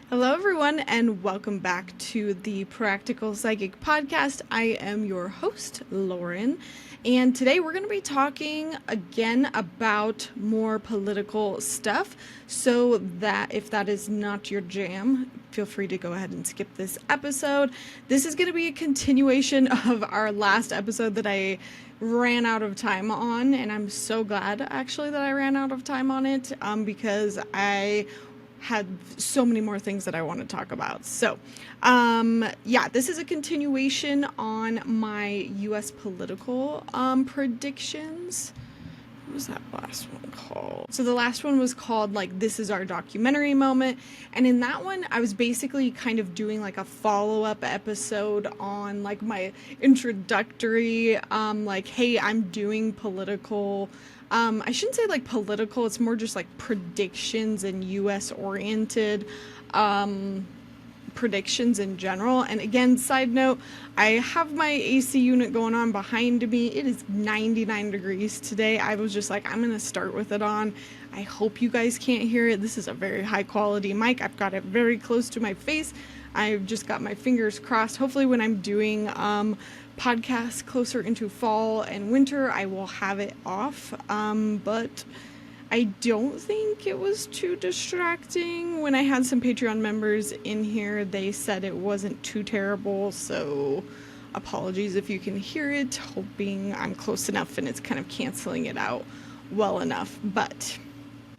Hello, everyone, and welcome back to the Practical Psychic Podcast. I am your host, Lauren, and today we're going to be talking again about more political stuff. So that if that is not your jam, feel free to go ahead and skip this episode. This is going to be a continuation of our last episode that I ran out of time on, and I'm so glad actually that I ran out of time on it because I had so many more things that I want to talk about. So, this is a continuation on my U.S. political predictions. What was that last one called? So the last one was called, This Is Our Documentary Moment. And in that one, I was basically kind of doing, a follow-up episode on, my introductory, hey, I'm doing political... I shouldn't say political, it's more just predictions and US oriented predictions in general. And again, side note, I have my AC unit going on behind me. It is 99 degrees today. I was just I'm gonna start with it on. I hope you guys can't hear it. This is a very high quality mic. I've got it very close to my face. I've just got my fingers crossed. Hopefully when I'm doing podcasts closer into fall and winter, I will have it off. But I don't think it was too distracting. When I had some Patreon members in here, they said it wasn't too terrible. So apologies if you can hear it, hoping I'm close enough and it's kind of canceling it out well enough. But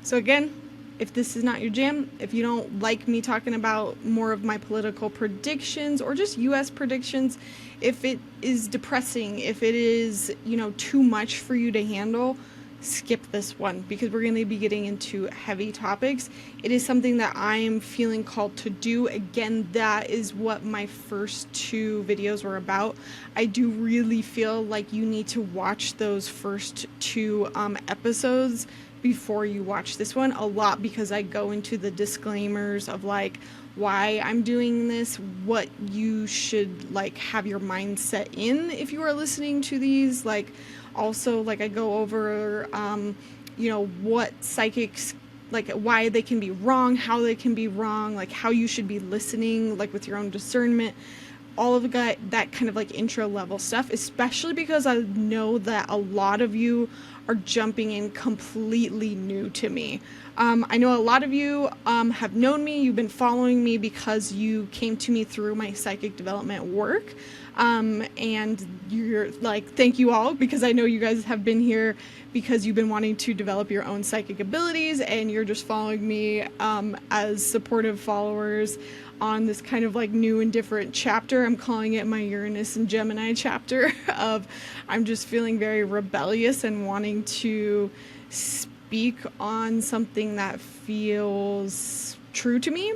so again, if this is not your jam, if you don't like me talking about more of my political predictions or just US predictions, if it is depressing, if it is, too much for you to handle, skip this one because we're going to be getting into heavy topics. It is something that I am feeling called to do. Again, that is what my first two videos were about. I do really feel like you need to watch those first two episodes before you watch this one a lot, because I go into the disclaimers of why I'm doing this, what you should have your mind set in if you are listening to these. Also I go over what psychics, why they can be wrong, how they can be wrong, how you should be listening with your own discernment, all of that kind of intro level stuff, especially because I know that a lot of you are jumping in completely new to me. I know a lot of you have known me, you've been following me because you came to me through my psychic development work. And you're thank you all, because I know you guys have been here because you've been wanting to develop your own psychic abilities, and you're just following me as supportive followers on this kind of new and different chapter. I'm calling it my Uranus and Gemini chapter of I'm just feeling very rebellious and wanting to speak on something that feels true to me.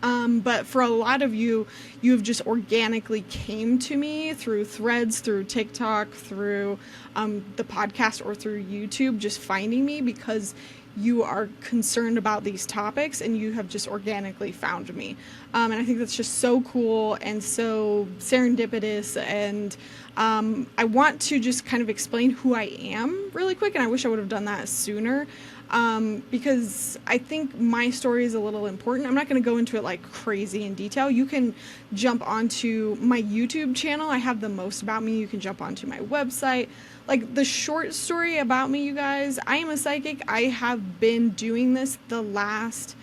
But for a lot of you, you've just organically came to me through threads, through TikTok, through the podcast, or through YouTube, just finding me because you are concerned about these topics and you have just organically found me. And I think that's just so cool and so serendipitous. And I want to just kind of explain who I am really quick, and I wish I would have done that sooner. Because I think my story is a little important. I'm not going to go into it crazy in detail. You can jump onto my YouTube channel. I have the most about me. You can jump onto my website. The short story about me, you guys, I am a psychic. I have been doing this the last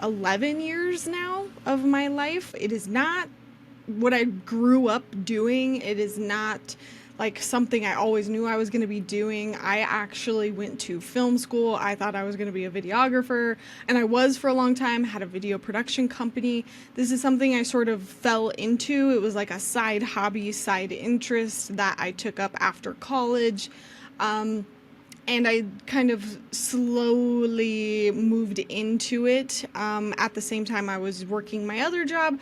11 years now of my life. It is not what I grew up doing. It is not something I always knew I was going to be doing. I actually went to film school. I thought I was going to be a videographer, and I was for a long time, had a video production company. This is something I sort of fell into. It was a side hobby, side interest that I took up after college. And I kind of slowly moved into it. At the same time, I was working my other job.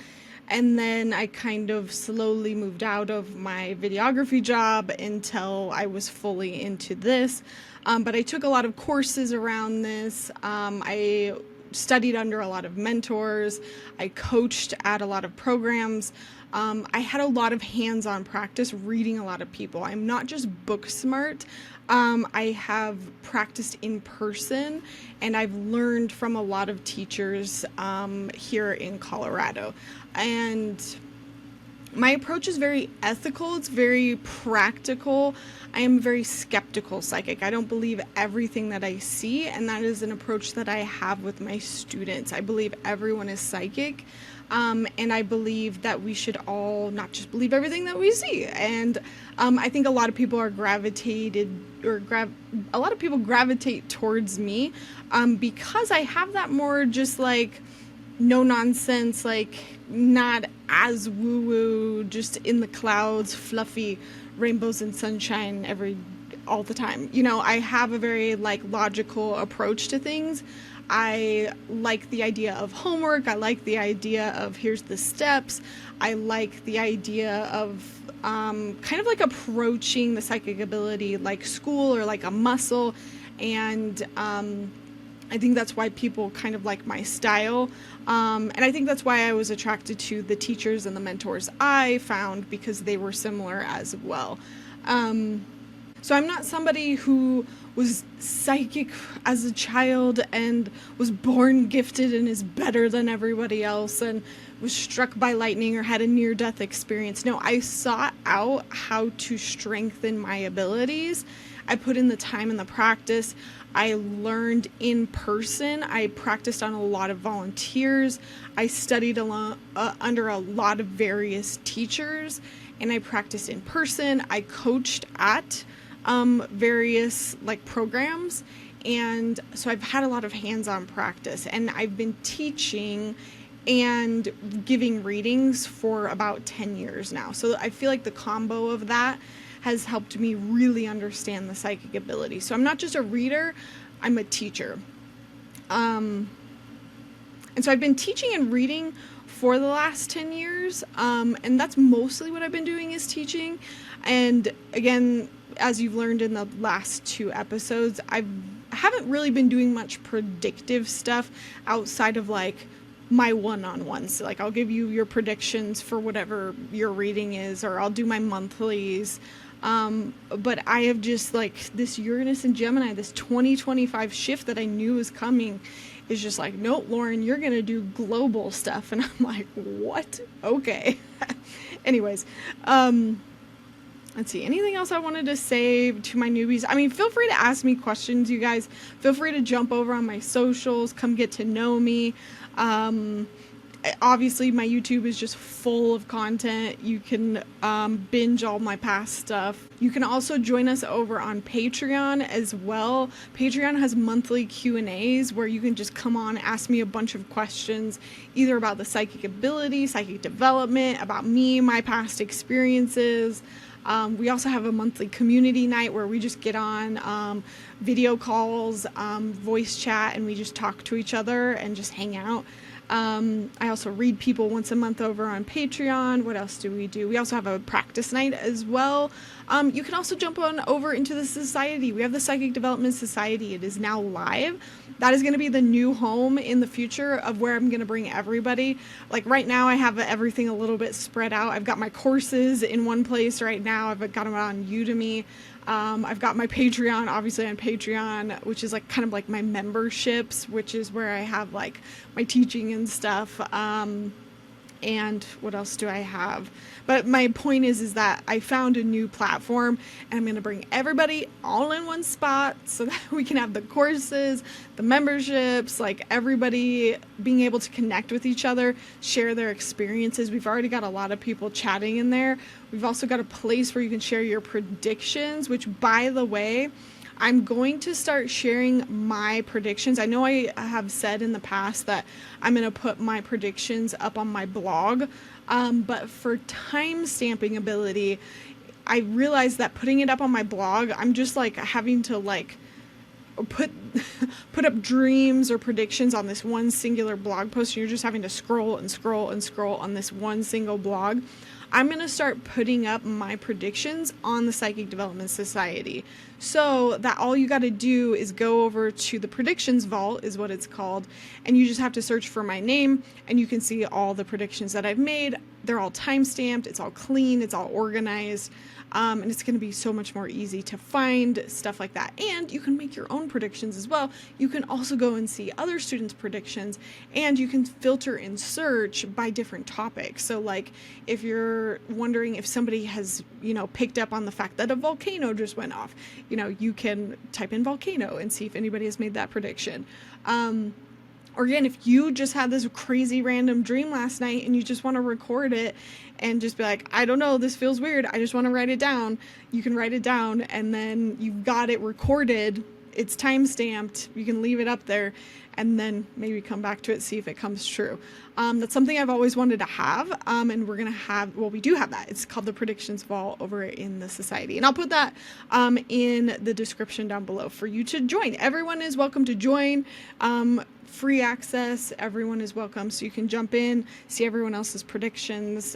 And then I kind of slowly moved out of my videography job until I was fully into this. But I took a lot of courses around this. I studied under a lot of mentors. I coached at a lot of programs. I had a lot of hands-on practice reading a lot of people. I'm not just book smart. I have practiced in person, and I've learned from a lot of teachers here in Colorado. And my approach is very ethical. It's very practical. I am a very skeptical psychic. I don't believe everything that I see, and that is an approach that I have with my students. I believe everyone is psychic, and I believe that we should all not just believe everything that we see. And I think a lot of people are gravitate towards me because I have that more just like no nonsense, like not as woo-woo, just in the clouds, fluffy rainbows and sunshine all the time. You know, I have a very like logical approach to things. I like the idea of homework. I like the idea of here's the steps. I like the idea of kind of like approaching the psychic ability like school or like a muscle. And I think that's why people kind of like my style. And I think that's why I was attracted to the teachers and the mentors I found, because they were similar as well. So I'm not somebody who was psychic as a child and was born gifted and is better than everybody else and was struck by lightning or had a near-death experience. No, I sought out how to strengthen my abilities. I put in the time and the practice. I learned in person. I practiced on a lot of volunteers. I studied under a lot of various teachers, and I practiced in person. I coached at various like programs, and so I've had a lot of hands-on practice, and I've been teaching and giving readings for about 10 years now. So I feel like the combo of that has helped me really understand the psychic ability. So I'm not just a reader, I'm a teacher. And so I've been teaching and reading for the last 10 years, and that's mostly what I've been doing is teaching. And again, as you've learned in the last 2 episodes, I haven't really been doing much predictive stuff outside of like my one-on-ones. Like I'll give you your predictions for whatever your reading is, or I'll do my monthlies. But I have just like this Uranus and Gemini, this 2025 shift that I knew was coming is just like, nope, Lauren, you're going to do global stuff. And I'm like, what? Okay. Anyways, let's see, anything else I wanted to say to my newbies? I mean, feel free to ask me questions, you guys. Feel free to jump over on my socials, come get to know me. Obviously, my YouTube is just full of content. You can binge all my past stuff. You can also join us over on Patreon as well. Patreon has monthly Q&As where you can just come on, ask me a bunch of questions, either about the psychic ability, psychic development, about me, my past experiences. We also have a monthly community night where we just get on video calls, voice chat, and we just talk to each other and just hang out. I also read people once a month over on Patreon. What else do? We also have a practice night as well. You can also jump on over into the society. We have the Psychic Development Society. It is now live. That is going to be the new home in the future of where I'm going to bring everybody. Like right now, I have everything a little bit spread out. I've got my courses in one place right now. I've got them on Udemy. I've got my Patreon, obviously on Patreon, which is like kind of like my memberships, which is where I have like my teaching and stuff. And what else do I have? But my point is that I found a new platform, and I'm going to bring everybody all in one spot so that we can have the courses, the memberships, like everybody being able to connect with each other, share their experiences. We've already got a lot of people chatting in there. We've also got a place where you can share your predictions, which, by the way, I'm going to start sharing my predictions. I know I have said in the past that I'm going to put my predictions up on my blog, but for time stamping ability, I realized that putting it up on my blog, I'm just like having to like put put up dreams or predictions on this one singular blog post, and you're just having to scroll and scroll and scroll on this one single blog, I'm going to start putting up my predictions on the Psychic Development Society, so that all you got to do is go over to the predictions vault, is what it's called, and you just have to search for my name, and you can see all the predictions that I've made. They're all time-stamped, it's all clean, it's all organized, and it's going to be so much more easy to find stuff like that. And you can make your own predictions as well. You can also go and see other students' predictions, and you can filter and search by different topics. So like if you're wondering if somebody has, picked up on the fact that a volcano just went off, you can type in volcano and see if anybody has made that prediction. Or again, if you just had this crazy random dream last night and you just want to record it and just be like, I don't know, this feels weird, I just want to write it down, you can write it down, and then you've got it recorded, it's time stamped, you can leave it up there, and then maybe come back to it, see if it comes true. That's something I've always wanted to have, and we're going to have, we do have that. It's called the Predictions Vault over in the Society. And I'll put that in the description down below for you to join. Everyone is welcome to join. Free access, everyone is welcome, so you can jump in, see everyone else's predictions.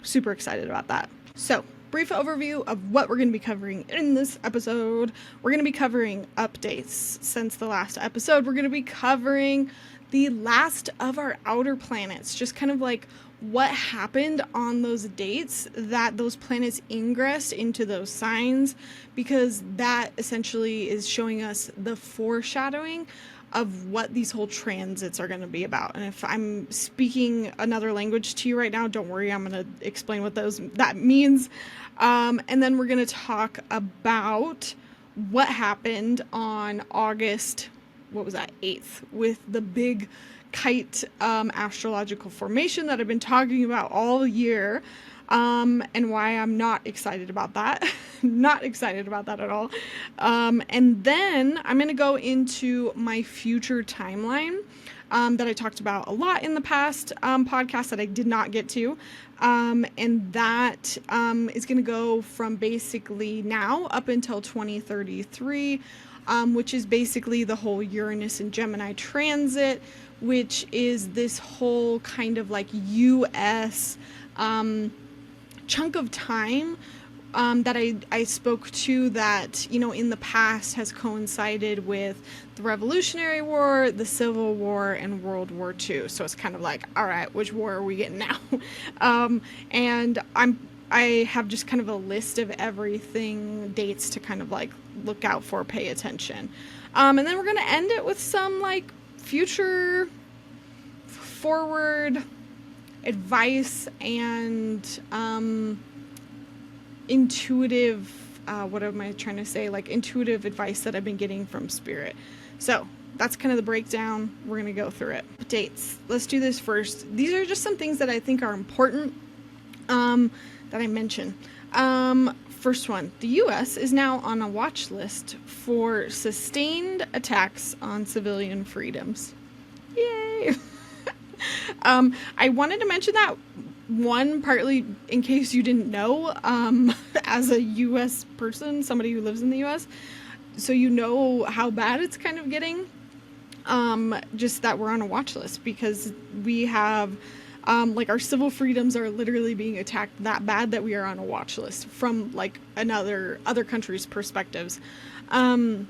Super excited about that. So, brief overview of what we're going to be covering in this episode. We're going to be covering updates since the last episode. We're going to be covering the last of our outer planets, just kind of like what happened on those dates that those planets ingressed into those signs, because that essentially is showing us the foreshadowing of what these whole transits are going to be about. And if I'm speaking another language to you right now, don't worry, I'm going to explain what that means. And then we're going to talk about what happened on August, 8th, with the big Kite astrological formation that I've been talking about all year. And why I'm not excited about that. Not excited about that at all. And then I'm going to go into my future timeline that I talked about a lot in the past podcast that I did not get to. And that is going to go from basically now up until 2033, which is basically the whole Uranus and Gemini transit, which is this whole kind of like U.S. Chunk of time that I spoke to that, in the past has coincided with the Revolutionary War, the Civil War, and World War II. So it's kind of like, all right, which war are we getting now? And I have just kind of a list of everything, dates to kind of like look out for, pay attention. And then we're going to end it with some like future forward advice and intuitive, what am I trying to say? Like intuitive advice that I've been getting from Spirit. So that's kind of the breakdown. We're going to go through it. Dates. Let's do this first. These are just some things that I think are important that I mention. First one, the U.S. is now on a watch list for sustained attacks on civilian freedoms. Yay! I wanted to mention that one partly in case you didn't know, as a U.S. person, somebody who lives in the U.S., so you know how bad it's kind of getting, just that we're on a watch list because we have, like our civil freedoms are literally being attacked that bad that we are on a watch list from like other countries' perspectives. And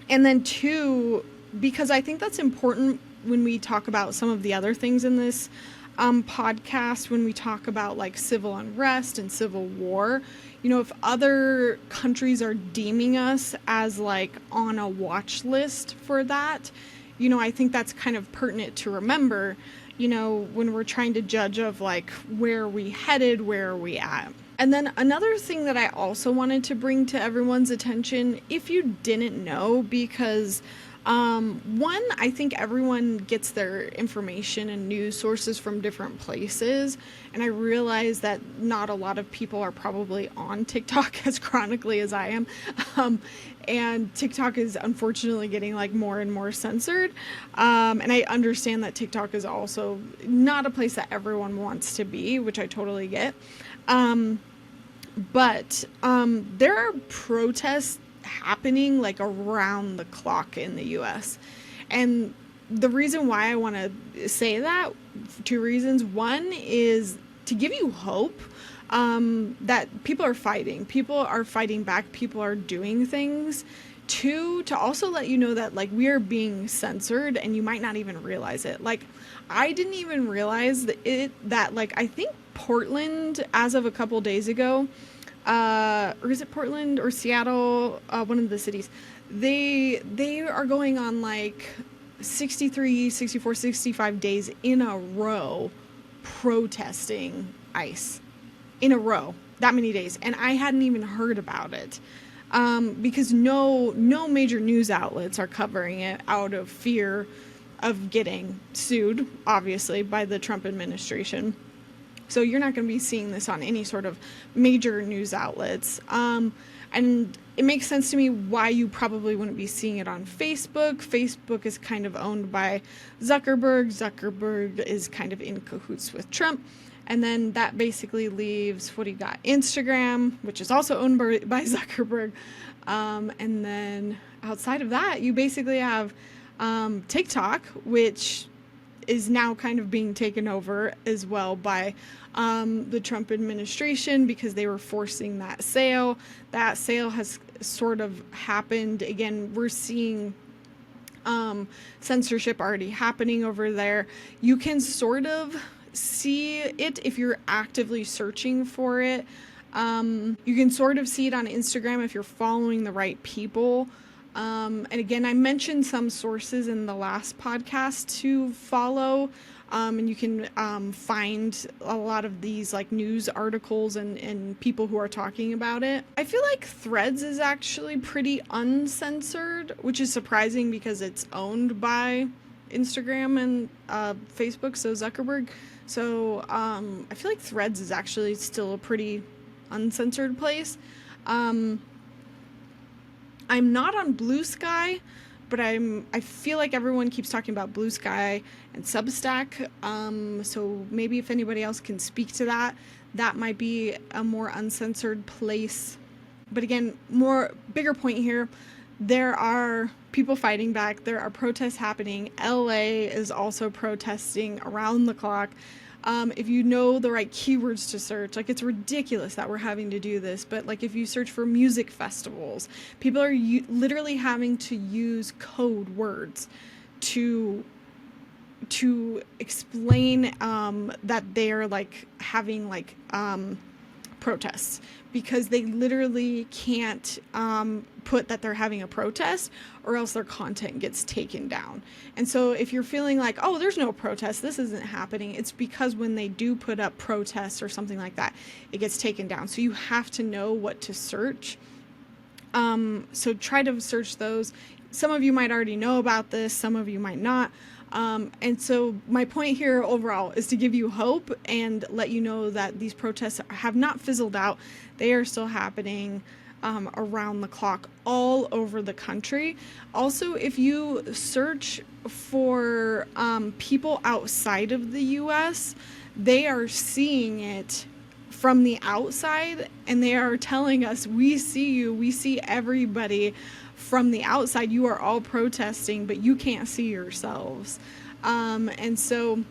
then two, because I think that's important when we talk about some of the other things in this podcast, when we talk about like civil unrest and civil war, if other countries are deeming us as like on a watch list for that, I think that's kind of pertinent to remember, when we're trying to judge of like where are we headed, where are we at. And then another thing that I also wanted to bring to everyone's attention, if you didn't know, because one, I think everyone gets their information and news sources from different places, and I realize that not a lot of people are probably on TikTok as chronically as I am, and TikTok is unfortunately getting like more and more censored, and I understand that TikTok is also not a place that everyone wants to be, which I totally get, but there are protests happening like around the clock in the US. And the reason why I want to say that, two reasons. One is to give you hope, that people are fighting. People are fighting back. People are doing things. Two, to also let you know that like we are being censored and you might not even realize it. Like I didn't even realize that like I think Portland, as of a couple days ago, or is it Portland or Seattle, one of the cities, they are going on like 63, 64, 65 days in a row protesting ICE in a row, that many days. And I hadn't even heard about it, because no major news outlets are covering it out of fear of getting sued, obviously, by the Trump administration. So you're not going to be seeing this on any sort of major news outlets. And it makes sense to me why you probably wouldn't be seeing it on Facebook. Facebook is kind of owned by Zuckerberg. Zuckerberg is kind of in cahoots with Trump. And then that basically leaves, what do you got? Instagram, which is also owned by Zuckerberg. And then outside of that, you basically have TikTok, which is now kind of being taken over as well by the Trump administration, because they were forcing that sale. That sale has sort of happened. Again, we're seeing censorship already happening over there. You can sort of see it if you're actively searching for it. You can sort of see it on Instagram if you're following the right people. And again, I mentioned some sources in the last podcast to follow, and you can find a lot of these like news articles and people who are talking about it. I feel like Threads is actually pretty uncensored, which is surprising because it's owned by Instagram and Facebook, so Zuckerberg. So I feel like Threads is actually still a pretty uncensored place. I'm not on Blue Sky, but I feel like everyone keeps talking about Blue Sky and Substack. So maybe if anybody else can speak to that, that might be a more uncensored place. But again, bigger point here, there are people fighting back. There are protests happening. LA is also protesting around the clock. If you know the right keywords to search, like it's ridiculous that we're having to do this, but like if you search for music festivals, people are literally having to use code words to explain that they're like having like protests, because they literally can't put that they're having a protest, or else their content gets taken down. And so if you're feeling like, oh, there's no protest, this isn't happening, it's because when they do put up protests or something like that, it gets taken down. So you have to know what to search. So try to search those. Some of you might already know about this, some of you might not. And so my point here overall is to give you hope and let you know that these protests have not fizzled out. They are still happening around the clock all over the country. Also, if you search for people outside of the US, they are seeing it from the outside, and they are telling us, we see you, we see everybody from the outside. You are all protesting, but you can't see yourselves. And so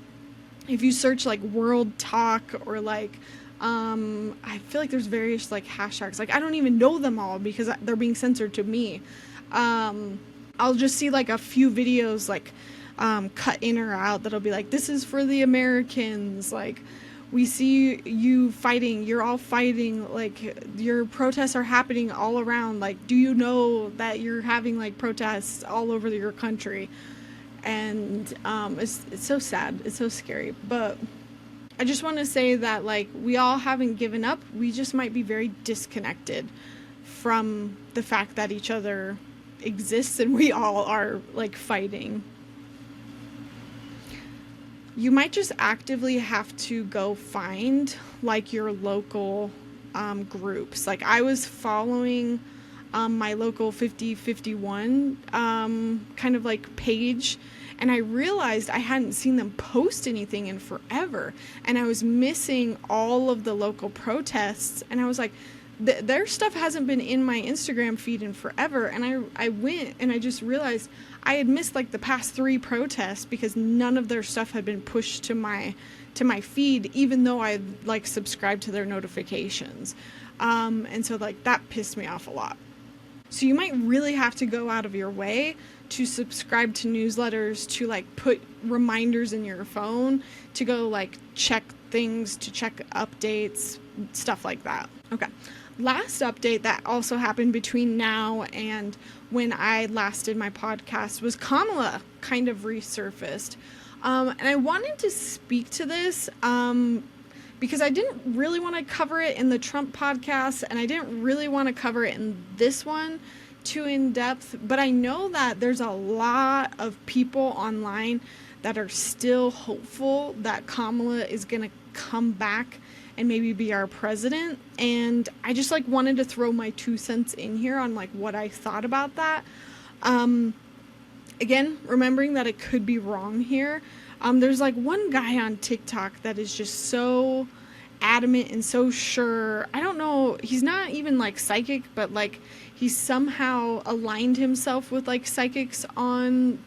if you search like World Talk or like I feel like there's various like hashtags, like I don't even know them all because they're being censored to me. I'll just see like a few videos like cut in or out that'll be like, this is for the Americans, like we see you fighting, you're all fighting, like your protests are happening all around, like do you know that you're having like protests all over your country? And it's so sad, it's so scary. But I just want to say that like we all haven't given up, we just might be very disconnected from the fact that each other exists and we all are like fighting. You might just actively have to go find like your local groups. Like I was following my local 5051 kind of like page, and I realized I hadn't seen them post anything in forever, and I was missing all of the local protests, and I was like, their stuff hasn't been in my Instagram feed in forever. And I went and I just realized I had missed like the past 3 protests because none of their stuff had been pushed to my feed, even though I like subscribed to their notifications. And so like that pissed me off a lot. So you might really have to go out of your way to subscribe to newsletters, to like put reminders in your phone, to go like check things, to check updates, stuff like that. Okay. Last update that also happened between now and when I last did my podcast was Kamala kind of resurfaced. And I wanted to speak to this because I didn't really want to cover it in the Trump podcast, and I didn't really want to cover it in this one too in depth, but I know that there's a lot of people online that are still hopeful that Kamala is going to come back and maybe be our president. And I just like wanted to throw my 2 cents in here on like what I thought about that. Again, remembering that it could be wrong here. There's like one guy on TikTok that is just so adamant and so sure. I don't know, he's not even like psychic, but like he somehow aligned himself with like psychics on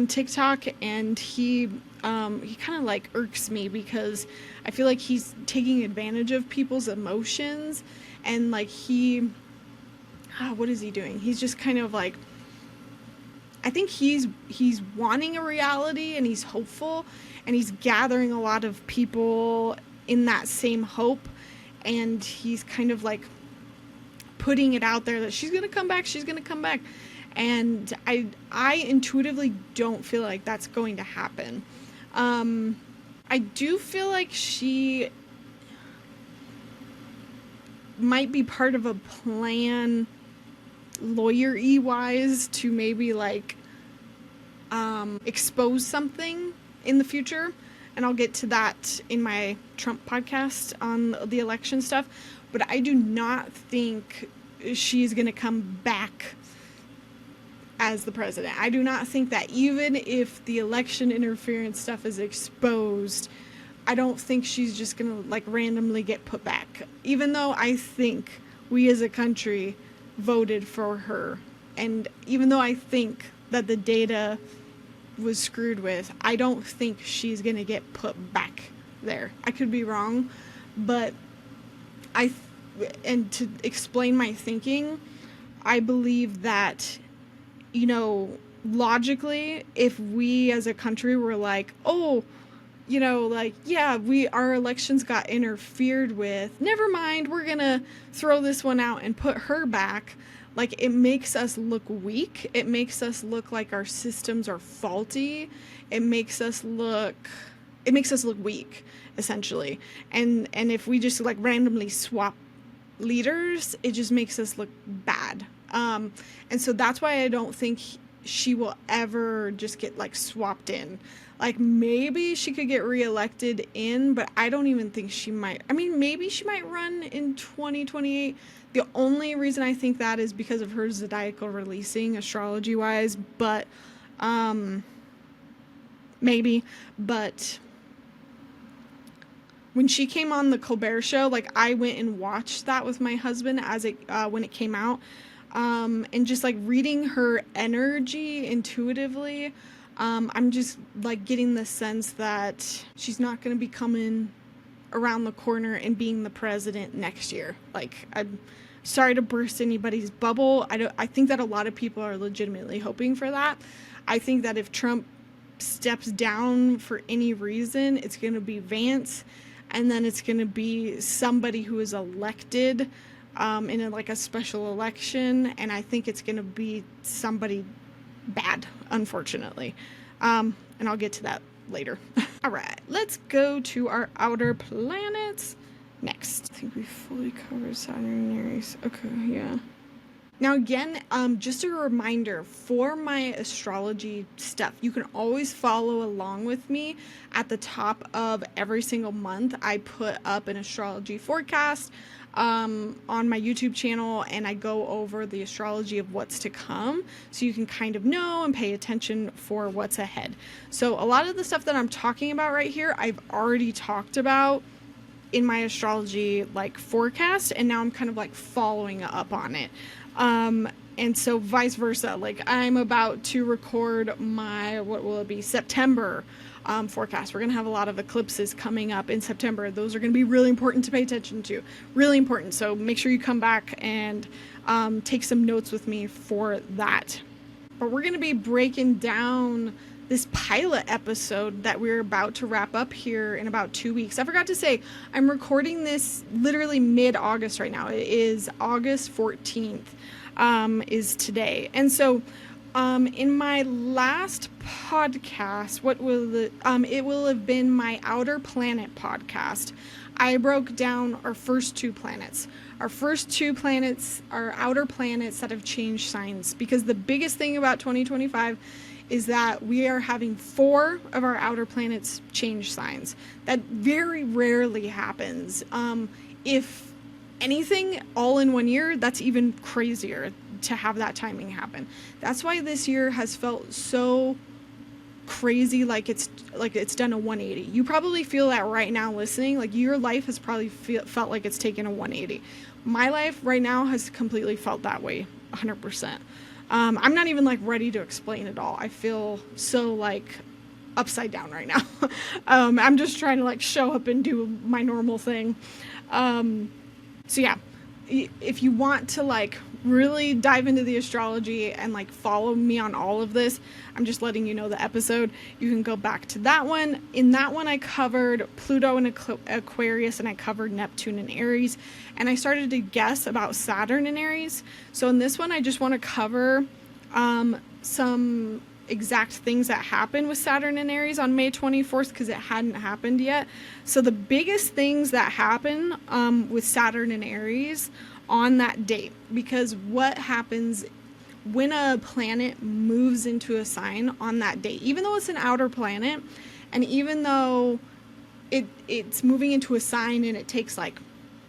TikTok, and he kind of like irks me because I feel like he's taking advantage of people's emotions, and like what is he doing? He's just kind of like, I think he's wanting a reality, and he's hopeful, and he's gathering a lot of people in that same hope, and he's kind of like putting it out there that she's going to come back. And I intuitively don't feel like that's going to happen. I do feel like she might be part of a plan, lawyer-y wise, to maybe like expose something in the future. And I'll get to that in my Trump podcast on the election stuff. But I do not think she's going to come back as the president. I do not think that even if the election interference stuff is exposed, I don't think she's just going to like randomly get put back. Even though I think we as a country voted for her, and even though I think that the data was screwed with, I don't think she's going to get put back there. I could be wrong, but and to explain my thinking, I believe that, you know, logically, if we as a country were like, oh, you know, like, yeah, our elections got interfered with, never mind, we're gonna throw this one out and put her back, like, it makes us look weak. It makes us look like our systems are faulty. It makes us look weak, essentially. And if we just like randomly swap leaders, it just makes us look bad. And so that's why I don't think she will ever just get like swapped in. Like, maybe she could get reelected in, but I don't even think she might. I mean, maybe she might run in 2028. The only reason I think that is because of her zodiacal releasing, astrology wise, but maybe. But when she came on the Colbert Show, like, I went and watched that with my husband as when it came out, and just like reading her energy intuitively, I'm just like getting the sense that she's not going to be coming around the corner and being the president next year. Like, I'm sorry to burst anybody's bubble. I think that a lot of people are legitimately hoping for that. I think that if Trump steps down for any reason, it's going to be Vance, and then it's going to be somebody who is elected in a special election, and I think it's going to be somebody bad, unfortunately. And I'll get to that later. All right, let's go to our outer planets next. I think we fully covered Saturn and Aries. Okay, yeah. Now again, just a reminder for my astrology stuff, you can always follow along with me. At the top of every single month, I put up an astrology forecast on my YouTube channel, and I go over the astrology of what's to come, so you can kind of know and pay attention for what's ahead. So a lot of the stuff that I'm talking about right here, I've already talked about in my astrology like forecast, and now I'm kind of like following up on it. And so vice versa, like I'm about to record my, what will it be, September forecast. We're going to have a lot of eclipses coming up in September. Those are going to be really important to pay attention to, really important. So make sure you come back and take some notes with me for that. But we're going to be breaking down this pilot episode that we're about to wrap up here in about 2 weeks. I forgot to say, I'm recording this literally mid-August right now. It is August 14th is today. And so in my last podcast, it will have been my Outer Planet podcast. I broke down our first two planets. Our first two planets are outer planets that have changed signs, because the biggest thing about 2025 is that we are having 4 of our outer planets change signs. That very rarely happens. If anything, all in 1 year, that's even crazier to have that timing happen. That's why this year has felt so crazy, like it's done a 180. You probably feel that right now listening, like your life has probably felt like it's taken a 180. My life right now has completely felt that way, 100%. I'm not even like ready to explain it all. I feel so like upside down right now. I'm just trying to like show up and do my normal thing. So yeah, if you want to like really dive into the astrology and like follow me on all of this, I'm just letting you know the episode. You can go back to that one. In that one, I covered Pluto and Aquarius, and I covered Neptune and Aries, and I started to guess about Saturn and Aries. So in this one, I just want to cover some exact things that happened with Saturn and Aries on May 24th, because it hadn't happened yet. So the biggest things that happen with Saturn and Aries on that date, because what happens when a planet moves into a sign on that date, even though it's an outer planet, and even though it's moving into a sign and it takes like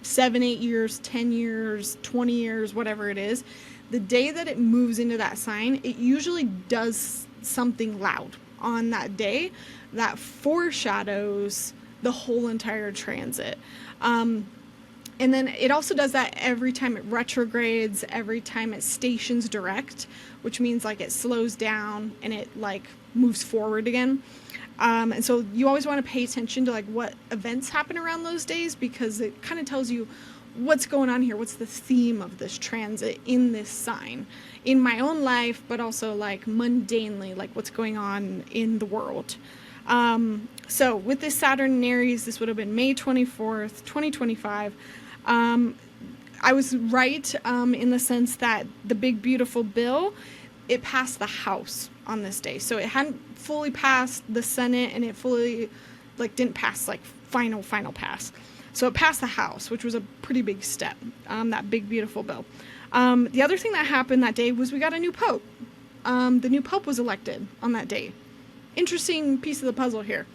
7, 8 years, 10 years, 20 years, whatever it is, the day that it moves into that sign, it usually does something loud on that day that foreshadows the whole entire transit. And then it also does that every time it retrogrades, every time it stations direct, which means like it slows down and it like moves forward again. And so you always want to pay attention to like what events happen around those days, because it kind of tells you what's going on here, what's the theme of this transit in this sign, in my own life, but also like mundanely, like what's going on in the world. So with this Saturn and Aries, this would have been May 24th, 2025. I was right in the sense that the big beautiful bill, it passed the House on this day. So it hadn't fully passed the Senate, and it fully like didn't pass like final pass. So it passed the House, which was a pretty big step, that big beautiful bill. The other thing that happened that day was we got a new pope. The new pope was elected on that day. Interesting piece of the puzzle here.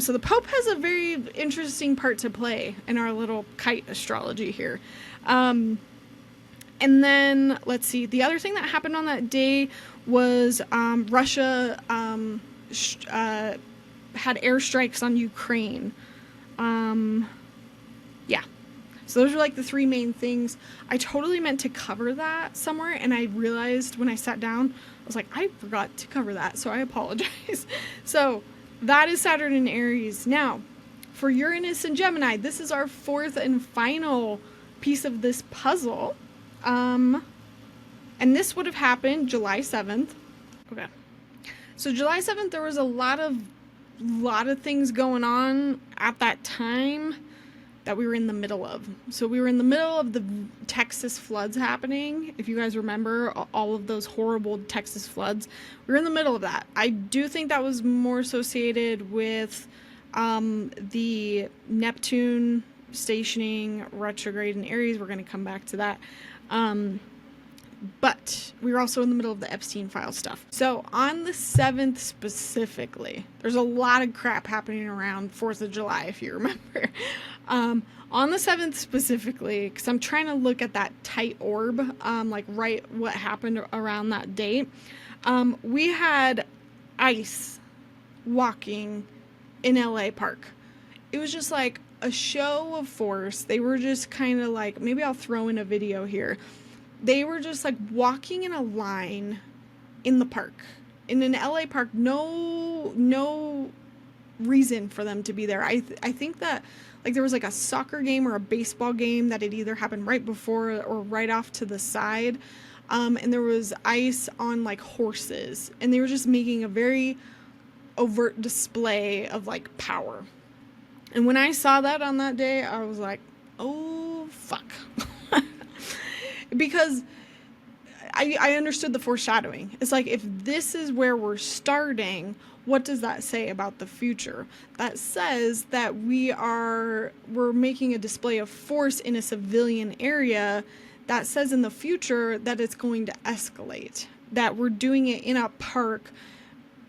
So the Pope has a very interesting part to play in our little kite astrology here. And then, let's see, the other thing that happened on that day was Russia had airstrikes on Ukraine. Yeah. So those are like the 3 main things. I totally meant to cover that somewhere, and I realized when I sat down, I was like, I forgot to cover that, so I apologize. So that is Saturn and Aries. Now, for Uranus and Gemini, this is our 4th and final piece of this puzzle. And this would have happened July 7th. Okay. So July 7th, there was a lot of things going on at that time that we were in the middle of. So we were in the middle of the Texas floods happening. If you guys remember all of those horrible Texas floods, we were in the middle of that. I do think that was more associated with the Neptune stationing retrograde in Aries. We're going to come back to that. But we were also in the middle of the Epstein file stuff. So on the 7th specifically, there's a lot of crap happening around 4th of July, if you remember. On the 7th specifically, because I'm trying to look at that tight orb, like right what happened around that date. We had ice walking in LA Park. It was just like a show of force. They were just kind of like, maybe I'll throw in a video here. They were just like walking in a line in the park, in an LA park. No reason for them to be there. I think that like there was like a soccer game or a baseball game that had either happened right before or right off to the side. And there was ice on like horses, and they were just making a very overt display of like power. And when I saw that on that day, I was like, oh fuck. Because I understood the foreshadowing. It's like, if this is where we're starting, what does that say about the future? That says that we're making a display of force in a civilian area. That says in the future that it's going to escalate, that we're doing it in a park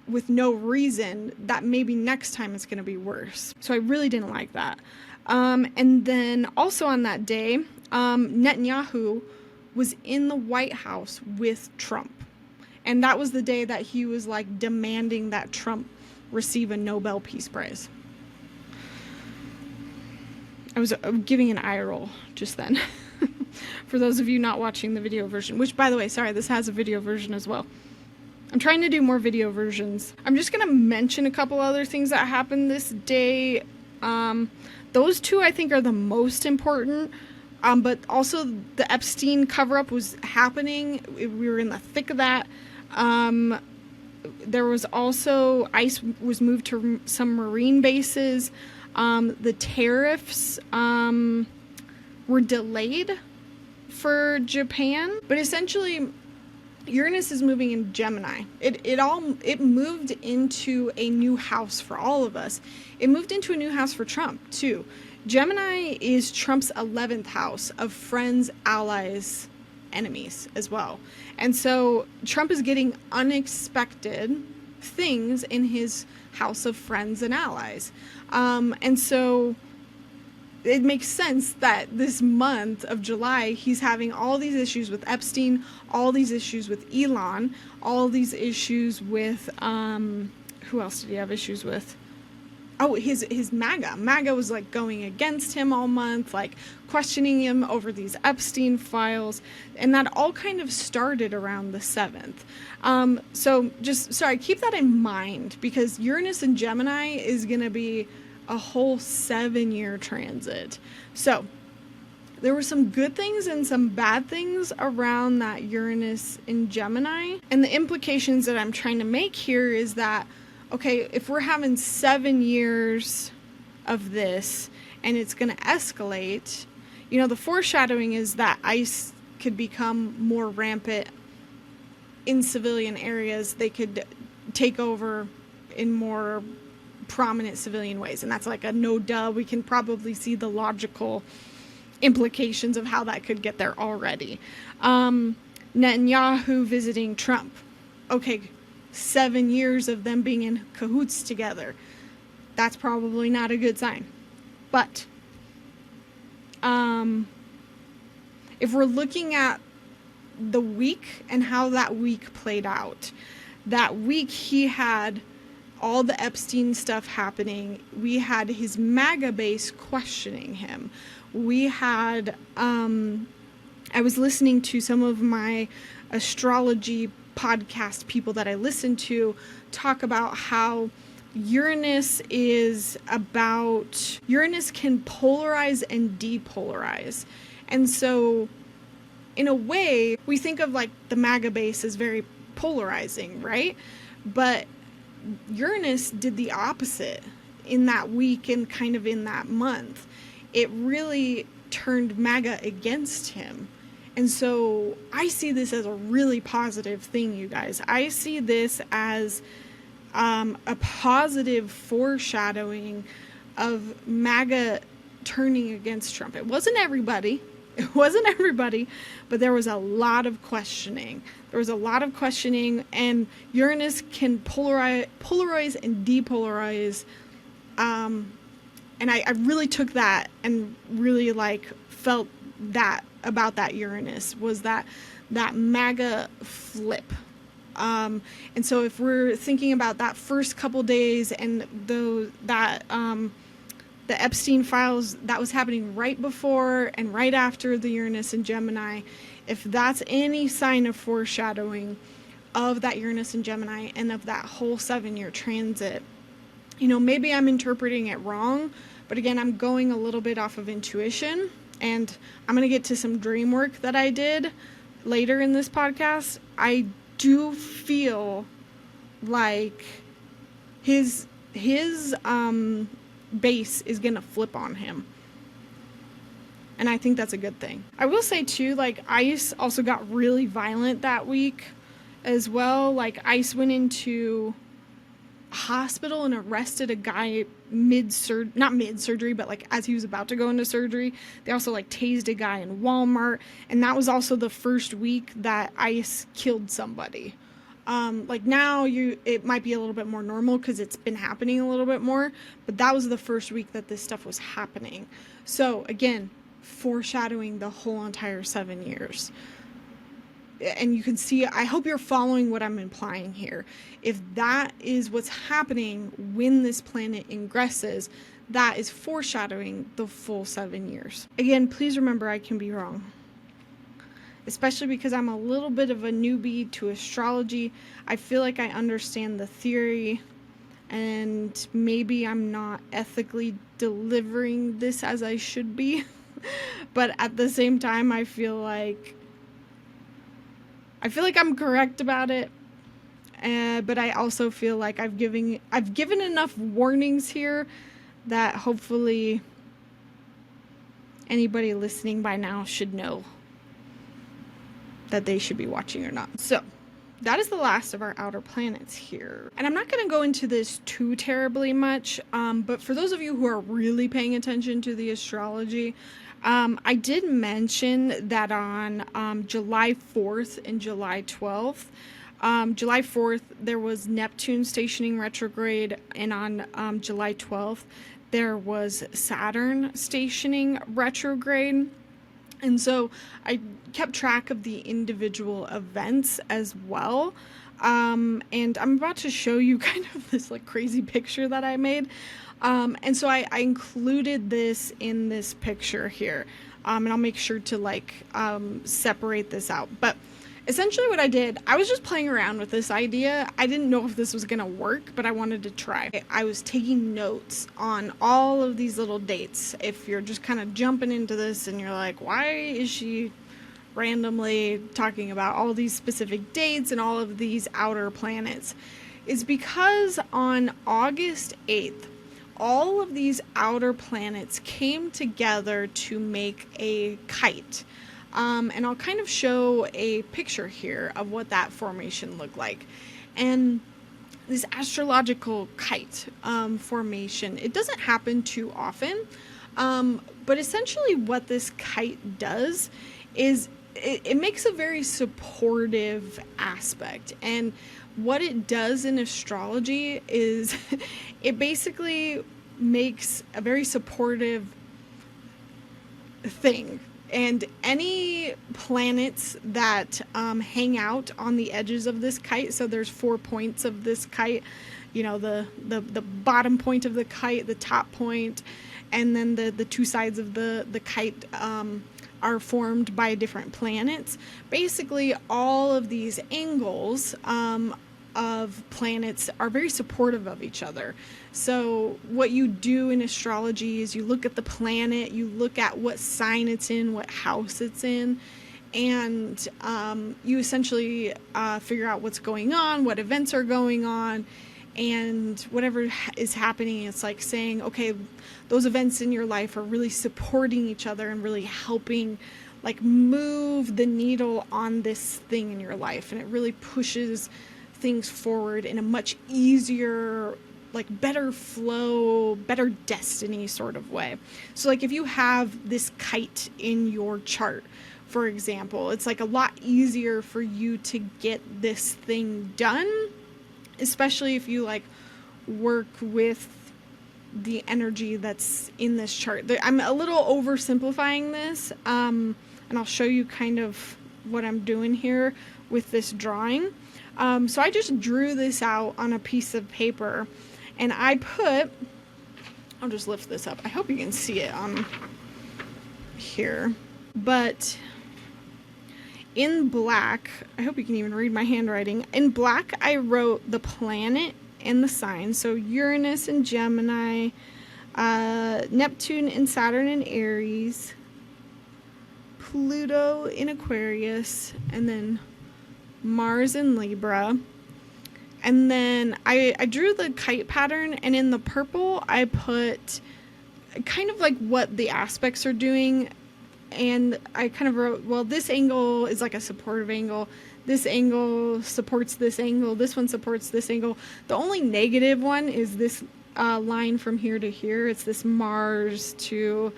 with no reason, that maybe next time it's going to be worse. So I really didn't like that. And then also on that day, Netanyahu was in the White House with Trump. And that was the day that he was like demanding that Trump receive a Nobel Peace Prize. I was giving an eye roll just then. For those of you not watching the video version, which, by the way, sorry, this has a video version as well. I'm trying to do more video versions. I'm just going to mention a couple other things that happened this day. Those two I think are the most important. But also the Epstein cover-up was happening. We were in the thick of that. There was also, ICE was moved to some marine bases. The tariffs were delayed for Japan. But essentially, Uranus is moving in Gemini. It moved into a new house for all of us. It moved into a new house for Trump, too. Gemini is Trump's 11th house of friends, allies, enemies as well. And so Trump is getting unexpected things in his house of friends and allies. And so it makes sense that this month of July, he's having all these issues with Epstein, all these issues with Elon, all these issues with, who else did he have issues with? Oh, his MAGA. MAGA was like going against him all month, like questioning him over these Epstein files. And that all kind of started around the 7th. So just, sorry, keep that in mind, because Uranus and Gemini is going to be a whole 7-year transit. So there were some good things and some bad things around that Uranus in Gemini. And the implications that I'm trying to make here is that, okay, if we're having 7 years of this and it's going to escalate, the foreshadowing is that ICE could become more rampant in civilian areas. They could take over in more prominent civilian ways. And that's like a no duh. We can probably see the logical implications of how that could get there already. Netanyahu visiting Trump. Okay, 7 years of them being in cahoots together. That's probably not a good sign. But if we're looking at the week and how that week played out, that week he had all the Epstein stuff happening. We had his MAGA base questioning him. We had, I was listening to some of my astrology podcast people that I listen to talk about how Uranus can polarize and depolarize. And so in a way, we think of like the MAGA base as very polarizing, right? But Uranus did the opposite in that week and kind of in that month. It really turned MAGA against him. And so I see this as a really positive thing, you guys. I see this as a positive foreshadowing of MAGA turning against Trump. It wasn't everybody, but there was a lot of questioning. And Uranus can polarize and depolarize. And I really took that and really felt that about that Uranus was that MAGA flip. And so if we're thinking about that first couple days and that the Epstein files, that was happening right before and right after the Uranus and Gemini. If that's any sign of foreshadowing of that Uranus and Gemini and of that whole 7-year transit, you know, maybe I'm interpreting it wrong, but again, I'm going a little bit off of intuition, and I'm going to get to some dream work that I did later in this podcast. I do feel like his base is going to flip on him. And I think that's a good thing. I will say too, like, ICE also got really violent that week as well. Like, ICE went into a hospital and arrested a guy not mid-surgery, but like as he was about to go into surgery. They also like tased a guy in Walmart. And that was also the first week that ICE killed somebody. Like now it might be a little bit more normal because it's been happening a little bit more, but that was the first week that this stuff was happening. So again, foreshadowing the whole entire 7 years. And you can see, I hope you're following what I'm implying here. If that is what's happening when this planet ingresses, that is foreshadowing the full 7 years. Again, please remember I can be wrong. Especially because I'm a little bit of a newbie to astrology. I feel like I understand the theory, and maybe I'm not ethically delivering this as I should be. But at the same time, I feel like I'm correct about it. But I also feel like I've given enough warnings here that hopefully anybody listening by now should know that they should be watching or not. So that is the last of our outer planets here. And I'm not going to go into this too terribly much, but for those of you who are really paying attention to the astrology, I did mention that on July 4th and July 12th, July 4th, there was Neptune stationing retrograde, and on July 12th, there was Saturn stationing retrograde. And so I kept track of the individual events as well. And I'm about to show you kind of this like crazy picture that I made. And so I included this in this picture here. And I'll make sure to like separate this out. But essentially what I did, I was just playing around with this idea. I didn't know if this was going to work, but I wanted to try. I was taking notes on all of these little dates. If you're just kind of jumping into this and you're like, why is she randomly talking about all these specific dates and all of these outer planets? Is because on August 8th, all of these outer planets came together to make a kite. And I'll kind of show a picture here of what that formation looked like. And this astrological kite formation, it doesn't happen too often, but essentially what this kite does is it makes a very supportive aspect. And what it does in astrology is it basically makes a very supportive thing. And any planets that hang out on the edges of this kite, so there's 4 points of this kite, you know, the bottom point of the kite, the top point, and then the two sides of the kite are formed by different planets. Basically, all of these angles of planets are very supportive of each other. So what you do in astrology is you look at the planet, you look at what sign it's in, what house it's in, and you essentially figure out what's going on, what events are going on, and whatever is happening. It's like saying, okay, those events in your life are really supporting each other and really helping like move the needle on this thing in your life, and it really pushes things forward in a much easier, like better flow, better destiny sort of way. So like if you have this kite in your chart, for example, it's like a lot easier for you to get this thing done, especially if you like work with the energy that's in this chart. I'm a little oversimplifying this, and I'll show you kind of what I'm doing here with this drawing. So I just drew this out on a piece of paper, and I put I'll just lift this up. I hope you can see it on here. But in black, I hope you can even read my handwriting. In black, I wrote the planet and the sign. So Uranus and Gemini, Neptune and Saturn in Aries, Pluto in Aquarius, and then Mars in Libra. And then I drew the kite pattern, and in the purple I put kind of like what the aspects are doing. And I kind of wrote, well, this angle is like a supportive angle. This angle supports this angle. This one supports this angle. The only negative one is this line from here to here. It's this Mars to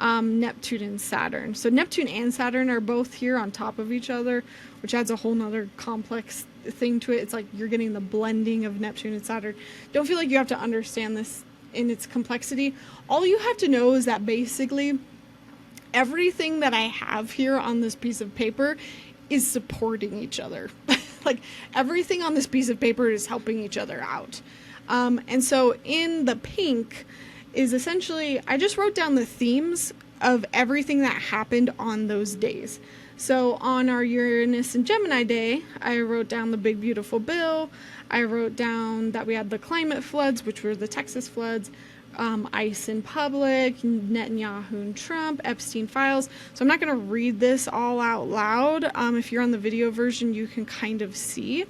Neptune and Saturn. So Neptune and Saturn are both here on top of each other, which adds a whole nother complex thing to it. It's like you're getting the blending of Neptune and Saturn. Don't feel like you have to understand this in its complexity. All you have to know is that basically everything that I have here on this piece of paper is supporting each other. Like everything on this piece of paper is helping each other out. And so in the pink is essentially, I just wrote down the themes of everything that happened on those days. So on our Uranus and Gemini day, I wrote down the big beautiful bill. I wrote down that we had the climate floods, which were the Texas floods, ICE in public, Netanyahu and Trump, Epstein files. So I'm not going to read this all out loud. If you're on the video version, you can kind of see.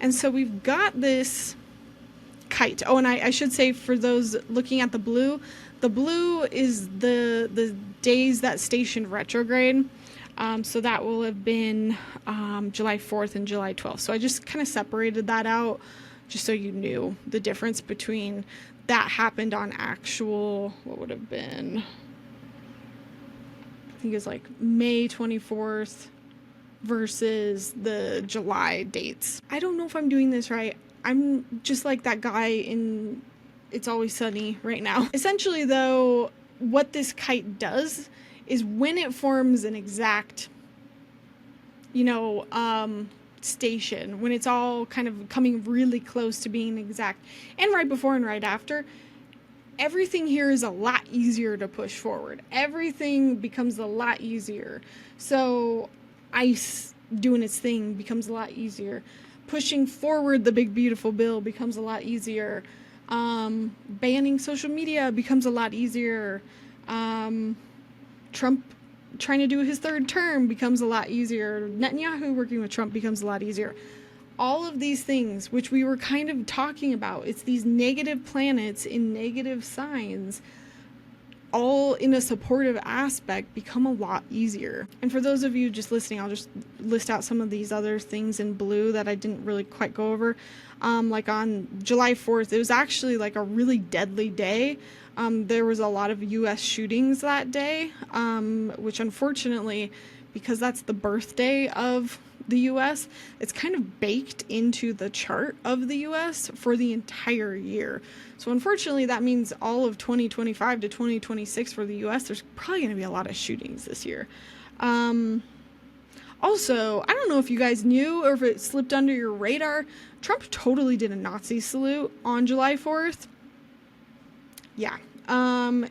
And so we've got this kite. Oh, and I should say, for those looking at the blue is the days that stationed retrograde. So that will have been July 4th and July 12th. So I just kind of separated that out just so you knew the difference between that happened on actual, what would have been, I think it was like May 24th versus the July dates. I don't know if I'm doing this right. I'm just like that guy in It's Always Sunny right now. Essentially, though, what this kite does is when it forms an exact, station, when it's all kind of coming really close to being exact, and right before and right after, everything here is a lot easier to push forward. Everything becomes a lot easier. So ICE doing its thing becomes a lot easier. Pushing forward the big beautiful bill becomes a lot easier. Banning social media becomes a lot easier. Trump trying to do his third term becomes a lot easier. Netanyahu working with Trump becomes a lot easier. All of these things, which we were kind of talking about, it's these negative planets in negative signs, all in a supportive aspect, become a lot easier. And for those of you just listening, I'll just list out some of these other things in blue that I didn't really quite go over. Like on July 4th, it was actually like a really deadly day. There was a lot of U.S. shootings that day, which unfortunately, because that's the birthday of the U.S., it's kind of baked into the chart of the U.S. for the entire year. So unfortunately, that means all of 2025 to 2026 for the U.S., there's probably going to be a lot of shootings this year. Also, I don't know if you guys knew or if it slipped under your radar, Trump totally did a Nazi salute on July 4th. Yeah.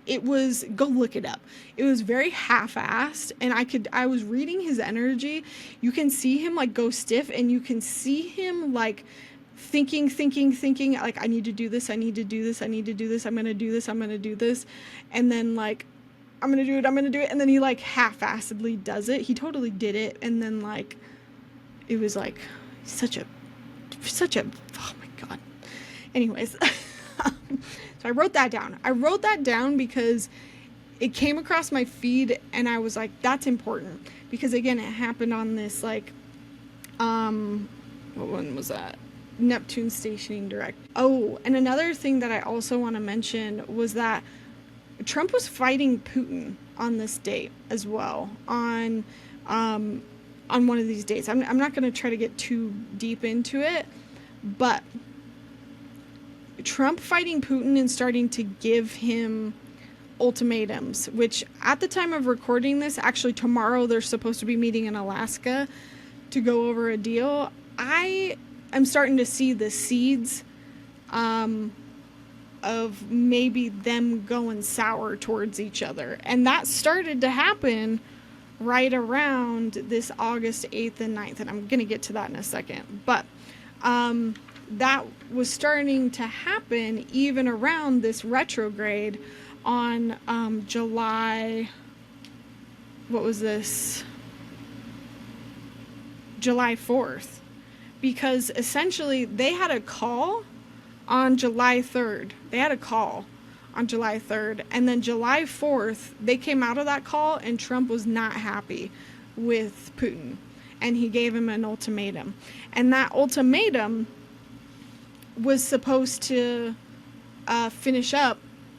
It was, go look it up. It was very half-assed, and I was reading his energy. You can see him like go stiff, and you can see him like thinking, like, I need to do this, I'm going to do this, I'm going to do this. And then like, I'm going to do it. And then he like half-assedly does it. He totally did it. And then like, it was like such a, oh my God. Anyways. So I wrote that down because it came across my feed, and I was like, that's important, because again, it happened on this like, what one was that? Neptune stationing direct. Oh, and another thing that I also want to mention was that Trump was fighting Putin on this date as well, on one of these dates. I'm not going to try to get too deep into it, but Trump fighting Putin and starting to give him ultimatums, which at the time of recording this, actually tomorrow they're supposed to be meeting in Alaska to go over a deal. I am starting to see the seeds of maybe them going sour towards each other. And that started to happen right around this August 8th and 9th. And I'm going to get to that in a second. But that was starting to happen even around this retrograde on July, what was this? July 4th. Because essentially they had a call on July 3rd. They had a call on July 3rd. And then July 4th, they came out of that call and Trump was not happy with Putin. And he gave him an ultimatum. And that ultimatum was supposed to finish up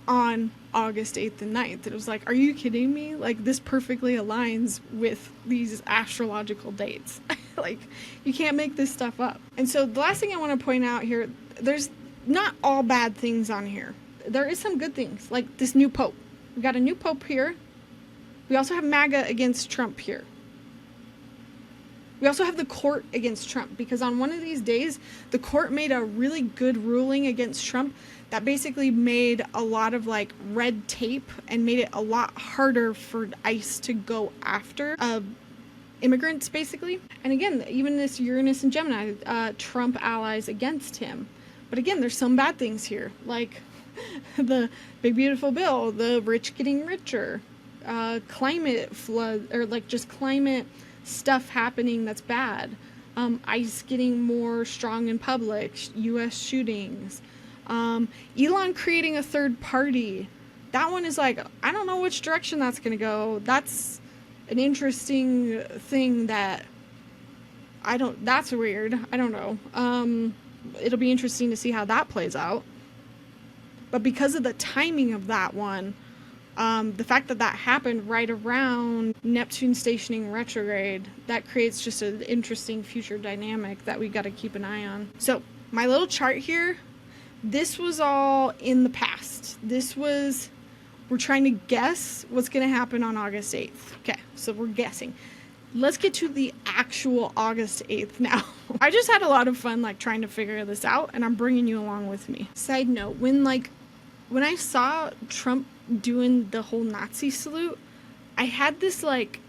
on August 8th and 9th. It was like, are you kidding me? Like, this perfectly aligns with these astrological dates. Like, you can't make this stuff up. And so the last thing I want to point out here, there's not all bad things on here. There is some good things, like this new pope. We got a new pope here. We also have MAGA against Trump here. We also have the court against Trump, because on one of these days, the court made a really good ruling against Trump that basically made a lot of like red tape and made it a lot harder for ICE to go after immigrants, basically. And again, even this Uranus and Gemini, Trump allies against him. But again, there's some bad things here, like the big beautiful bill, the rich getting richer, climate flood, or like just climate stuff happening that's bad, ICE getting more strong in public, US shootings, Elon creating a third party. That one is like, I don't know which direction that's going to go. That's an interesting thing that that's weird. I don't know. It'll be interesting to see how that plays out. But because of the timing of that one, the fact that that happened right around Neptune stationing retrograde, that creates just an interesting future dynamic that we got to keep an eye on. So my little chart here, this was all in the past. We're trying to guess what's going to happen on August 8th. Okay, so we're guessing. Let's get to the actual August 8th now. I just had a lot of fun like trying to figure this out, and I'm bringing you along with me. Side note, when I saw Trump doing the whole Nazi salute, I had this like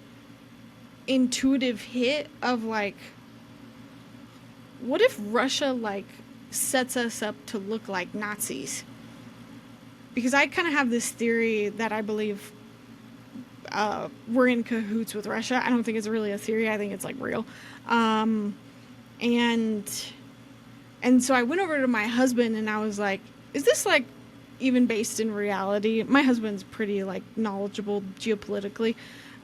intuitive hit of like, what if Russia like sets us up to look like Nazis? Because I kind of have this theory that I believe we're in cahoots with Russia. I don't think it's really a theory. I think it's like real. And so I went over to my husband and I was like, is this like even based in reality? My husband's pretty like knowledgeable geopolitically.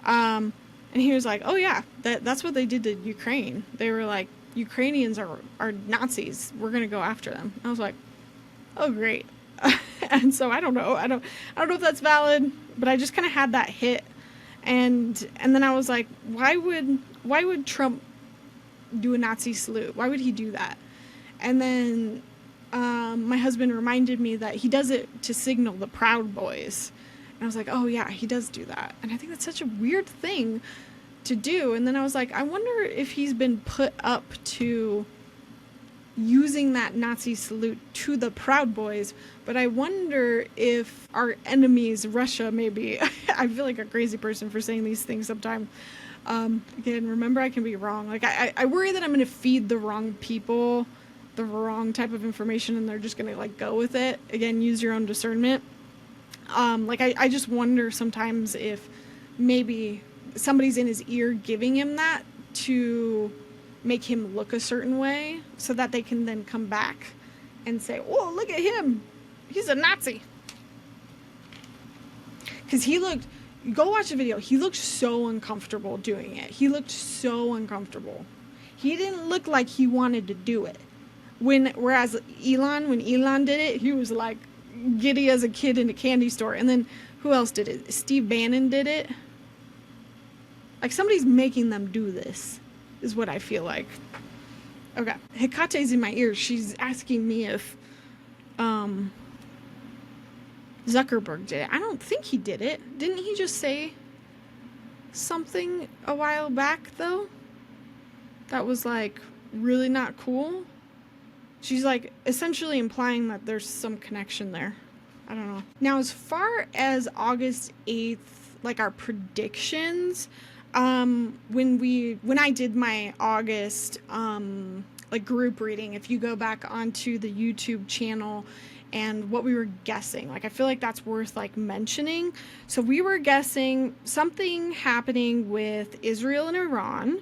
And he was like, oh yeah, that's what they did to Ukraine. They were like, Ukrainians are Nazis. We're going to go after them. I was like, oh great. And so I don't know. I don't know if that's valid, but I just kind of had that hit. And then I was like, why would Trump do a Nazi salute? Why would he do that? And then my husband reminded me that he does it to signal the Proud Boys. And I was like, oh yeah, he does do that. And I think that's such a weird thing to do. And then I was like, I wonder if he's been put up to using that Nazi salute to the Proud Boys. But I wonder if our enemies, Russia, maybe, I feel like a crazy person for saying these things sometimes. Again, remember, I can be wrong. Like, I worry that I'm going to feed the wrong people the wrong type of information and they're just going to like go with it. Again, use your own discernment. I just wonder sometimes if maybe somebody's in his ear giving him that to make him look a certain way so that they can then come back and say, oh, look at him. He's a Nazi. Because go watch the video. He looked so uncomfortable doing it. He looked so uncomfortable. He didn't look like he wanted to do it. Whereas when Elon did it, he was like giddy as a kid in a candy store. And then who else did it? Steve Bannon did it. Like, somebody's making them do this, is what I feel like. Okay. Hekate's in my ear. She's asking me if Zuckerberg did it. I don't think he did it. Didn't he just say something a while back, though? That was, like, really not cool? she's like essentially implying that there's some connection there. I don't know. Now, as far as August 8th, like our predictions, when I did my August like group reading, if you go back onto the YouTube channel and what we were guessing, like I feel like that's worth like mentioning. So we were guessing something happening with Israel and Iran.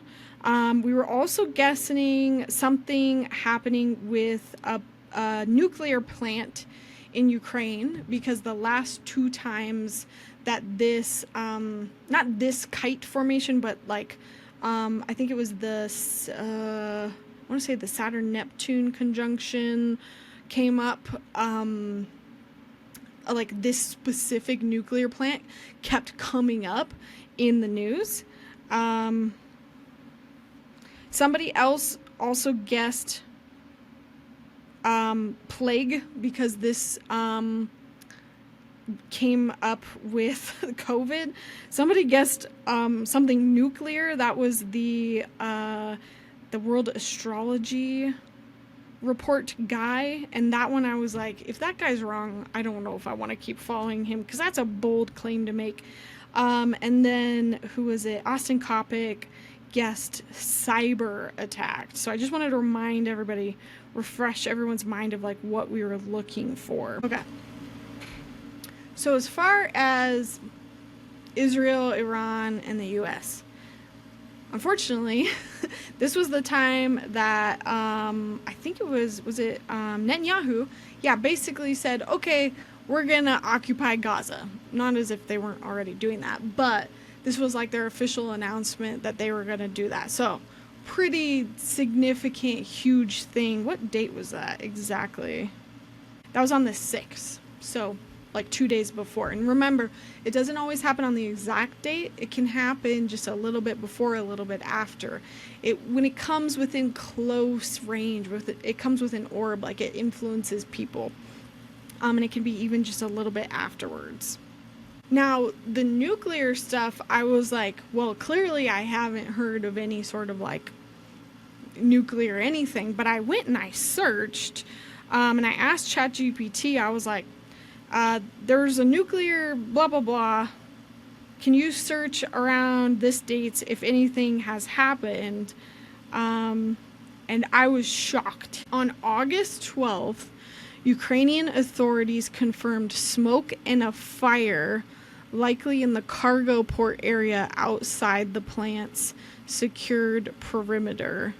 We were also guessing something happening with a nuclear plant in Ukraine, because the last two times that this, not this kite formation, but like, I think it was the, I want to say the Saturn-Neptune conjunction came up, like this specific nuclear plant kept coming up in the news. Somebody else also guessed plague, because this came up with COVID. Somebody guessed something nuclear. That was the World Astrology report guy, and that one I was like, if that guy's wrong, I don't know if I want to keep following him, because that's a bold claim to make. And then who was it? Austin Kopic guessed cyber attack. So I just wanted to remind everybody, refresh everyone's mind of like what we were looking for. Okay. So as far as Israel, Iran, and the US, unfortunately, this was the time that I think it was it Netanyahu? Yeah, basically said, okay, we're gonna occupy Gaza. Not as if they weren't already doing that, but this was like their official announcement that they were gonna do that. So pretty significant, huge thing. What date was that exactly? That was on the 6th. So like 2 days before. And remember, it doesn't always happen on the exact date. It can happen just a little bit before, a little bit after. When it comes within close range, it comes within orb, like it influences people. And it can be even just a little bit afterwards. Now, the nuclear stuff, I was like, well, clearly I haven't heard of any sort of like nuclear anything, but I went and I searched, and I asked ChatGPT, I was like, there's a nuclear blah, blah, blah. Can you search around this dates if anything has happened? And I was shocked. On August 12th, Ukrainian authorities confirmed smoke and a fire, likely in the cargo port area outside the plant's secured perimeter.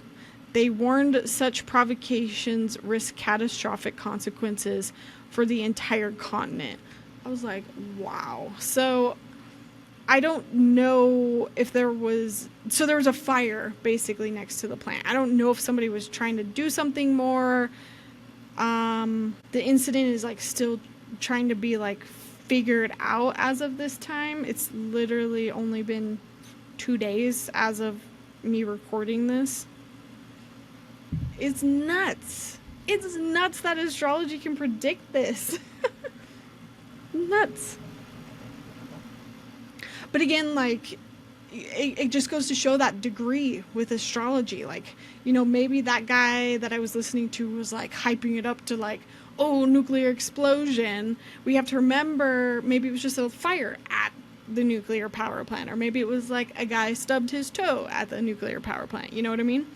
They warned such provocations risk catastrophic consequences for the entire continent. I was like, wow. So I don't know if there was a fire basically next to the plant. I don't know if somebody was trying to do something more. The incident is like still trying to be like figured out as of this time. It's literally only been 2 days as of me recording this. It's nuts. It's nuts that astrology can predict this. Nuts. But again, like, it just goes to show that degree with astrology. Like, you know, maybe that guy that I was listening to was like hyping it up to like, oh, nuclear explosion. We have to remember, maybe it was just a fire at the nuclear power plant, or maybe it was like a guy stubbed his toe at the nuclear power plant. You know what I mean?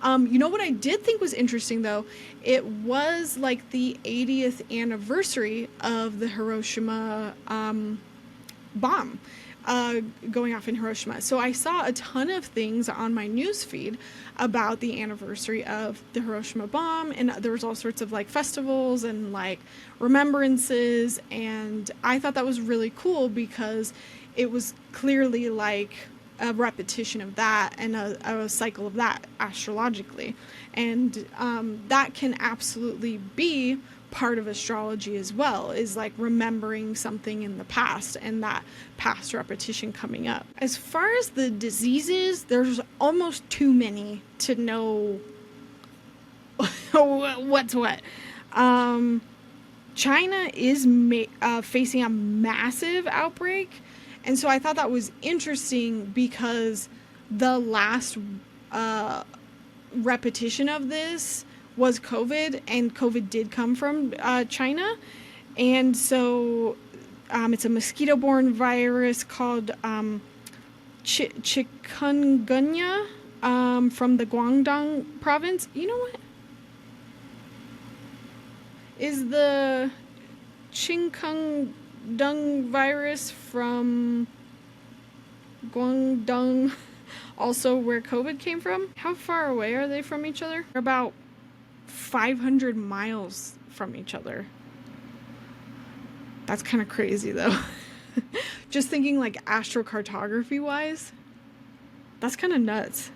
You know what I did think was interesting though? It was like the 80th anniversary of the Hiroshima bomb going off in Hiroshima. So I saw a ton of things on my news feed about the anniversary of the Hiroshima bomb, and there was all sorts of like festivals and like remembrances, and I thought that was really cool because it was clearly like a repetition of that and a cycle of that astrologically, and that can absolutely be part of astrology as well, is like remembering something in the past and that past repetition coming up. As far as the diseases, there's almost too many to know what's what. China is facing a massive outbreak, and so I thought that was interesting because the last repetition of this was COVID, and COVID did come from China. And so it's a mosquito-borne virus called chikungunya from the Guangdong province. You know what? Is the chikungunya virus from Guangdong also where COVID came from? How far away are they from each other? They're about 500 miles from each other. That's kind of crazy though. Just thinking like astrocartography wise, that's kind of nuts.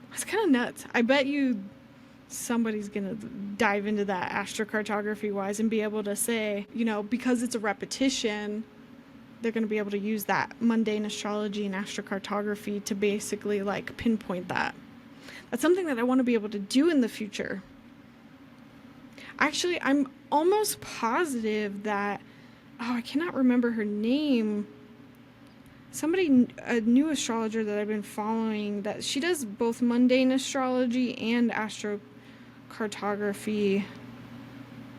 That's kind of nuts. I bet you somebody's gonna dive into that astrocartography wise and be able to say, you know, because it's a repetition, they're going to be able to use that mundane astrology and astrocartography to basically like pinpoint that. That's something that I want to be able to do in the future. Actually, I'm almost positive that, I cannot remember her name. Somebody, a new astrologer that I've been following, that she does both mundane astrology and astrocartography.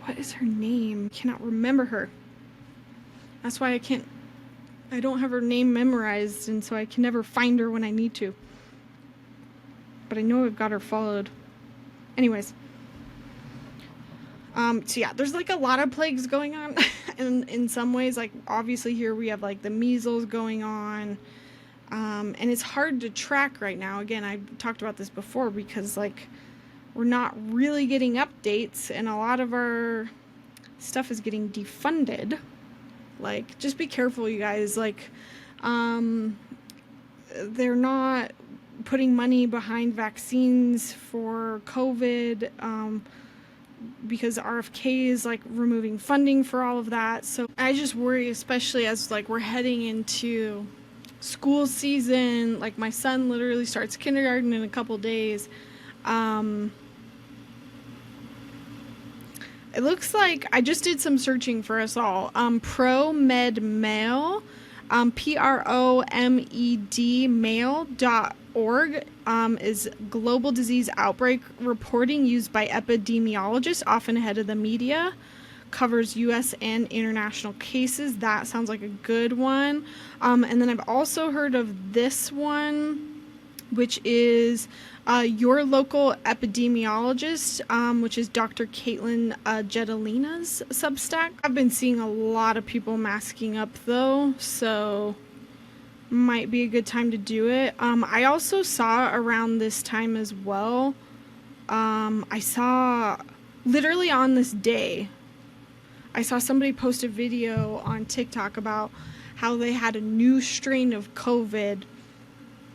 What is her name? I cannot remember her. That's why I don't have her name memorized, and so I can never find her when I need to. But I know I've got her followed. Anyways. So yeah, there's like a lot of plagues going on in some ways. Like obviously here we have like the measles going on. And it's hard to track right now. Again, I talked about this before because like we're not really getting updates and a lot of our stuff is getting defunded. Like, just be careful, you guys. Like, they're not putting money behind vaccines for COVID, because RFK is like removing funding for all of that. So I just worry, especially as like we're heading into school season. Like my son literally starts kindergarten in a couple days. It looks like I just did some searching for us all. ProMed Mail, PROMED mail.org, is global disease outbreak reporting used by epidemiologists, often ahead of the media. Covers U.S. and international cases. That sounds like a good one. And then I've also heard of this one, which is Your Local Epidemiologist, which is Dr. Caitlin Jetelina's Substack. I've been seeing a lot of people masking up though, so might be a good time to do it. I also saw around this time as well, I saw literally on this day, I saw somebody post a video on TikTok about how they had a new strain of COVID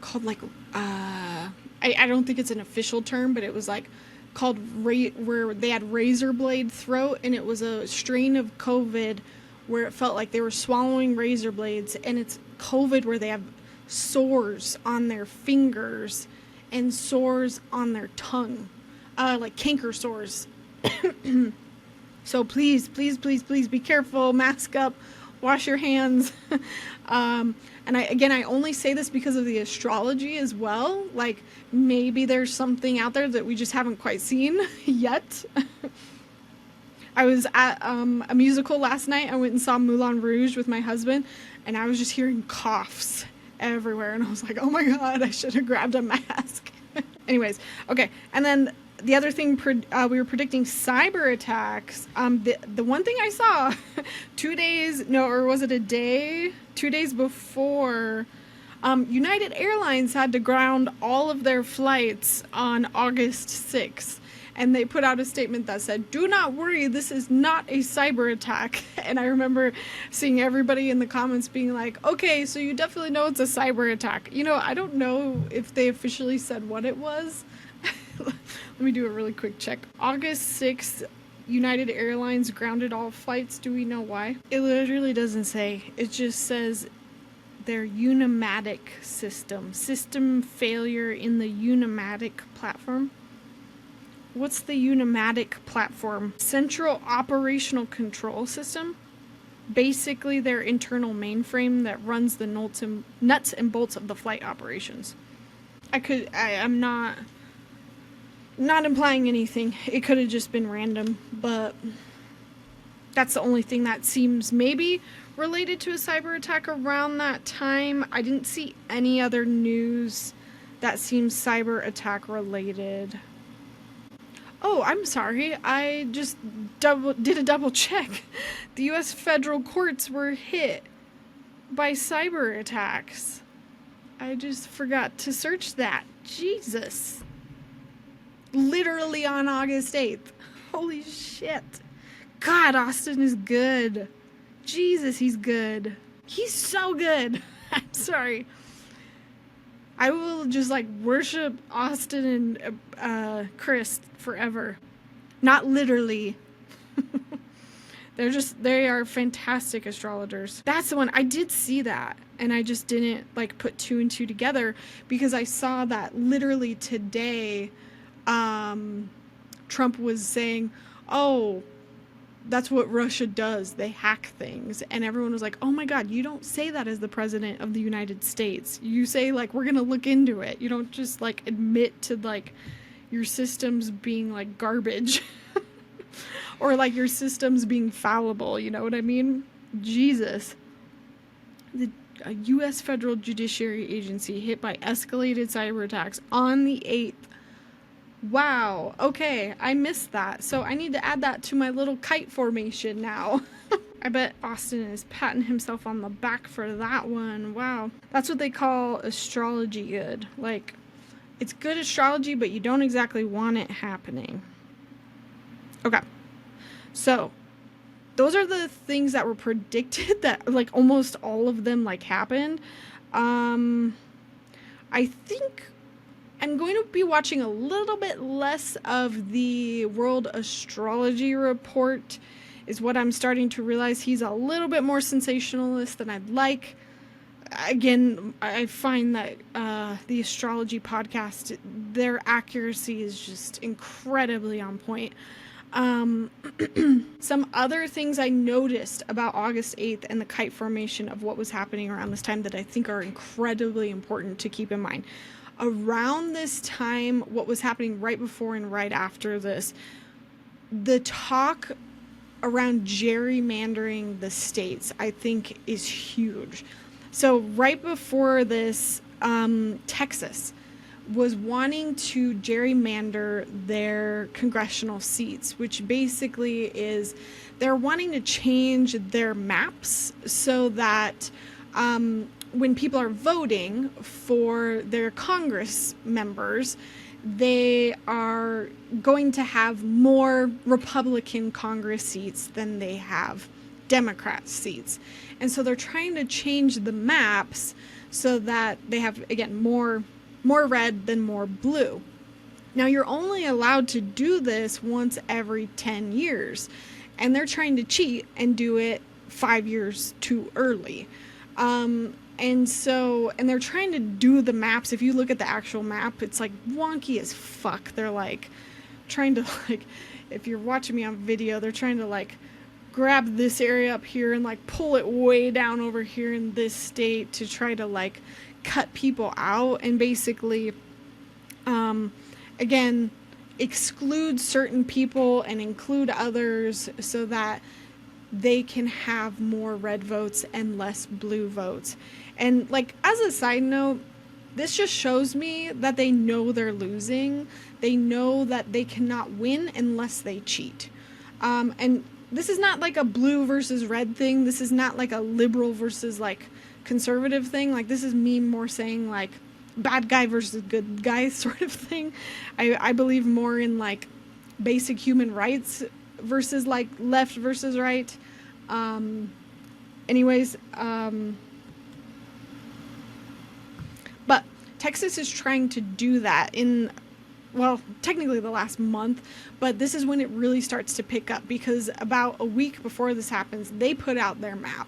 called like, I don't think it's an official term, but it was like called where they had razor blade throat, and it was a strain of COVID where it felt like they were swallowing razor blades, and it's COVID where they have sores on their fingers and sores on their tongue, like canker sores. So please, please, please, please be careful, mask up, wash your hands. And I only say this because of the astrology as well. Like maybe there's something out there that we just haven't quite seen yet. I was at a musical last night. I went and saw Moulin Rouge with my husband, and I was just hearing coughs everywhere. And I was like, oh my God, I should have grabbed a mask. Anyways, okay. And then the other thing, we were predicting cyber attacks. The one thing I saw 2 days, no, or was it a day? 2 days before, United Airlines had to ground all of their flights on August 6th. And they put out a statement that said, do not worry, this is not a cyber attack. And I remember seeing everybody in the comments being like, okay, so you definitely know it's a cyber attack. You know, I don't know if they officially said what it was. Let me do a really quick check. August 6th, United Airlines grounded all flights. Do we know why? It literally doesn't say. It just says their Unimatic system failure in the Unimatic platform. What's the Unimatic platform? Central Operational Control System. Basically their internal mainframe that runs the nuts and bolts of the flight operations. I'm not... Not implying anything. It could have just been random, but that's the only thing that seems maybe related to a cyber attack around that time. I didn't see any other news that seems cyber attack related. Oh, I'm sorry. I just did a double check. The US federal courts were hit by cyber attacks. I just forgot to search that. Jesus. Literally on August 8th. Holy shit. God, Austin is good. Jesus, he's good. He's so good. I'm sorry. I will just like worship Austin and Chris forever. Not literally. They are fantastic astrologers. That's the one. I did see that, and I just didn't like put two and two together because I saw that literally today Trump was saying, oh, that's what Russia does. They hack things. And everyone was like, oh my God, you don't say that as the president of the United States. You say like, we're going to look into it. You don't just like admit to like your systems being like garbage or like your systems being fallible. You know what I mean? Jesus. The U.S. federal judiciary agency hit by escalated cyber attacks on the 8th. Wow. Okay, I missed that. So I need to add that to my little kite formation now. I bet Austin is patting himself on the back for that one. Wow. That's what they call astrology good. Like, it's good astrology, but you don't exactly want it happening. Okay. So, those are the things that were predicted that, like, almost all of them, like, happened. I think I'm going to be watching a little bit less of the World Astrology Report, is what I'm starting to realize. He's a little bit more sensationalist than I'd like. Again, I find that the astrology podcast, their accuracy is just incredibly on point. Some other things I noticed about August 8th and the kite formation of what was happening around this time that I think are incredibly important to keep in mind. Around this time, what was happening right before and right after this, the talk around gerrymandering the states, I think, is huge. So right before this, Texas was wanting to gerrymander their congressional seats, which basically is they're wanting to change their maps so that when people are voting for their Congress members, they are going to have more Republican Congress seats than they have Democrat seats. And so they're trying to change the maps so that they have, again, more red than more blue. Now, you're only allowed to do this once every 10 years, and they're trying to cheat and do it 5 years too early. And they're trying to do the maps. If you look at the actual map, it's like wonky as fuck. They're like trying to, like, if you're watching me on video, they're trying to like grab this area up here and like pull it way down over here in this state to try to like cut people out and basically, again, exclude certain people and include others so that they can have more red votes and less blue votes. And like, as a side note, this just shows me that they know they're losing. They know that they cannot win unless they cheat. And this is not like a blue versus red thing. This is not like a liberal versus like conservative thing. Like, this is me more saying like bad guy versus good guy sort of thing. I believe more in like basic human rights versus like left versus right. But Texas is trying to do that in, well, technically the last month, but this is when it really starts to pick up, because about a week before this happens, they put out their map.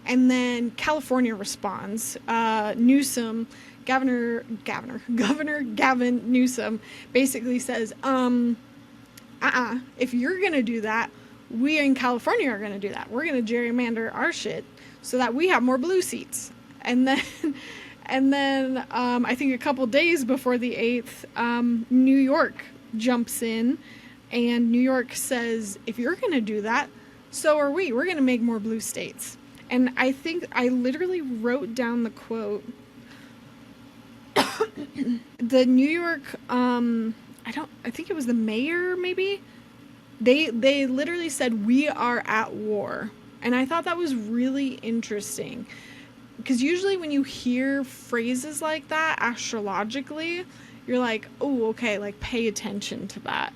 And then California responds. Newsom, Governor Gavin Newsom basically says, if you're going to do that, we in California are going to do that. We're going to gerrymander our shit so that we have more blue seats. And then I think a couple days before the 8th, New York jumps in, and New York says, if you're going to do that, so are we. We're going to make more blue states. And I think I literally wrote down the quote. The New York, I think it was the mayor, maybe. They literally said, we are at war. And I thought that was really interesting. Because usually when you hear phrases like that, astrologically, you're like, oh, okay, like pay attention to that.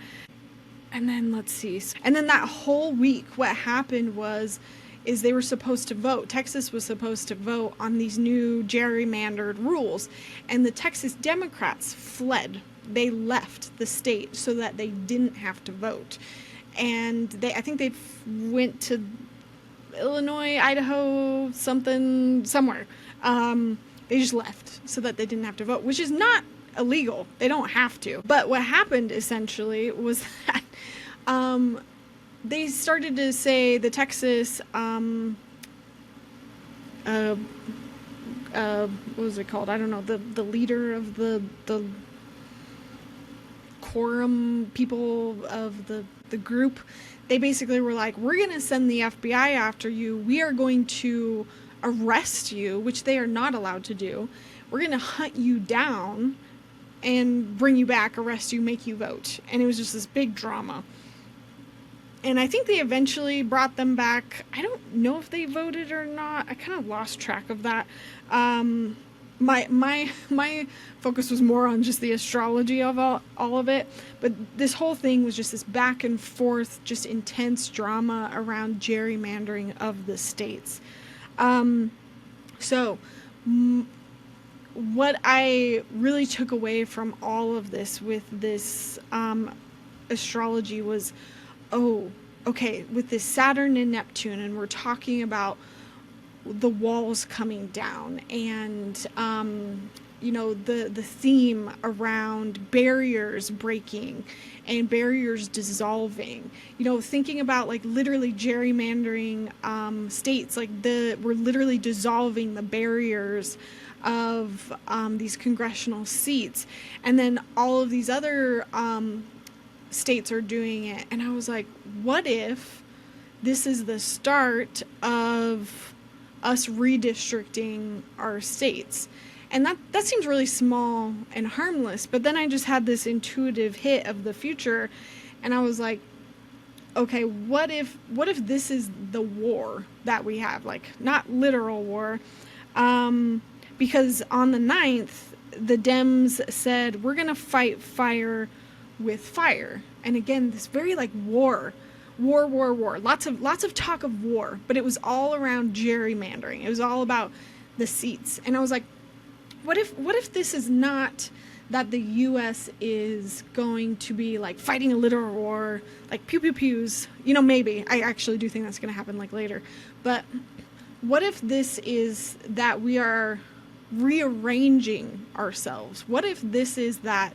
And then let's see. And then that whole week, what happened is they were supposed to vote. Texas was supposed to vote on these new gerrymandered rules. And the Texas Democrats fled. They left the state so that they didn't have to vote. And I think they went to Illinois, Idaho, somewhere. They just left so that they didn't have to vote, which is not illegal. They don't have to. But what happened essentially was that they started to say the Texas, what was it called? I don't know. The leader of the quorum people of the group, they basically were like, we're going to send the FBI after you. We are going to arrest you, which they are not allowed to do. We're going to hunt you down and bring you back, arrest you, make you vote. And it was just this big drama. And I think they eventually brought them back. I don't know if they voted or not. I kind of lost track of that. My focus was more on just the astrology of all of it. But this whole thing was just this back and forth, just intense drama around gerrymandering of the states. What I really took away from all of this with this astrology was, oh, okay, with this Saturn and Neptune, and we're talking about the walls coming down, and the theme around barriers breaking and barriers dissolving. Thinking about like literally gerrymandering states, like we're literally dissolving the barriers of these congressional seats, and then all of these other states are doing it. And I was like, what if this is the start of us redistricting our states? And that seems really small and harmless, but then I just had this intuitive hit of the future, and I was like, okay, what if this is the war that we have? Like, not literal war, because on the 9th, the Dems said, we're gonna fight fire with fire. And again, this very like war, lots of talk of war, but it was all around gerrymandering. It was all about the seats. And I was like, what if this is not that the US is going to be like fighting a literal war, like pew pew pews, maybe. I actually do think that's going to happen like later. But what if this is that we are rearranging ourselves? What if this is that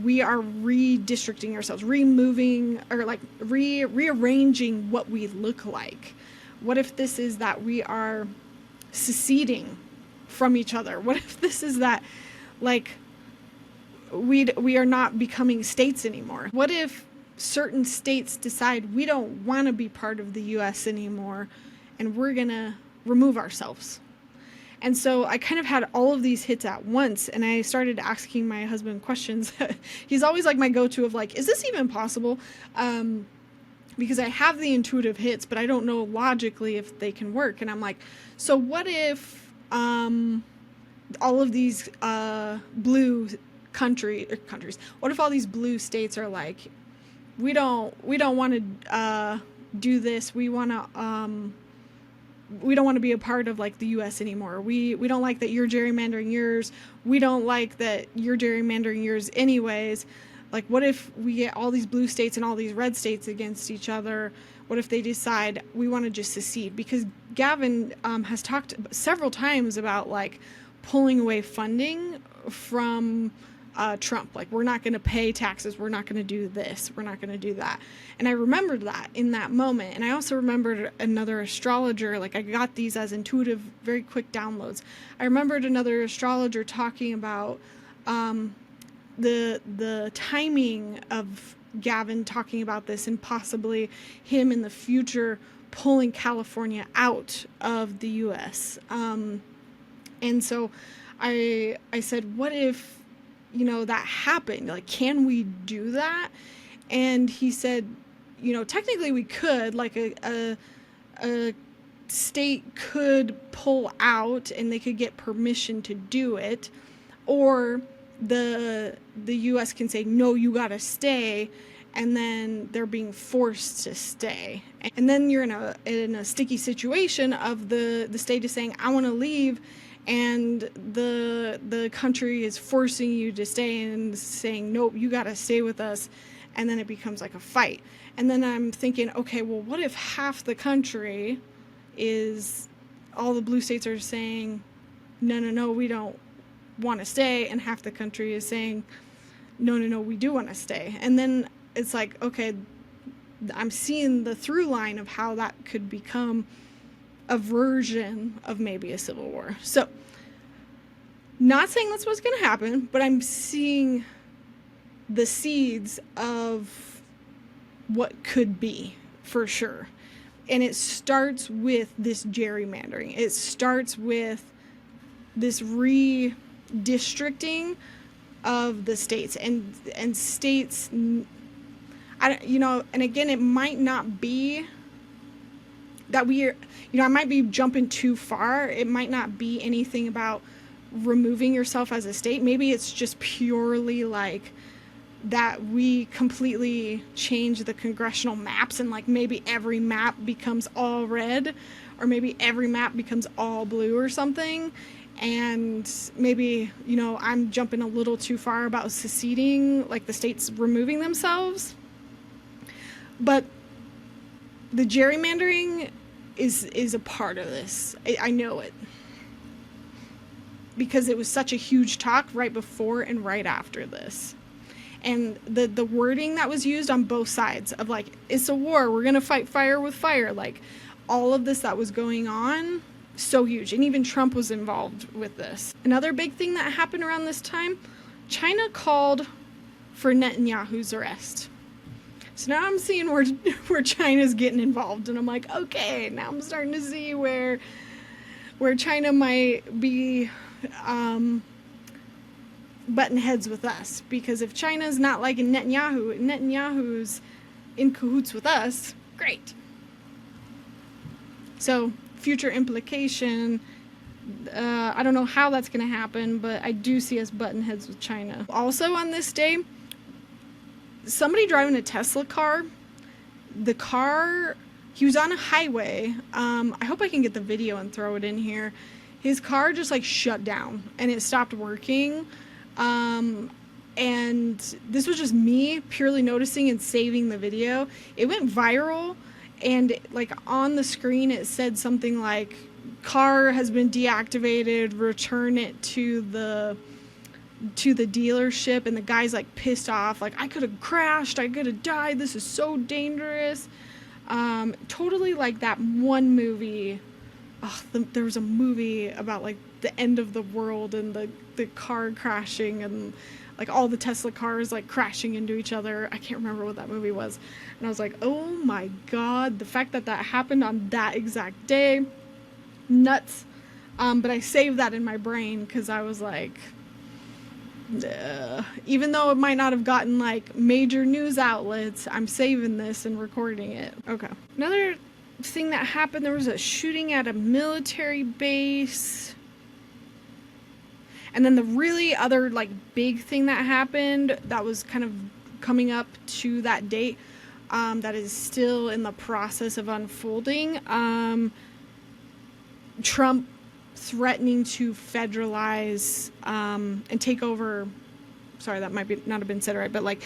we are redistricting ourselves, removing, or like rearranging what we look like? What if this is that we are seceding from each other? What if this is that like we are not becoming states anymore? What if certain states decide we don't want to be part of the US anymore and we're gonna remove ourselves? And so I kind of had all of these hits at once, and I started asking my husband questions. He's always like my go-to of like, is this even possible? Because I have the intuitive hits, but I don't know logically if they can work. And I'm like, so what if all of these blue countries, what if all these blue states are like, we don't want to do this. We don't want to be a part of like the US anymore. We don't like that you're gerrymandering yours. We don't like that you're gerrymandering yours anyways. Like, what if we get all these blue states and all these red states against each other? What if they decide we want to just secede? Because Gavin has talked several times about like pulling away funding from Trump. Like, we're not going to pay taxes. We're not going to do this. We're not going to do that. And I remembered that in that moment. And I also remembered another astrologer. Like, I got these as intuitive, very quick downloads. I remembered another astrologer talking about the timing of Gavin talking about this and possibly him in the future pulling California out of the U.S. And so I said, what if, that happened? Like, can we do that? And he said, technically we could, like a state could pull out and they could get permission to do it, or the US can say, no, you gotta stay, and then they're being forced to stay. And then you're in a sticky situation of the state is saying, I want to leave, and the country is forcing you to stay and saying, nope, you gotta stay with us. And then it becomes like a fight. And then I'm thinking, okay, well, what if half the country is, all the blue states are saying, no, we don't want to stay, and half the country is saying, no, we do want to stay. And then it's like, okay, I'm seeing the through line of how that could become a version of maybe a civil war. So, not saying that's what's going to happen, but I'm seeing the seeds of what could be, for sure. And it starts with this gerrymandering. It starts with this redistricting of the states, and states, and again, it might not be that I might be jumping too far. It might not be anything about removing yourself as a state. Maybe it's just purely like that we completely change the congressional maps, and like maybe every map becomes all red, or maybe every map becomes all blue or something. And maybe, I'm jumping a little too far about seceding, like the states removing themselves. But the gerrymandering is a part of this. I know it, because it was such a huge talk right before and right after this. And the wording that was used on both sides of like, it's a war, we're going to fight fire with fire. Like, all of this that was going on, so huge. And even Trump was involved with this. Another big thing that happened around this time, China called for Netanyahu's arrest. So now I'm seeing where China's getting involved. And I'm like, okay, now I'm starting to see where China might be butting heads with us, because if China's not liking Netanyahu's in cahoots with us, great. So future implication, I don't know how that's going to happen, but I do see us butting heads with China. Also on this day, somebody driving a Tesla car, he was on a highway. I hope I can get the video and throw it in here. His car just like shut down and it stopped working. And this was just me purely noticing and saving the video. It went viral, and like on the screen it said something like, car has been deactivated, return it to the dealership. And the guy's like pissed off, like, I could have crashed, I could have died, this is so dangerous. Totally like that one movie. There was a movie about like the end of the world and the car crashing, and like all the Tesla cars like crashing into each other. I can't remember what that movie was. And I was like, oh my God, the fact that happened on that exact day, nuts. But I saved that in my brain because I was like, even though it might not have gotten like major news outlets, I'm saving this and recording it. Okay. Another thing that happened, there was a shooting at a military base. And then the really other like big thing that happened that was kind of coming up to that date, that is still in the process of unfolding, Trump threatening to federalize and take over, sorry, that might not have been said right, but like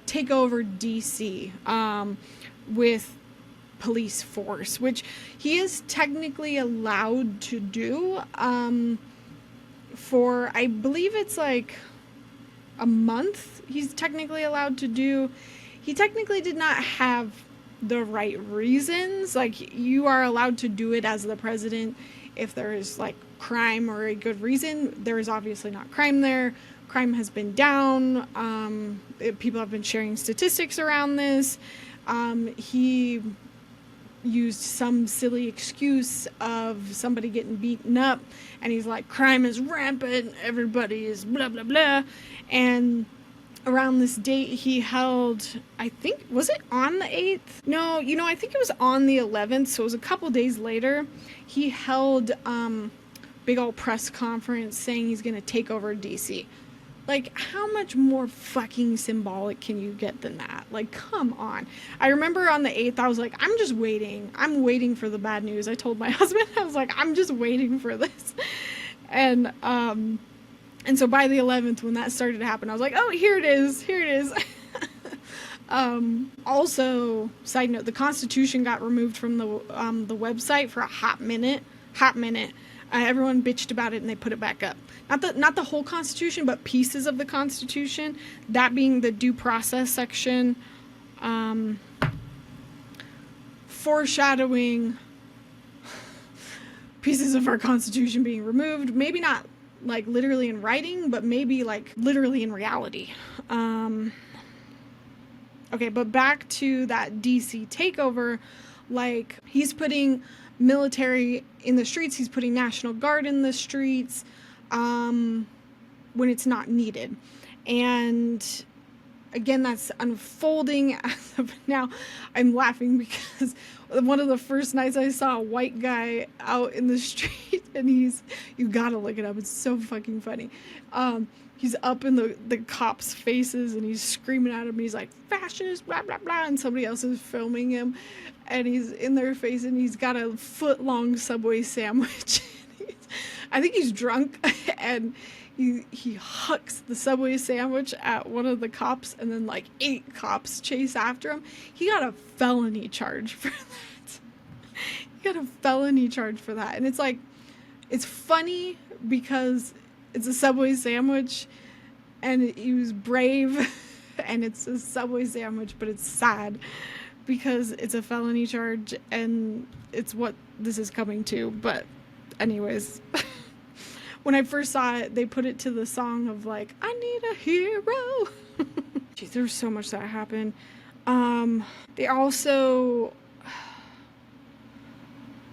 take over DC with police force, which he is technically allowed to do for, I believe it's like a month he's technically allowed to do. He technically did not have the right reasons. Like, you are allowed to do it as the president if there is like crime or a good reason. There is obviously not crime there. Crime has been down. People have been sharing statistics around this. He used some silly excuse of somebody getting beaten up, and he's like, crime is rampant, everybody is blah blah blah. And around this date he held, I think, was it on the 8th? No, I think it was on the 11th, so it was a couple days later. He held big old press conference saying he's gonna take over DC. Like, how much more fucking symbolic can you get than that? Like, come on. I remember on the 8th, I was like, I'm just waiting. I'm waiting for the bad news. I told my husband, I was like, I'm just waiting for this. And so by the 11th, when that started to happen, I was like, oh, here it is. Here it is. Also, side note, the Constitution got removed from the website for a hot minute. Everyone bitched about it and they put it back up. Not the whole Constitution, but pieces of the Constitution. That being the due process section, foreshadowing, pieces of our Constitution being removed. Maybe not like literally in writing, but maybe like literally in reality. Okay, but back to that DC takeover. Like, he's putting military in the streets, he's putting National Guard in the streets when it's not needed. And again, that's unfolding as of now. I'm laughing because one of the first nights I saw a white guy out in the street, and you gotta look it up, it's so fucking funny. He's up in the cops' faces and he's screaming at him. He's like, fascist, blah, blah, blah. And somebody else is filming him and he's in their face and he's got a foot-long Subway sandwich. I think he's drunk, and he hucks the Subway sandwich at one of the cops, and then like 8 cops chase after him. He got a felony charge for that. And it's like, it's funny because it's a Subway sandwich and he was brave and it's a Subway sandwich, but it's sad because it's a felony charge and it's what this is coming to. But anyways, when I first saw it, they put it to the song of like, I need a hero. Jeez, there was so much that happened. They also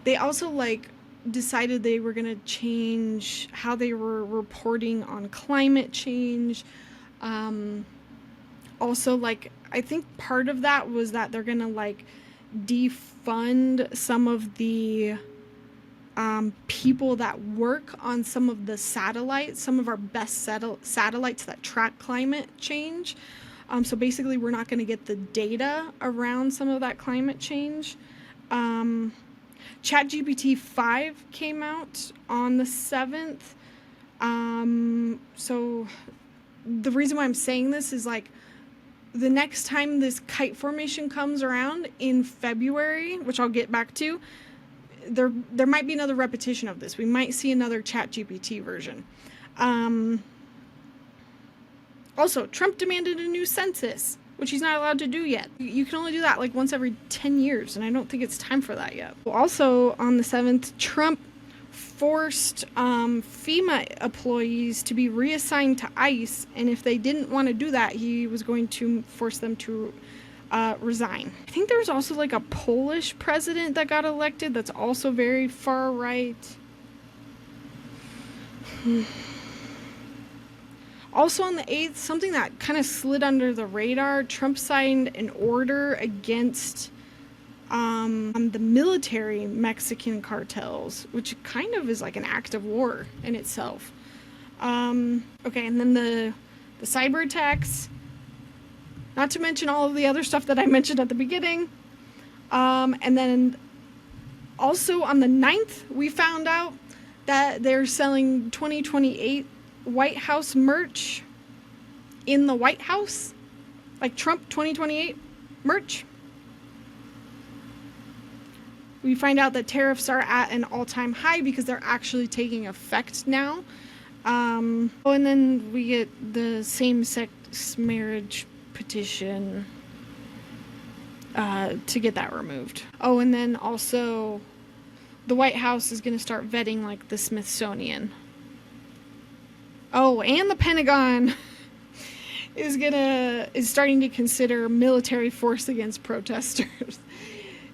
like decided they were going to change how they were reporting on climate change. Also, like, I think part of that was that they're going to like defund some of the people that work on some of the satellites, some of our best satellites that track climate change. So basically, we're not going to get the data around some of that climate change. ChatGPT 5 came out on the 7th. So the reason why I'm saying this is like, the next time this kite formation comes around in February, which I'll get back to, there might be another repetition of this. We might see another ChatGPT version. Also, Trump demanded a new census, which he's not allowed to do yet. You can only do that like once every 10 years, and I don't think it's time for that yet. Also, on the 7th, Trump forced FEMA employees to be reassigned to ICE, and if they didn't want to do that, he was going to force them to resign. I think there was also like a Polish president that got elected that's also very far right. Also on the 8th, something that kind of slid under the radar, Trump signed an order against the military Mexican cartels, which kind of is like an act of war in itself. Okay, and then the cyber attacks, not to mention all of the other stuff that I mentioned at the beginning. And then also on the 9th, we found out that they're selling 2028 White House merch in the White House, like Trump 2028 merch. We find out that tariffs are at an all-time high because they're actually taking effect now. And then we get the same-sex marriage petition to get that removed. Oh, and then also the White House is going to start vetting like the Smithsonian. Oh, and the Pentagon is starting to consider military force against protesters.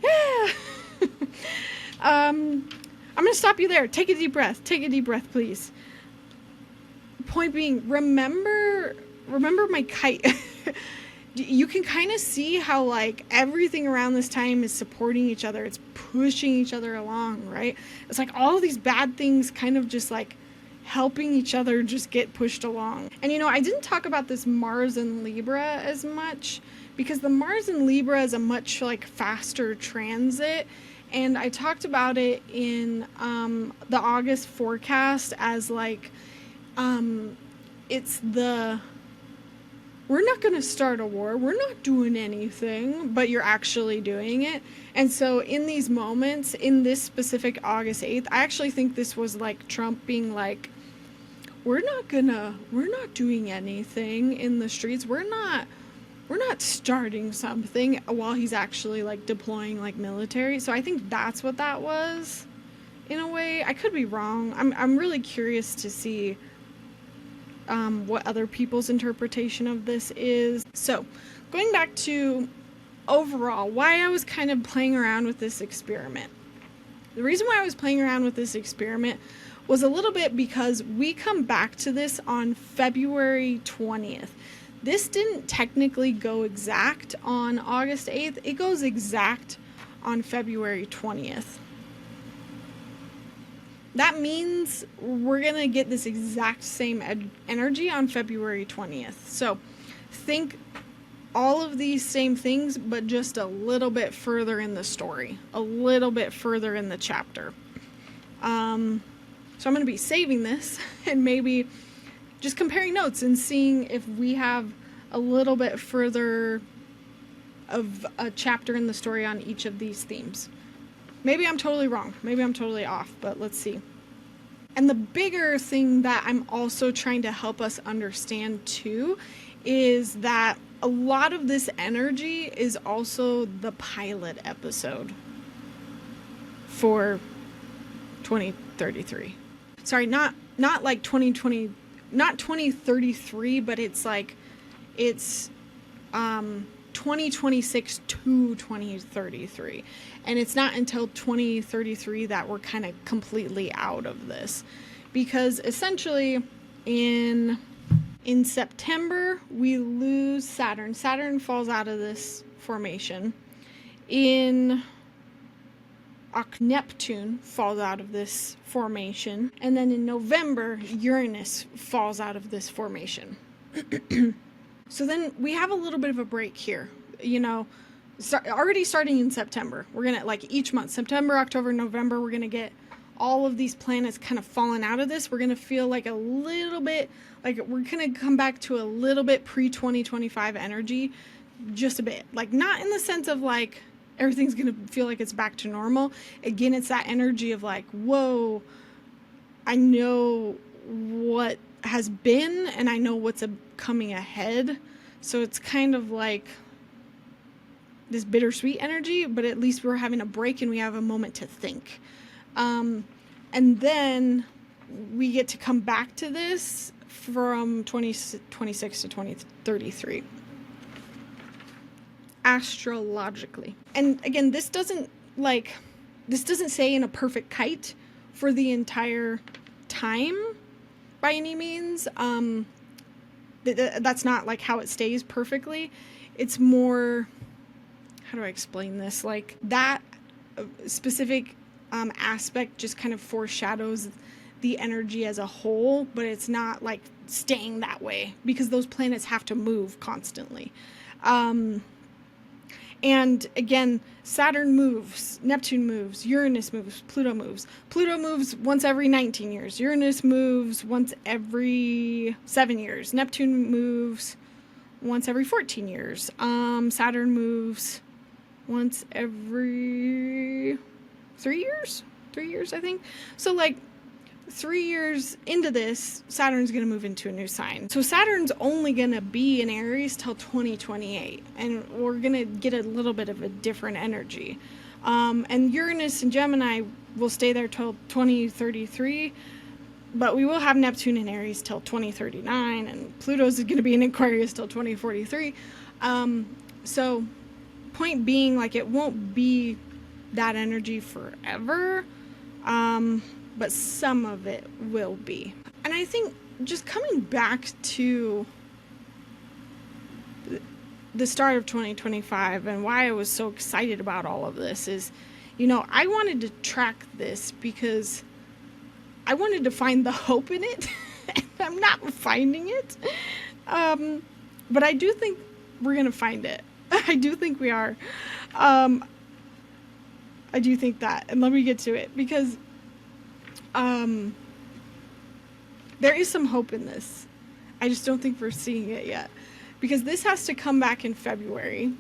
Yeah. I'm going to stop you there. Take a deep breath. Take a deep breath, please. Point being, remember my kite. You can kind of see how like everything around this time is supporting each other. It's pushing each other along, right? It's like all of these bad things kind of just like helping each other just get pushed along. And I didn't talk about this Mars in Libra as much because the Mars in Libra is a much like faster transit. And I talked about it in the August forecast as like, it's we're not going to start a war. We're not doing anything, but you're actually doing it. And so in these moments, in this specific August 8th, I actually think this was like Trump being like, we're not doing anything in the streets. We're not starting something while he's actually like deploying like military. So I think that's what that was in a way. I could be wrong. I'm really curious to see what other people's interpretation of this is. So going back to overall, why I was kind of playing around with this experiment. The reason why I was playing around with this experiment was a little bit because we come back to this on February 20th. This didn't technically go exact on August 8th. It goes exact on February 20th. That means we're going to get this exact same energy on February 20th. So think all of these same things, but just a little bit further in the story, a little bit further in the chapter. So I'm going to be saving this and maybe just comparing notes and seeing if we have a little bit further of a chapter in the story on each of these themes. Maybe I'm totally wrong. Maybe I'm totally off, but let's see. And the bigger thing that I'm also trying to help us understand too is that a lot of this energy is also the pilot episode for 2033. Sorry, not like 2020, not 2033, but it's like, it's 2026 to 2033. And it's not until 2033 that we're kind of completely out of this. Because essentially in September, we lose Saturn. Saturn falls out of this formation. Neptune falls out of this formation. And then in November, Uranus falls out of this formation. So then we have a little bit of a break here, already starting in September. We're going to, like each month, September, October, November, we're going to get all of these planets kind of falling out of this. We're going to feel like a little bit, like we're going to come back to a little bit pre-2025 energy, just a bit. Like not in the sense of like everything's going to feel like it's back to normal. Again, it's that energy of like, whoa, I know what has been and I know what's coming ahead. So it's kind of like this bittersweet energy, but at least we're having a break and we have a moment to think. And then we get to come back to this from 2026 to 2033. Astrologically. And again, this doesn't say in a perfect kite for the entire time by any means. That's not like how it stays perfectly. It's more, how do I explain this? Like that specific aspect just kind of foreshadows the energy as a whole, but it's not like staying that way because those planets have to move constantly. And again, Saturn moves, Neptune moves, Uranus moves, Pluto moves. Pluto moves once every 19 years. Uranus moves once every 7 years. Neptune moves once every 14 years. Saturn moves once every 3 years? 3 years, I think. So like 3 years into this, Saturn's going to move into a new sign. So Saturn's only going to be in Aries till 2028. And we're going to get a little bit of a different energy. And Uranus and Gemini will stay there till 2033, but we will have Neptune in Aries till 2039, and Pluto's going to be in Aquarius till 2043. So point being, like, it won't be that energy forever, but some of it will be. And I think just coming back to the start of 2025 and why I was so excited about all of this is, I wanted to track this because I wanted to find the hope in it. And I'm not finding it. But I do think we're going to find it. I do think we are. I do think that. And let me get to it, because there is some hope in this. I just don't think we're seeing it yet, because this has to come back in February.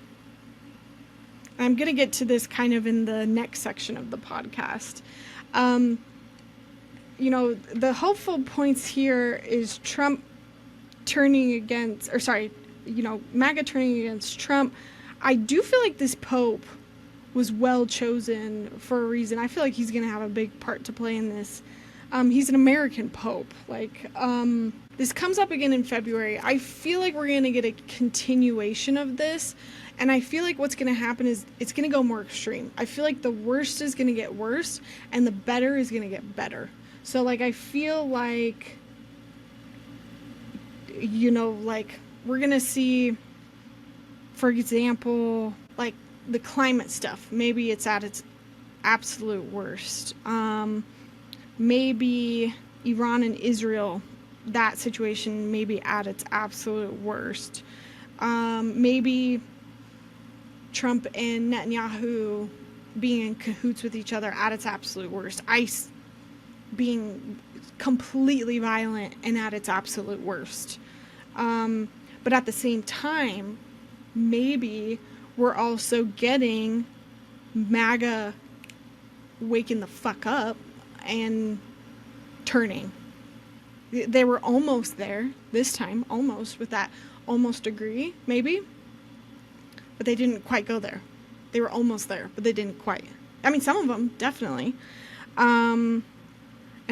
I'm going to get to this kind of in the next section of the podcast. The hopeful points here is Trump turning against, MAGA turning against Trump. I do feel like this Pope was well chosen for a reason. I feel like he's going to have a big part to play in this. He's an American Pope. This comes up again in February. I feel like we're going to get a continuation of this. And I feel like what's going to happen is it's going to go more extreme. I feel like the worst is going to get worse and the better is going to get better. So, I feel like, we're going to see, for example, the climate stuff. Maybe it's at its absolute worst. Maybe Iran and Israel, that situation may be at its absolute worst. Maybe Trump and Netanyahu being in cahoots with each other at its absolute worst. ICE being completely violent and at its absolute worst. But at the same time, maybe we're also getting MAGA waking the fuck up and turning. They were almost there this time, almost, with that almost agree, maybe. But they didn't quite go there. They were almost there, but they didn't quite. I mean, some of them, definitely. And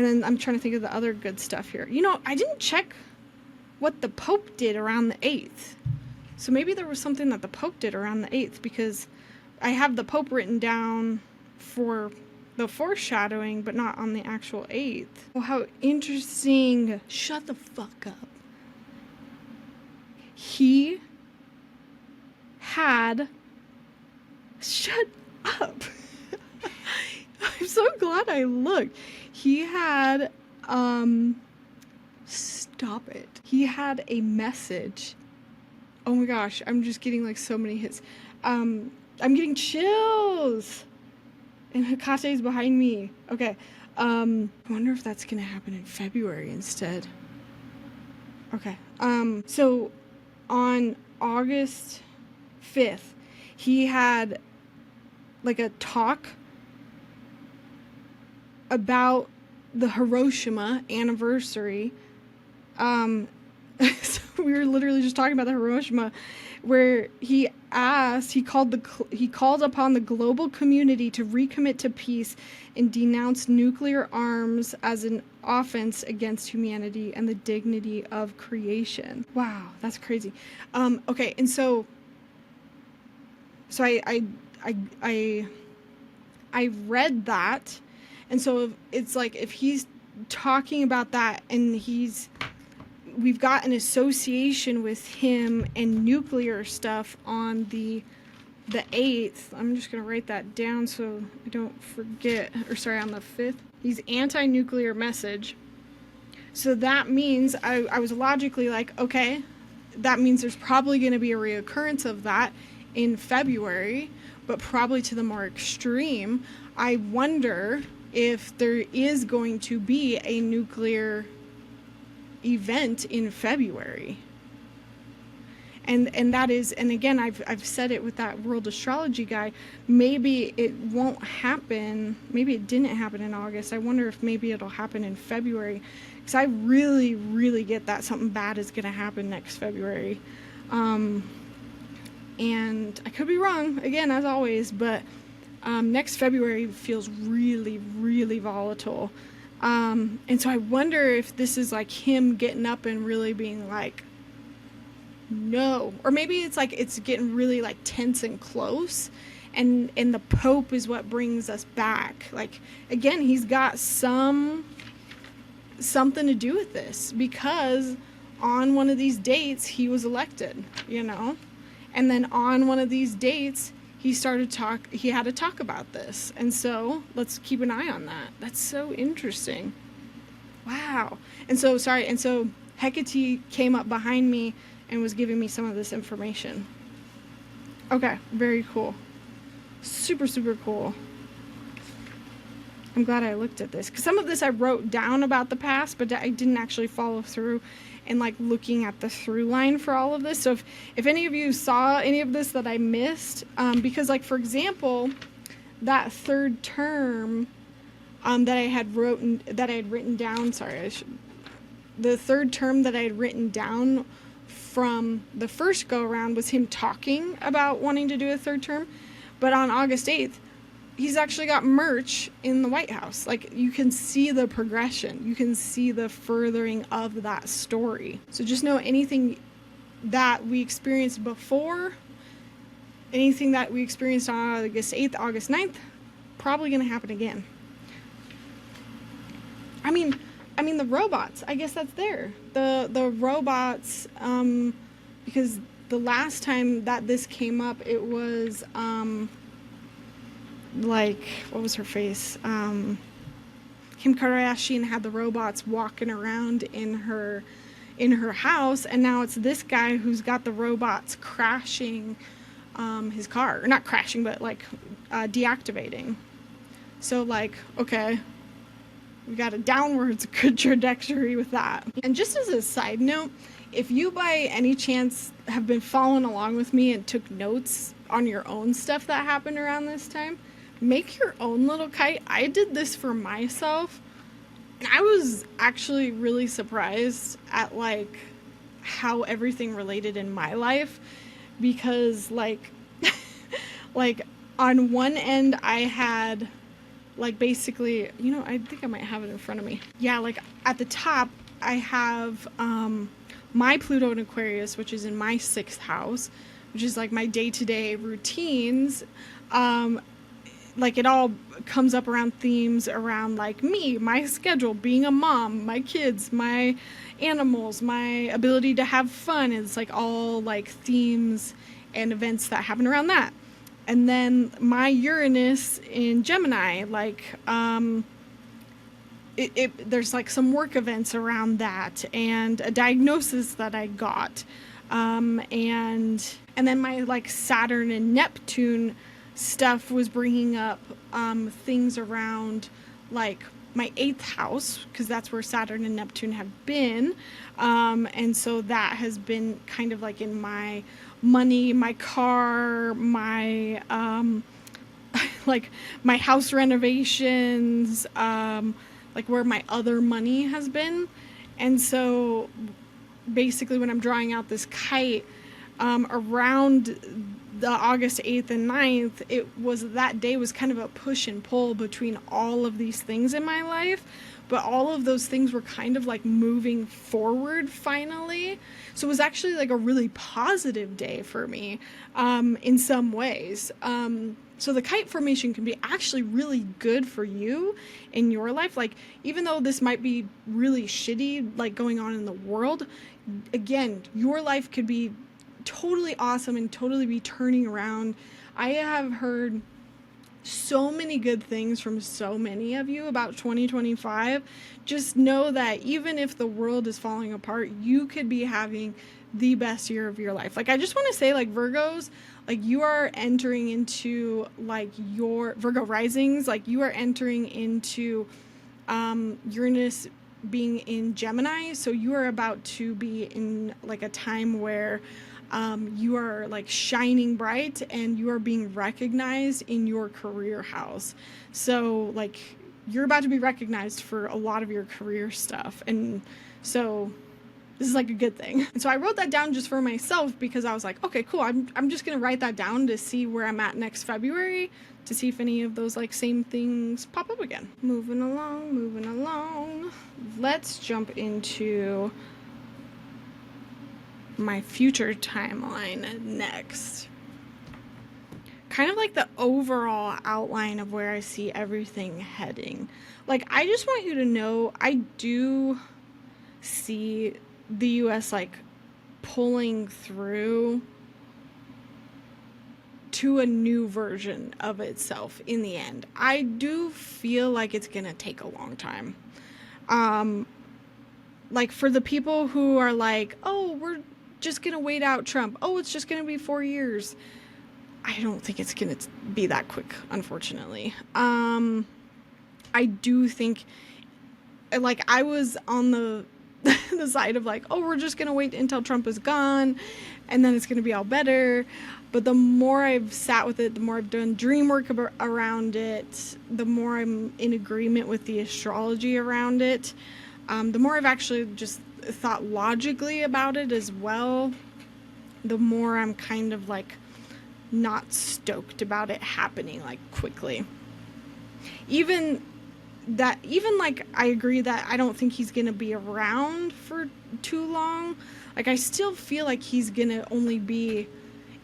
then I'm trying to think of the other good stuff here. I didn't check what the Pope did around the 8th. So maybe there was something that the Pope did around the 8th, because I have the Pope written down for the foreshadowing, but not on the actual 8th. Oh, how interesting. Shut the fuck up. He had... Shut up. I'm so glad I looked. He had, stop it. He had a message. Oh my gosh, I'm just getting so many hits. I'm getting chills. And Hecate is behind me. Okay. I wonder if that's gonna happen in February instead. Okay. So on August 5th, he had a talk about the Hiroshima anniversary. So we were literally just talking about the Hiroshima, where he called upon the global community to recommit to peace and denounce nuclear arms as an offense against humanity and the dignity of creation. Wow, that's crazy. Okay, and so I read that, and so it's if he's talking about that and we've got an association with him and nuclear stuff on the 8th. I'm just going to write that down so I don't forget. On the 5th. He's anti-nuclear message. So that means I was logically okay, that means there's probably going to be a reoccurrence of that in February, but probably to the more extreme. I wonder if there is going to be a nuclear event in February. And that is, and again, I've said it with that World Astrology guy, maybe it won't happen, maybe it didn't happen in August. I wonder if maybe it'll happen in February, because I really, really get that something bad is going to happen next February. And I could be wrong, again, as always, but Next February feels really, really volatile. And so I wonder if this is like him getting up and really being like, no. Or maybe it's like it's getting really like tense and close. And the Pope is what brings us back. Like, again, he's got something to do with this, because on one of these dates he was elected, you know? And then on one of these dates he had to talk about this. And so let's keep an eye on that. That's so interesting. Wow. And so Hecate came up behind me and was giving me some of this information. Okay, very cool. Super, super cool. I'm glad I looked at this, because some of this I wrote down about the past, but I didn't actually follow through and like looking at the through line for all of this. So if any of you saw any of this that I missed, because like, for example, that third term that I had written down, the third term that I had written down from the first go around was him talking about wanting to do a third term. But on August 8th, he's actually got merch in the White House. Like, you can see the progression. You can see the furthering of that story. So just know anything that we experienced before, anything that we experienced on August 8th, August 9th, probably going to happen again. I mean the robots, I guess that's there. The robots, because the last time that this came up, it was, like, what was her face? Kim Kardashian had the robots walking around in her house, and now it's this guy who's got the robots crashing his car. Or not crashing, but like deactivating. So like, okay, we got a downwards good trajectory with that. And just as a side note, if you by any chance have been following along with me and took notes on your own stuff that happened around this time, make your own little kite. I did this for myself, and I was actually really surprised at like how everything related in my life, because like like on one end I had like basically, you know, I think I might have it in front of me. Yeah, like at the top I have my Pluto in Aquarius, which is in my 6th house, which is like my day-to-day routines. Like it all comes up around themes around like me, my schedule, being a mom, my kids, my animals, my ability to have fun. It's like all like themes and events that happen around that. And then my Uranus in Gemini, like there's like some work events around that, and a diagnosis that I got, and then my like Saturn and Neptune stuff was bringing up things around like my 8th house, because that's where Saturn and Neptune have been, and so that has been kind of like in my money, my car, my like my house renovations, like where my other money has been. And so basically when I'm drawing out this kite around the August 8th and 9th, that day was kind of a push and pull between all of these things in my life, but all of those things were kind of like moving forward finally. So it was actually like a really positive day for me in some ways. So the kite formation can be actually really good for you in your life. Like, even though this might be really shitty, like going on in the world, again, your life could be totally awesome and totally be turning around. I have heard so many good things from so many of you about 2025. Just know that even if the world is falling apart, you could be having the best year of your life. Like, I just want to say, like, Virgos, like, you are entering into like your Virgo risings, like you are entering into Uranus being in Gemini. So you are about to be in like a time where you are like shining bright and you are being recognized in your career house. So like you're about to be recognized for a lot of your career stuff. And so This is like a good thing. And so I wrote that down just for myself because I was like, okay, cool. I'm just going to write that down to see where I'm at next February, to see if any of those like same things pop up again. Moving along, moving along. Let's jump into my future timeline next. Kind of like the overall outline of where I see everything heading. Like, I just want you to know, I do see the US like pulling through to a new version of itself in the end. I do feel like it's gonna take a long time. Like, for the people who are like, oh, we're just gonna wait out Trump, oh, it's just gonna be 4 years, I don't think it's gonna be that quick, unfortunately. I do think, like, I was on the the side of like, oh, we're just gonna wait until Trump is gone and then it's gonna be all better. But the more I've sat with it, the more I've done dream work around it, the more I'm in agreement with the astrology around it, the more I've actually just thought logically about it as well, the more I'm kind of like not stoked about it happening like quickly. Even like, I agree that I don't think he's gonna be around for too long. Like, I still feel like he's gonna only be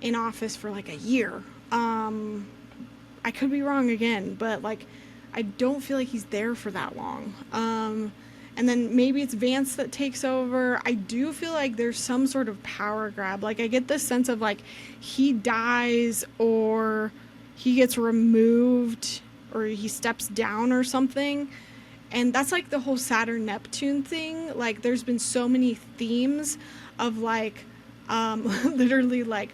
in office for like a year. I could be wrong again, but like, I don't feel like he's there for that long. And then maybe it's Vance that takes over. I do feel like there's some sort of power grab. Like, I get this sense of like he dies or he gets removed or he steps down or something. And that's like the whole Saturn Neptune thing. Like, there's been so many themes of like literally like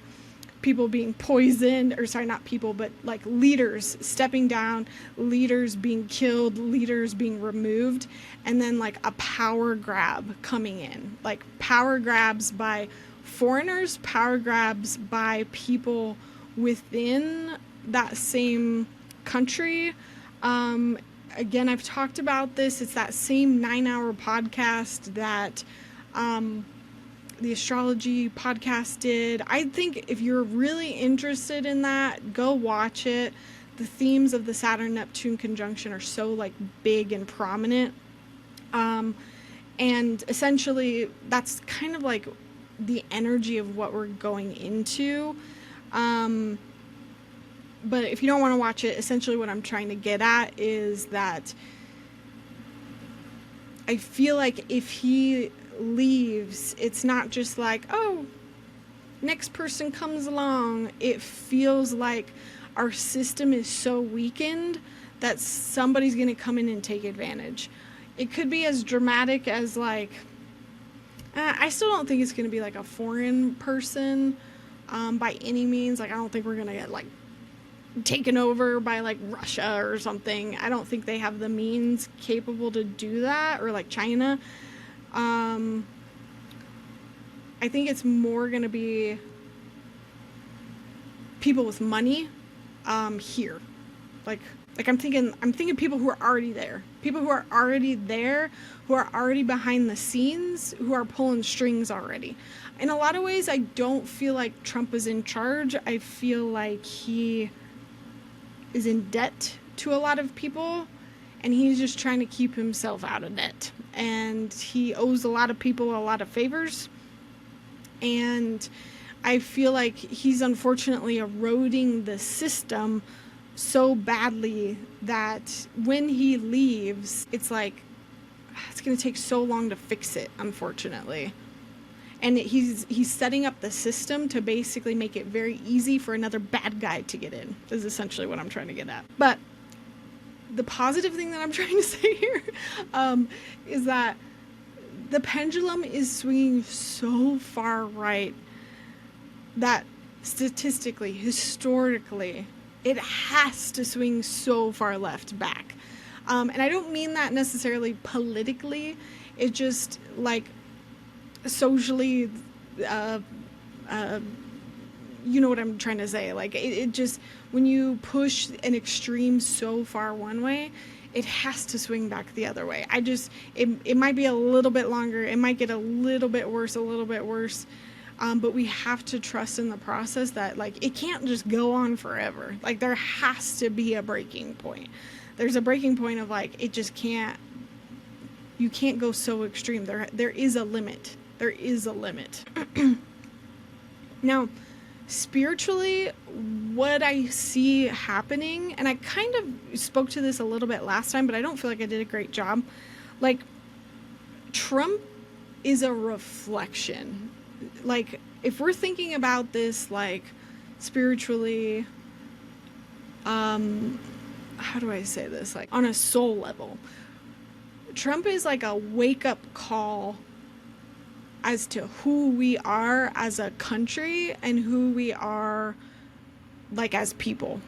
people being poisoned, or sorry, not people, but like leaders stepping down, leaders being killed, leaders being removed, and then like a power grab coming in. Like, power grabs by foreigners, power grabs by people within that same country. Again, I've talked about this. It's that same 9-hour podcast that the Astrology podcast did. I think if you're really interested in that, go watch it. The themes of the Saturn-Neptune conjunction are so like big and prominent. And essentially that's kind of like the energy of what we're going into. But if you don't want to watch it, essentially what I'm trying to get at is that I feel like if he leaves, it's not just like, oh, next person comes along. It feels like our system is so weakened that somebody's going to come in and take advantage. It could be as dramatic as like, I still don't think it's going to be like a foreign person by any means. Like, I don't think we're going to get like taken over by like Russia or something. I don't think they have the means capable to do that, or like China. I think it's more going to be people with money here. Like I'm thinking people who are already there. People who are already there, who are already behind the scenes, who are pulling strings already. In a lot of ways, I don't feel like Trump is in charge. I feel like he is in debt to a lot of people, and he's just trying to keep himself out of debt. And he owes a lot of people a lot of favors. And I feel like he's unfortunately eroding the system so badly that when he leaves, it's like, it's going to take so long to fix it, unfortunately. And he's setting up the system to basically make it very easy for another bad guy to get in, is essentially what I'm trying to get at. But the positive thing that I'm trying to say here is that the pendulum is swinging so far right that statistically, historically, it has to swing so far left back. And I don't mean that necessarily politically. It just, like, socially, you know what I'm trying to say. Like, it just, when you push an extreme so far one way, it has to swing back the other way. It might be a little bit longer. It might get a little bit worse. But we have to trust in the process that, like, it can't just go on forever. Like, there has to be a breaking point. There's a breaking point of, like, it just can't, you can't go so extreme. There is a limit. There is a limit. Now, spiritually, what I see happening, and I kind of spoke to this a little bit last time, but I don't feel like I did a great job. Like, Trump is a reflection. Like, if we're thinking about this, like, spiritually, how do I say this? Like, on a soul level, Trump is like a wake-up call as to who we are as a country and who we are, like, as people.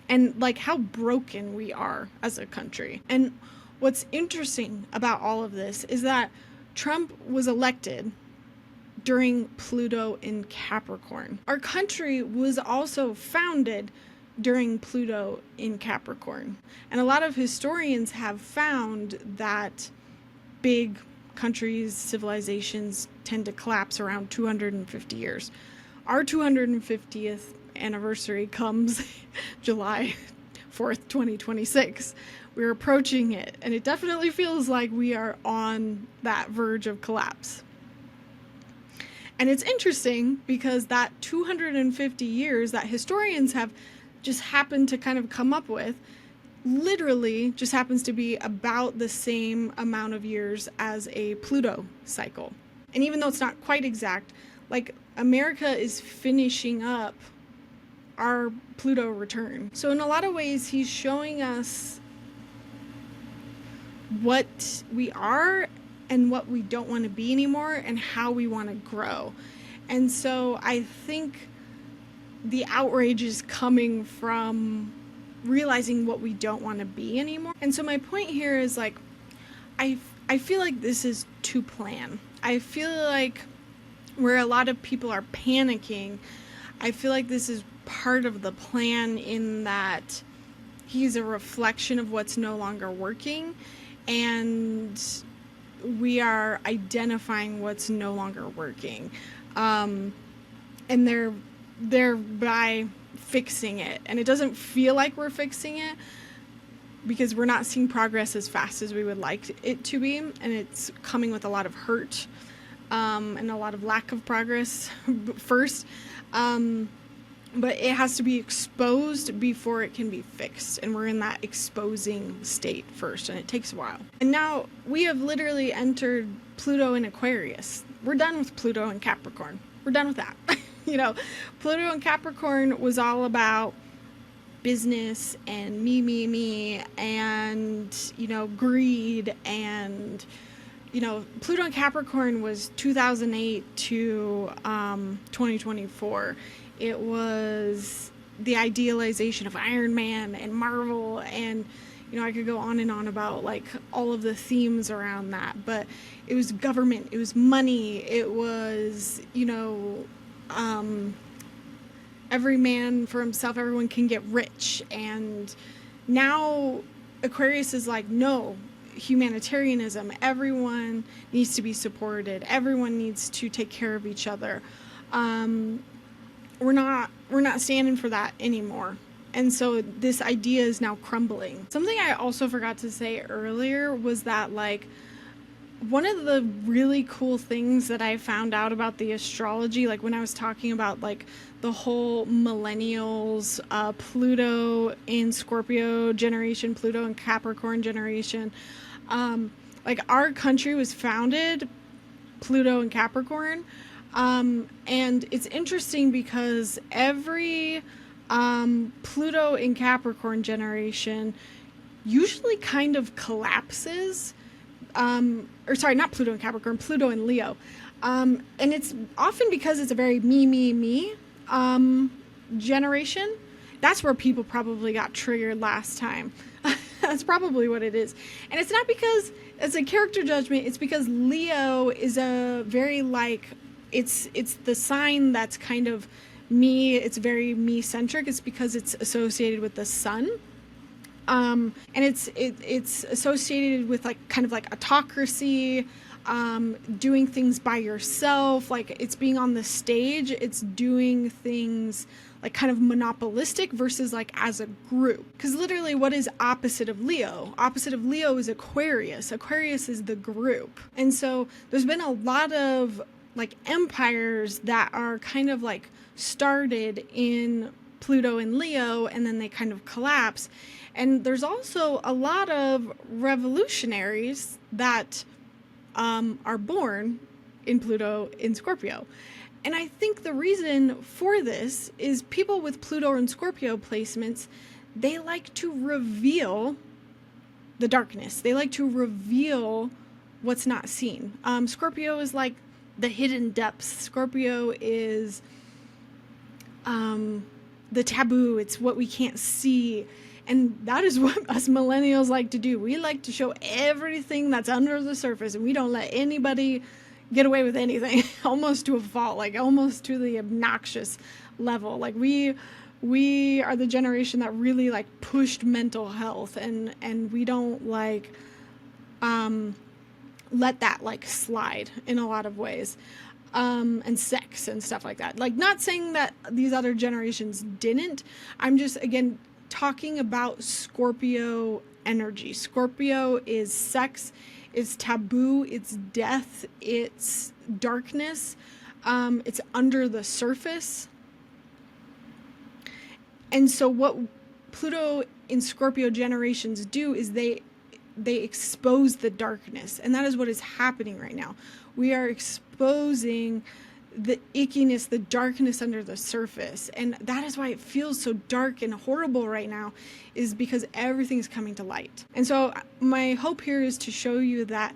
And, like, how broken we are as a country. And what's interesting about all of this is that Trump was elected during Pluto in Capricorn. Our country was also founded during Pluto in Capricorn. And a lot of historians have found that big countries, civilizations tend to collapse around 250 years. Our 250th anniversary comes July 4th, 2026. We're approaching it, and it definitely feels like we are on that verge of collapse. And it's interesting because that 250 years that historians have just happened to kind of come up with literally just happens to be about the same amount of years as a Pluto cycle. And even though it's not quite exact, like, America is finishing up our Pluto return. So in a lot of ways, he's showing us what we are and what we don't want to be anymore and how we want to grow. And so I think the outrage is coming from realizing what we don't want to be anymore. And so my point here is, like, I feel like this is to plan. I feel like where a lot of people are panicking, I feel like this is part of the plan, in that he's a reflection of what's no longer working, and we are identifying what's no longer working, and thereby fixing it. And it doesn't feel like we're fixing it because we're not seeing progress as fast as we would like it to be, and it's coming with a lot of hurt and a lot of lack of progress first. But it has to be exposed before it can be fixed. And we're in that exposing state first, and it takes a while. And now we have literally entered Pluto in Aquarius. We're done with Pluto in Capricorn. We're done with that. You know, Pluto in Capricorn was all about business and me, and, you know, greed. And, you know, Pluto in Capricorn was 2008 to 2024. It was the idealization of Iron Man and Marvel, and, you know, I could go on and on about, like, all of the themes around that. But it was government, it was money, it was, you know, every man for himself, everyone can get rich. And now Aquarius is like, no, humanitarianism, everyone needs to be supported, everyone needs to take care of each other. We're not standing for that anymore. And so this idea is now crumbling. Something I also forgot to say earlier was that, like, one of the really cool things that I found out about the astrology, like when I was talking about, like, the whole millennials, Pluto in Scorpio generation, Pluto in Capricorn generation, like, our country was founded Pluto in Capricorn. And it's interesting because every Pluto in Capricorn generation usually kind of collapses. Or sorry, not Pluto in Capricorn, Pluto in Leo. And it's often because it's a very me generation. That's where people probably got triggered last time. That's probably what it is. And it's not because it's a character judgment. It's because Leo is a very, like, it's the sign that's kind of me. It's very me-centric. It's because it's associated with the sun. And it's associated with like kind of like autocracy, doing things by yourself, like it's being on the stage, it's doing things like kind of monopolistic versus like as a group. Because literally, what is opposite of Leo? Opposite of Leo is Aquarius. Aquarius is the group. And so there's been a lot of like empires that are kind of like started in Pluto and Leo, and then they kind of collapse. And there's also a lot of revolutionaries that are born in Pluto in Scorpio. And I think the reason for this is people with Pluto and Scorpio placements, they like to reveal the darkness. They like to reveal what's not seen. Scorpio is like the hidden depths. Scorpio is the taboo. It's what we can't see. And that is what us millennials like to do. We like to show everything that's under the surface, and we don't let anybody get away with anything, almost to a fault, like almost to the obnoxious level. Like we are the generation that really like pushed mental health, and we don't like let that like slide in a lot of ways. And sex and stuff like that. Like, not saying that these other generations didn't. I'm just, again, talking about Scorpio energy. Scorpio is sex, it's taboo, it's death, it's darkness, it's under the surface. And so what Pluto in Scorpio generations do is they expose the darkness, and that is what is happening right now. We are exposing the ickiness, the darkness under the surface, and that is why it feels so dark and horrible right now, is because everything is coming to light. And so my hope here is to show you that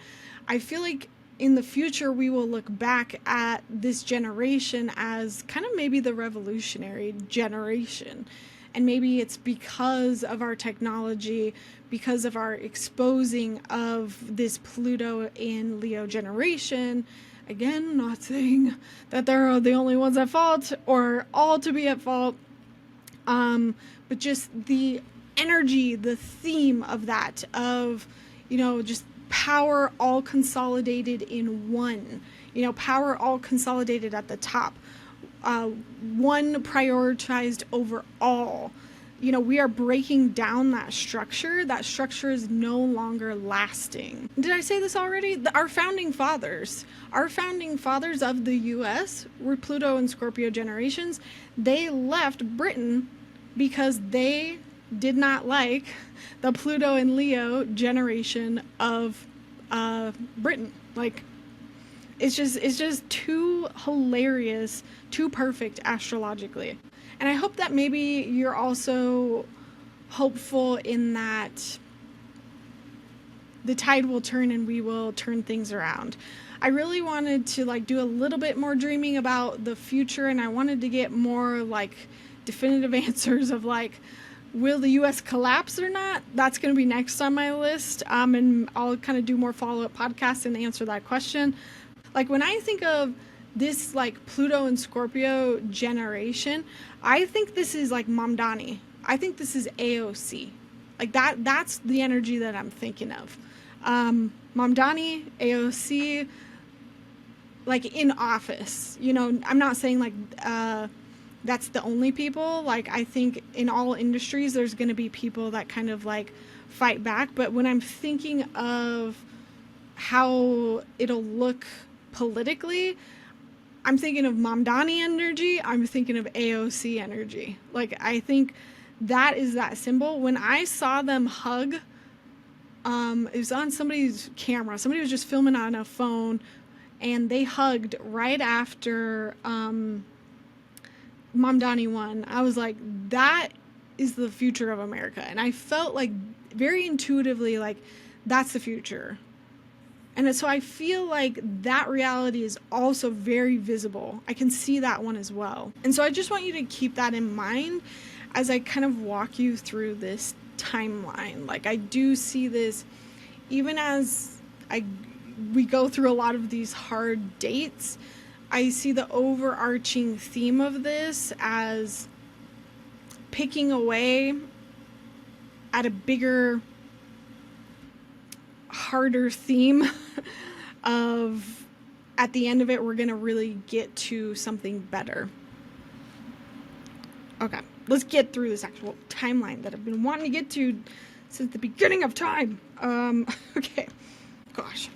I feel like in the future we will look back at this generation as kind of maybe the revolutionary generation. And maybe it's because of our technology, because of our exposing of this Pluto in Leo generation. Again, not saying that they're the only ones at fault or all to be at fault, but just the energy, the theme of that, of, just power all consolidated in one, power all consolidated at the top. One prioritized over all. We are breaking down that structure. That structure is no longer lasting. Did I say this already? Our founding fathers of the US were Pluto and Scorpio generations. They left Britain because they did not like the Pluto and Leo generation of Britain. Like, it's just too hilarious, too perfect astrologically. And I hope that maybe you're also hopeful in that the tide will turn and we will turn things around. I really wanted to do a little bit more dreaming about the future, and I wanted to get more definitive answers of will the US collapse or not? That's going to be next on my list. And I'll kind of do more follow-up podcasts and answer that question. When I think of this Pluto and Scorpio generation, I think this is Mamdani. I think this is AOC. That's the energy that I'm thinking of. Mamdani, AOC, in office. I'm not saying that's the only people. I think in all industries there's going to be people that kind of fight back. But when I'm thinking of how it'll look politically, I'm thinking of Mamdani energy. I'm thinking of AOC energy. I think that is that symbol. When I saw them hug, it was on somebody's camera. Somebody was just filming on a phone, and they hugged right after Mamdani won. I was like, that is the future of America. And I felt very intuitively that's the future. And so I feel that reality is also very visible. I can see that one as well. And so I just want you to keep that in mind as I kind of walk you through this timeline. I do see this, even as we go through a lot of these hard dates, I see the overarching theme of this as picking away at a bigger, harder theme of, at the end of it, we're going to really get to something better. Okay, let's get through this actual timeline that I've been wanting to get to since the beginning of time. Okay, gosh.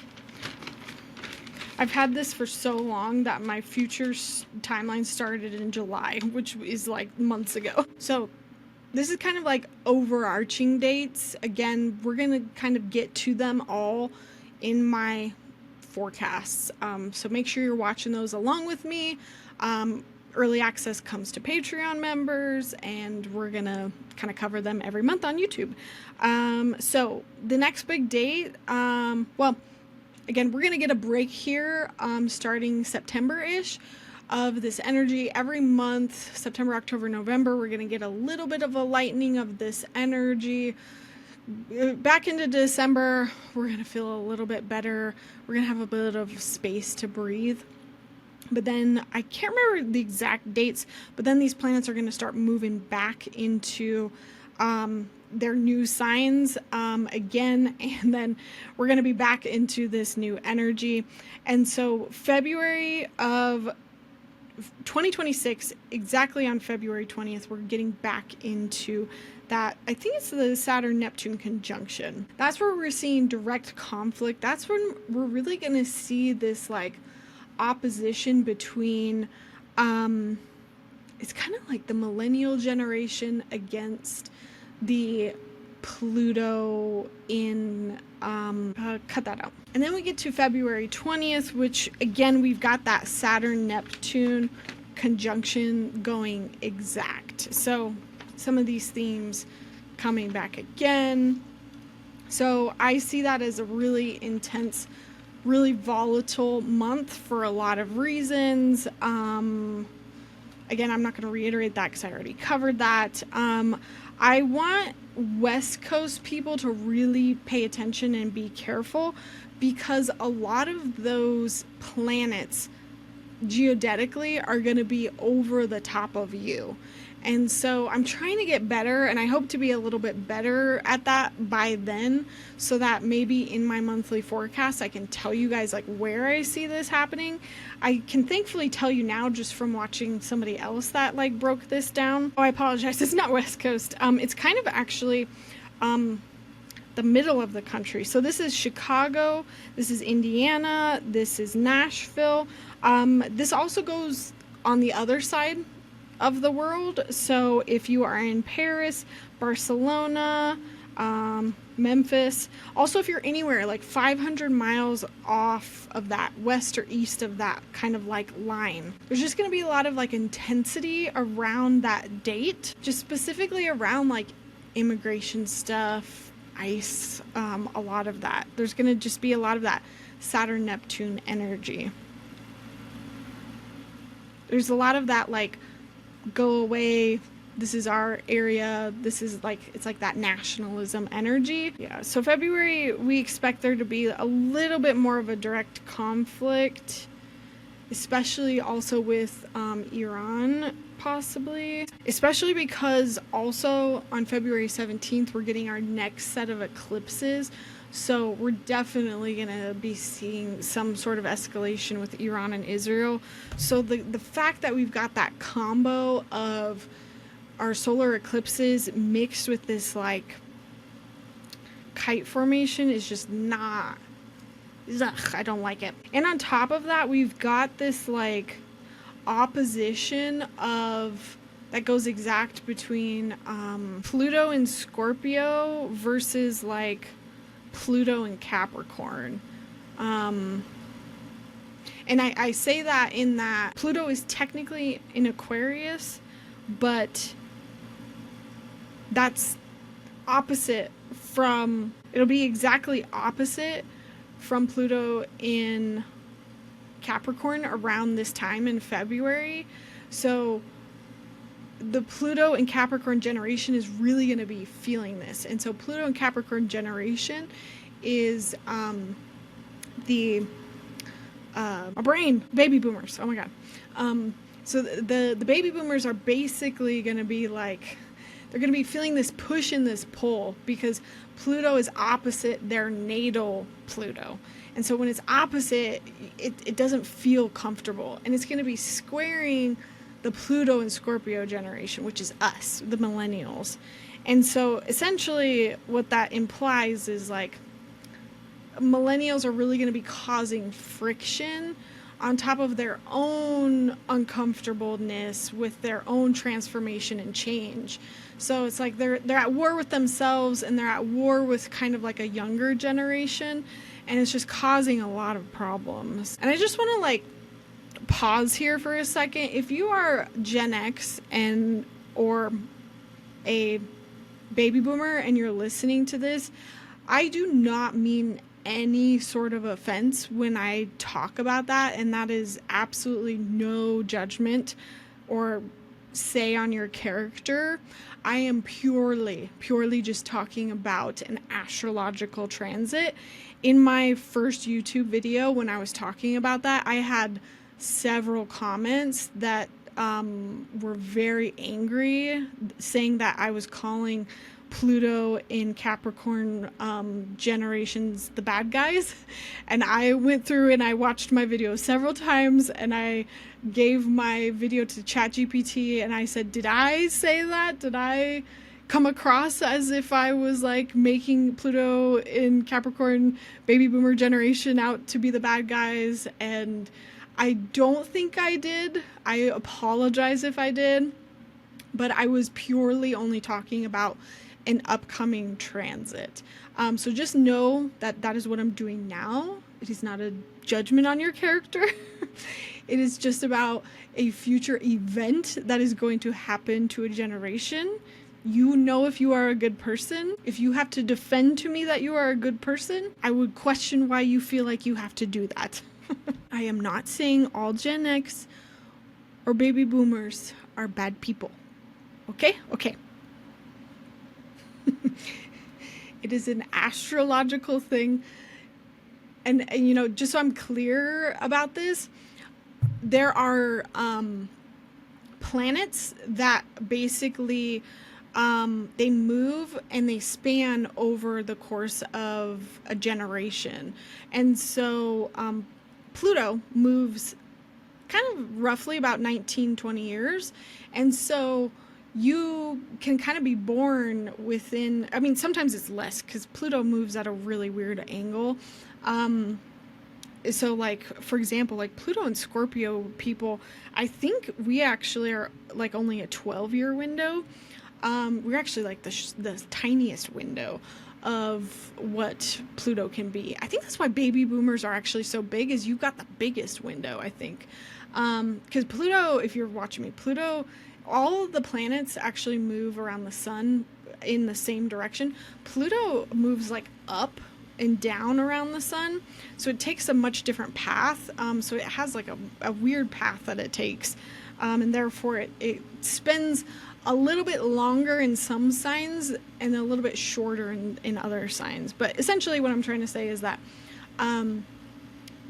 I've had this for so long that my future timeline started in July, which is like months ago. So this is kind of like overarching dates. Again, we're going to kind of get to them all in my forecasts. So make sure you're watching those along with me. Early access comes to Patreon members, and we're going to kind of cover them every month on YouTube. So the next big date, well, again, we're going to get a break here starting September-ish of this energy. Every month, September, October, November, we're going to get a little bit of a lightening of this energy. Back into December, we're going to feel a little bit better. We're going to have a bit of space to breathe. But then, I can't remember the exact dates, but then these planets are going to start moving back into their new signs again, and then we're going to be back into this new energy. And so February of 2026, exactly on February 20th, we're getting back into that. I think it's the Saturn-Neptune conjunction. That's where we're seeing direct conflict. That's when we're really going to see this like opposition between it's kind of like the millennial generation against the Pluto in cut that out. And then we get to February 20th, which again, we've got that Saturn-Neptune conjunction going exact. So some of these themes coming back again. So I see that as a really intense, really volatile month for a lot of reasons. Again, I'm not going to reiterate that because I already covered that. I want West Coast people to really pay attention and be careful, because a lot of those planets geodetically are going to be over the top of you. And so I'm trying to get better, and I hope to be a little bit better at that by then, so that maybe in my monthly forecast I can tell you guys like where I see this happening. I can thankfully tell you now just from watching somebody else that like broke this down. Oh, I apologize, it's not West Coast. It's kind of actually the middle of the country. So this is Chicago, this is Indiana, this is Nashville. This also goes on the other side of the world. So if you are in Paris, Barcelona, Memphis, also if you're anywhere like 500 miles off of that west or east of that kind of like line, there's just going to be a lot of like intensity around that date, just specifically around like immigration stuff, ICE, a lot of that. There's going to just be a lot of that Saturn-Neptune energy. There's a lot of that like go away, this is our area, this is like, it's like that nationalism energy. Yeah, so February, we expect there to be a little bit more of a direct conflict, especially also with Iran, possibly. Especially because also on February 17th, we're getting our next set of eclipses. So we're definitely going to be seeing some sort of escalation with Iran and Israel. So the fact that we've got that combo of our solar eclipses mixed with this like kite formation is just not, ugh, I don't like it. And on top of that, we've got this like opposition of that goes exact between Pluto and Scorpio versus like Pluto and Capricorn. And I say that in that Pluto is technically in Aquarius, but that's opposite from, it'll be exactly opposite from Pluto in Capricorn around this time in February. So the Pluto and Capricorn generation is really going to be feeling this. And so Pluto and Capricorn generation is my brain, baby boomers. Oh my God. So the baby boomers are basically going to be like they're going to be feeling this push and this pull because Pluto is opposite their natal Pluto. And so when it's opposite, it doesn't feel comfortable. And it's going to be squaring the Pluto and Scorpio generation, which is us, the millennials. And so essentially what that implies is like millennials are really going to be causing friction on top of their own uncomfortableness with their own transformation and change. So it's like they're at war with themselves, and they're at war with kind of like a younger generation, and it's just causing a lot of problems. And I just want to like pause here for a second. If you are Gen X and or a baby boomer and you're listening to this, I do not mean any sort of offense when I talk about that, and that is absolutely no judgment or say on your character. I am purely just talking about an astrological transit. In my first YouTube video, when I was talking about that, I had several comments that were very angry, saying that I was calling Pluto in Capricorn generations the bad guys. And I went through and I watched my video several times, and I gave my video to ChatGPT and I said, did I say that? Did I come across as if I was like making Pluto in Capricorn baby boomer generation out to be the bad guys? And I don't think I did. I apologize if I did, but I was purely only talking about an upcoming transit. So just know that that is what I'm doing now. It is not a judgment on your character. It is just about a future event that is going to happen to a generation. You know if you are a good person. If you have to defend to me that you are a good person, I would question why you feel like you have to do that. I am not saying all Gen X or baby boomers are bad people. Okay? Okay. It is an astrological thing. And you know, just so I'm clear about this, there are planets that basically they move and they span over the course of a generation. And so Pluto moves kind of roughly about 19-20 years. And so you can kind of be born within, I mean, sometimes it's less because Pluto moves at a really weird angle. So like, for example, like Pluto and Scorpio people, I think we actually are like only a 12-year window. We're actually like the tiniest window of what Pluto can be. I think that's why baby boomers are actually so big, is you've got the biggest window, I think. Because Pluto, if you're watching me, Pluto, all of the planets actually move around the sun in the same direction. Pluto moves like up and down around the sun, so it takes a much different path. So it has like a weird path that it takes, and therefore it spends a little bit longer in some signs and a little bit shorter in other signs. But essentially what I'm trying to say is that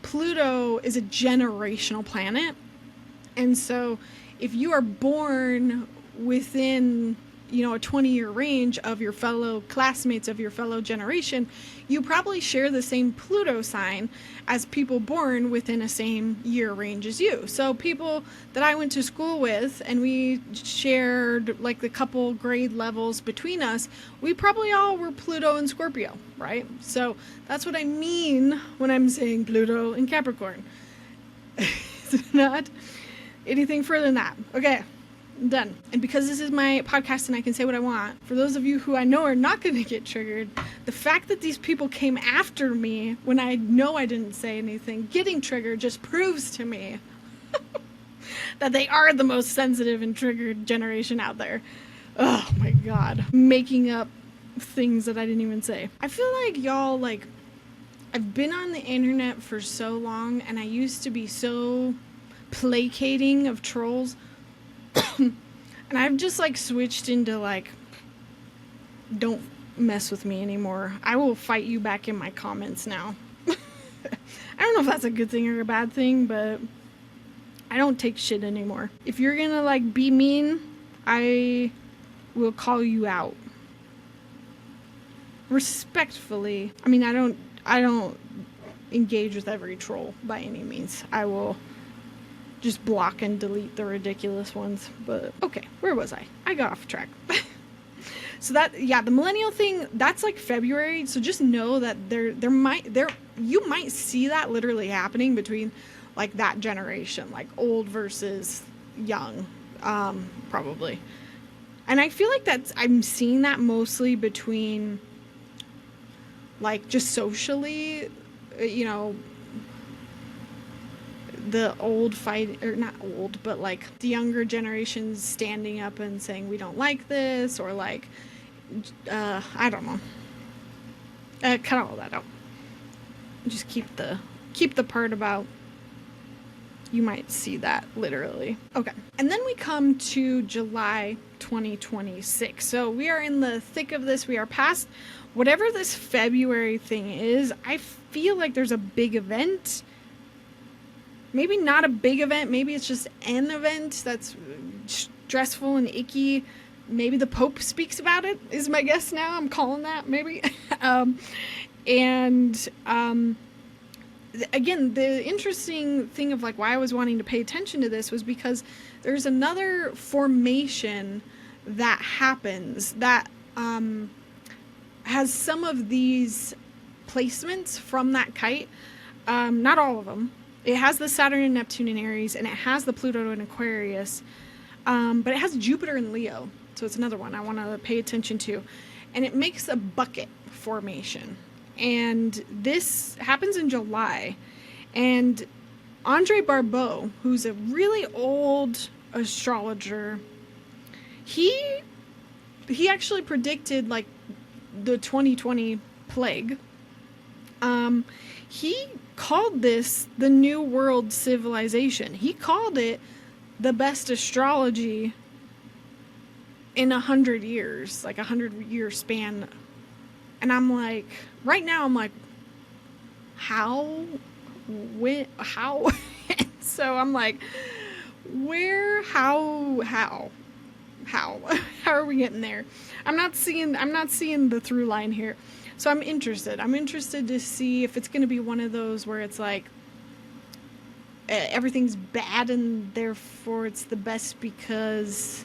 Pluto is a generational planet, and so if you are born within, you know, a 20-year range of your fellow classmates of your fellow generation, you probably share the same Pluto sign as people born within a same year range as you. So people that I went to school with and we shared like the couple grade levels between us, we probably all were Pluto and Scorpio, right? So that's what I mean when I'm saying Pluto and Capricorn. It's not anything further than that. Okay. Done. And because this is my podcast and I can say what I want, for those of you who I know are not going to get triggered, the fact that these people came after me when I know I didn't say anything, getting triggered just proves to me that they are the most sensitive and triggered generation out there. Oh my God. Making up things that I didn't even say. I feel like y'all, like, I've been on the internet for so long and I used to be so placating of trolls. And I've just like switched into like, don't mess with me anymore. I will fight you back in my comments now. I don't know if that's a good thing or a bad thing, but I don't take shit anymore. If you're gonna like be mean, I will call you out respectfully. I mean, I don't engage with every troll by any means. I will just block and delete the ridiculous ones. But okay, where was I? I got off track. So that, yeah, the millennial thing, that's like February. So just know that you might see that literally happening between like that generation, like old versus young, probably. And I feel like I'm seeing that mostly between like just socially, you know, the old fight, or not old, but like the younger generations standing up and saying we don't like this, or like I don't know, cut all that out, just keep the part about you might see that literally. Okay, and then we come to July 2026. So we are in the thick of this. We are past whatever this February thing is. I feel like there's a big event. Maybe not a big event. Maybe it's just an event that's stressful and icky. Maybe the Pope speaks about it, is my guess now. I'm calling that, maybe. Again, the interesting thing of like why I was wanting to pay attention to this was because there's another formation that happens that has some of these placements from that kite. Not all of them. It has the Saturn and Neptune in Aries, and it has the Pluto in Aquarius, but it has Jupiter in Leo, so it's another one I want to pay attention to. And it makes a bucket formation, and this happens in July. And Andre Barbeau, who's a really old astrologer, he actually predicted like the 2020 plague. He called this the New World Civilization. He called it the best astrology in 100 years, like 100-year span. And I'm like, right now I'm like, how? So I'm like, where, how are we getting there? I'm not seeing the through line here. So I'm interested to see if it's going to be one of those where it's like everything's bad and therefore it's the best because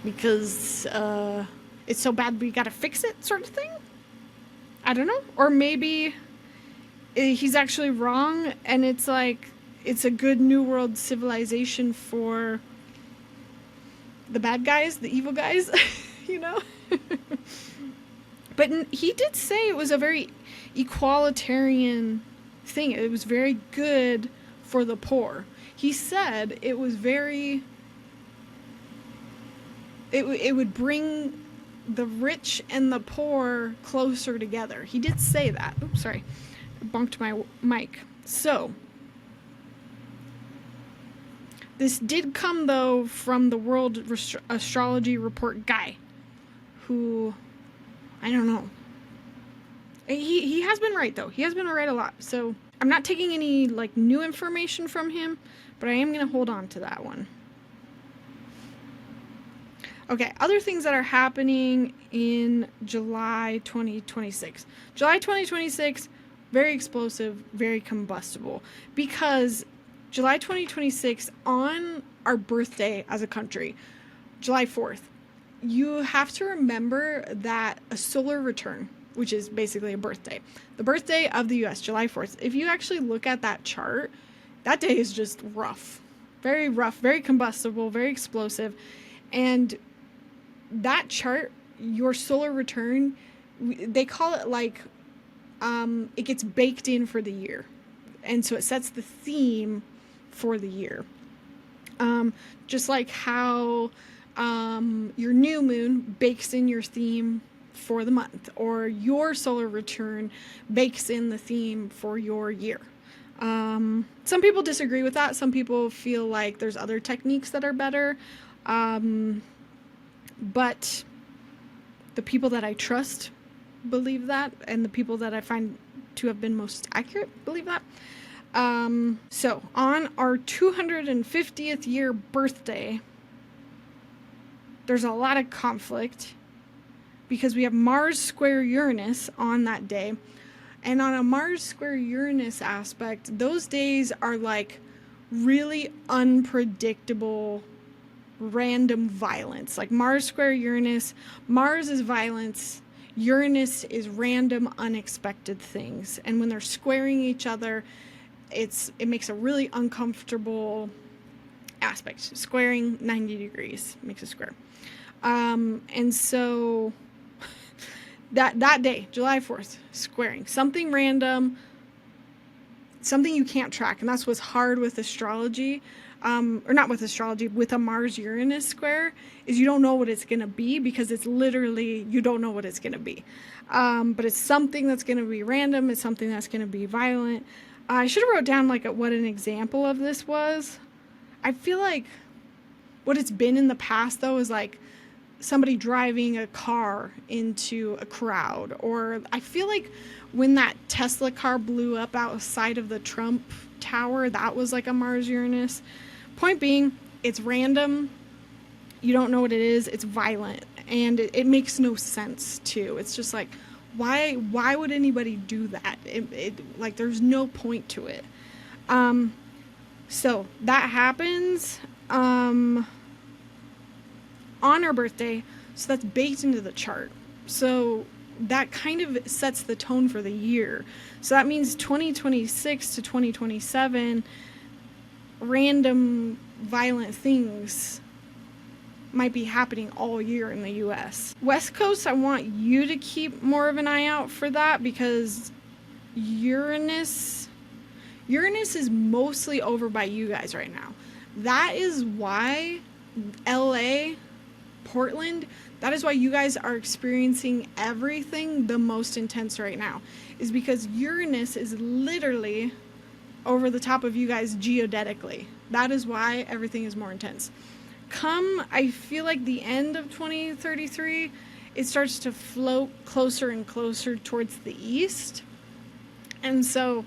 it's so bad we got to fix it, sort of thing. I don't know. Or maybe he's actually wrong and it's like it's a good new world civilization for the bad guys, the evil guys, you know? But he did say it was a very equalitarian thing. It was very good for the poor. He said it was very... It would bring the rich and the poor closer together. He did say that. Oops, sorry. I bonked my mic. So, this did come, though, from the World Astrology Report guy, who... I don't know. He has been right, though. He has been right a lot. So I'm not taking any like new information from him, but I am going to hold on to that one. Okay, other things that are happening in July 2026. July 2026, very explosive, very combustible. Because July 2026, on our birthday as a country, July 4th, you have to remember that a solar return, which is basically a birthday, the birthday of the US, July 4th, if you actually look at that chart, that day is just rough, very combustible, very explosive. And that chart, your solar return, they call it like, it gets baked in for the year. And so it sets the theme for the year. Just like how your new moon bakes in your theme for the month, or your solar return bakes in the theme for your year. Some people disagree with that. Some people feel like there's other techniques that are better. But the people that I trust believe that, and the people that I find to have been most accurate believe that. So on our 250th year birthday, there's a lot of conflict because we have Mars square Uranus on that day. And on a Mars square Uranus aspect, those days are like really unpredictable, random violence. Like Mars square Uranus, Mars is violence, Uranus is random, unexpected things. And when they're squaring each other, it makes a really uncomfortable aspect. Squaring 90 degrees makes a square. And so that day, July 4th, squaring something random, something you can't track. And that's what's hard with astrology, or not with astrology, with a Mars Uranus square, is you don't know what it's going to be, because it's literally, you don't know what it's going to be. But it's something that's going to be random. It's something that's going to be violent. I should have wrote down like what an example of this was. I feel like what it's been in the past though is like somebody driving a car into a crowd, or I feel like when that Tesla car blew up outside of the Trump Tower, that was like a Mars Uranus. Point being, it's random, you don't know what it is, it's violent, and it makes no sense too. It's just like, why would anybody do that? Like there's no point to it. So that happens on our birthday, so that's baked into the chart. So that kind of sets the tone for the year. So that means 2026 to 2027, random violent things might be happening all year in the US. West Coast, I want you to keep more of an eye out for that, because Uranus is mostly over by you guys right now. That is why LA, Portland, that is why you guys are experiencing everything the most intense right now, is because Uranus is literally over the top of you guys geodetically. That is why everything is more intense. Come, I feel like the end of 2033, it starts to float closer and closer towards the east. And so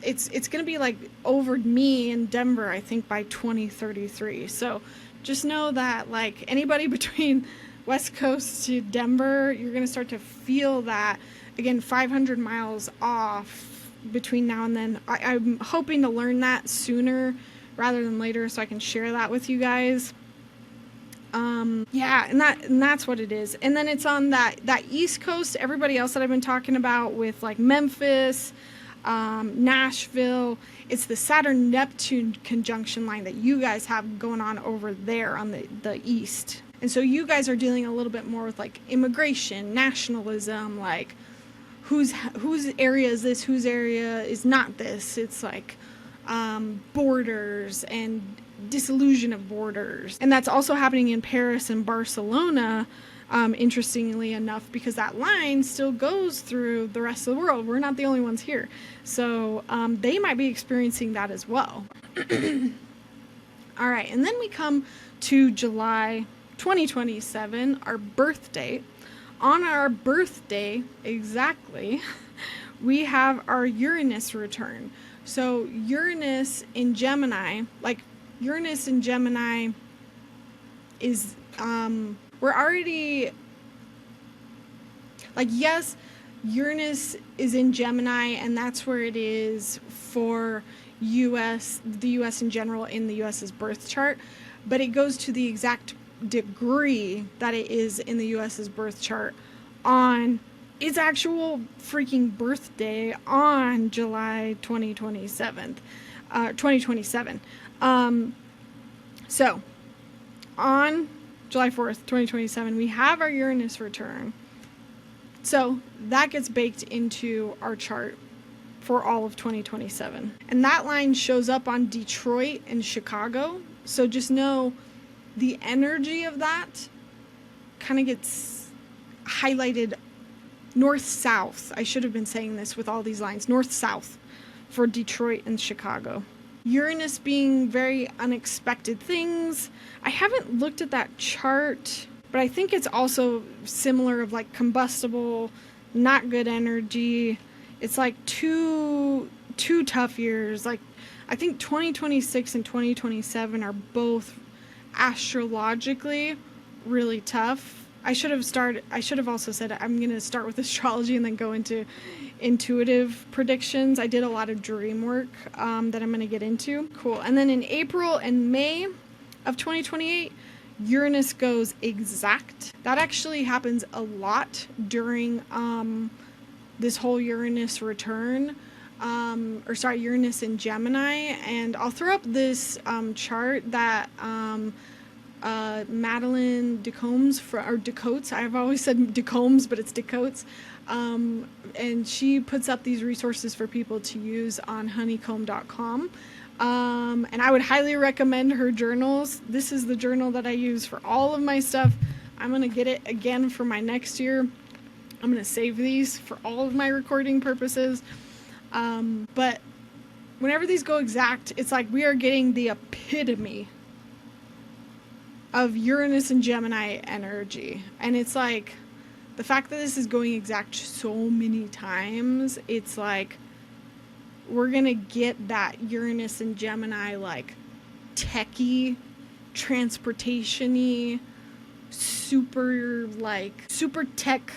it's going to be like over me in Denver, I think, by 2033. So just know that like anybody between West Coast to Denver, you're going to start to feel that, again, 500 miles off between now and then. I'm hoping to learn that sooner rather than later so I can share that with you guys. Yeah, and that's what it is. And then it's on that East Coast, everybody else that I've been talking about with like Memphis, Nashville, it's the Saturn-Neptune conjunction line that you guys have going on over there on the East. And so you guys are dealing a little bit more with like immigration, nationalism, like whose area is this, whose area is not this. It's like borders and disillusion of borders. And that's also happening in Paris and Barcelona, interestingly enough, because that line still goes through the rest of the world. We're not the only ones here. So they might be experiencing that as well. All right, and then we come to July 2027, our birth date. On our birthday, exactly, we have our Uranus return. So Uranus in Gemini, like Uranus in Gemini is, we're already, like, yes, Uranus is in Gemini, and that's where it is for the US in general in the US's birth chart, but it goes to the exact degree that it is in the US's birth chart on its actual freaking birthday on July 2027. So on July 4th, 2027, we have our Uranus return. So that gets baked into our chart for all of 2027. And that line shows up on Detroit and Chicago. So just know the energy of that kind of gets highlighted north-south. I should have been saying this with all these lines. North-south for Detroit and Chicago. Uranus being very unexpected things. I haven't looked at that chart, but I think it's also similar of like combustible, not good energy. It's like two tough years. Like I think 2026 and 2027 are both astrologically really tough. I should have also said I'm going to start with astrology and then go into intuitive predictions. I did a lot of dream work that I'm going to get into. Cool. And then in April and May of 2028, Uranus goes exact. That actually happens a lot during this whole Uranus return. Uranus in Gemini. And I'll throw up this chart that Madeline Decotes, I've always said Decombes, but it's Decotes. And she puts up these resources for people to use on honeycomb.com. And I would highly recommend her journals. This is the journal that I use for all of my stuff. I'm going to get it again for my next year. I'm going to save these for all of my recording purposes. But whenever these go exact, it's like we are getting the epitome of Uranus and Gemini energy. And it's like the fact that this is going exact so many times, it's like we're gonna get that Uranus and Gemini like techie, transportation-y, super tech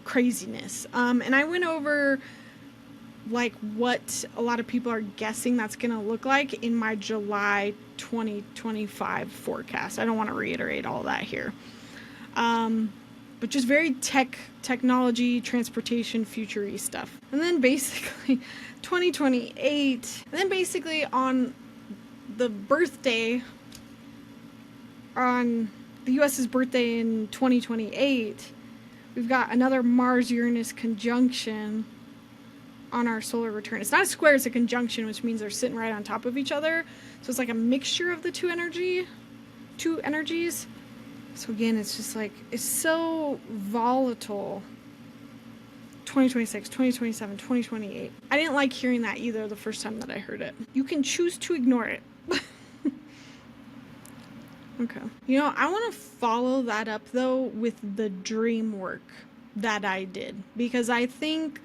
craziness. And I went over like what a lot of people are guessing that's going to look like in my July 2025 forecast. I don't want to reiterate all that here. But just very technology, transportation, future-y stuff. And then basically 2028, and then basically on the birthday, on the US's birthday in 2028, we've got another Mars-Uranus conjunction on our solar return. It's not a square, it's a conjunction, which means they're sitting right on top of each other. So it's like a mixture of the two energies. So again, it's just like, it's so volatile. 2026, 2027, 2028. I didn't like hearing that either the first time that I heard it. You can choose to ignore it. Okay. You know, I want to follow that up though with the dream work that I did, because I think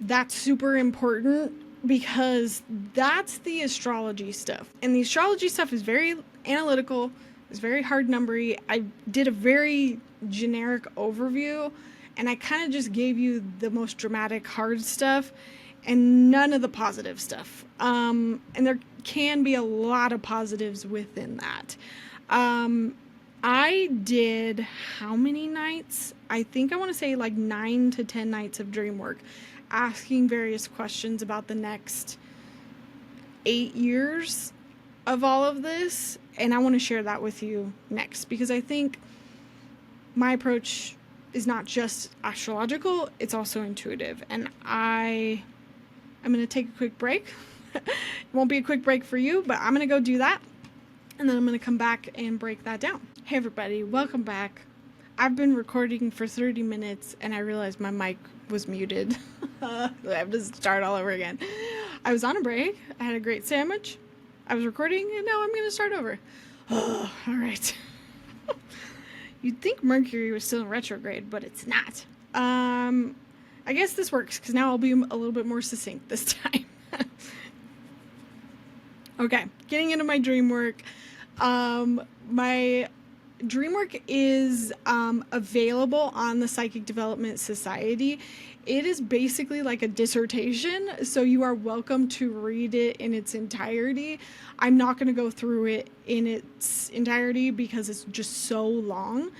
that's super important, because that's the astrology stuff. And the astrology stuff is very analytical, it's very hard numbery. I did a very generic overview, and I kind of just gave you the most dramatic hard stuff and none of the positive stuff. And there can be a lot of positives within that. I did how many nights? I think I want to say like 9 to 10 nights of dream work, asking various questions about the next 8 years of all of this. And I want to share that with you next, because I think my approach is not just astrological, it's also intuitive. And I'm going to take a quick break. It won't be a quick break for you, but I'm going to go do that. And then I'm going to come back and break that down. Hey everybody, welcome back. I've been recording for 30 minutes and I realized my mic was muted. I have to start all over again. I was on a break. I had a great sandwich. I was recording and now I'm going to start over. Oh, all right. You'd think Mercury was still in retrograde, but it's not. I guess this works because now I'll be a little bit more succinct this time. Okay, getting into my dream work. My dream work is available on the Psychic Development Society. It is basically like a dissertation, so you are welcome to read it in its entirety. I'm not going to go through it in its entirety because it's just so long.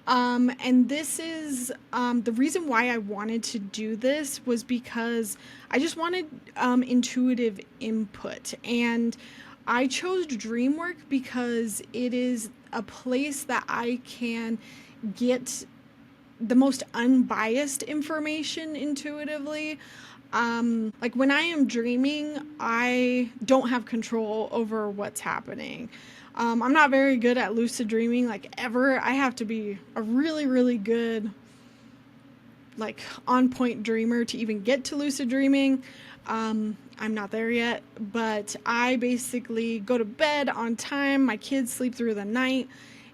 And this is the reason why I wanted to do this was because I just wanted intuitive input. And I chose dream work because it is a place that I can get the most unbiased information intuitively. Like when I am dreaming, I don't have control over what's happening. I'm not very good at lucid dreaming, like ever. I have to be a really, really good, like on point dreamer to even get to lucid dreaming. I'm not there yet, but I basically go to bed on time. My kids sleep through the night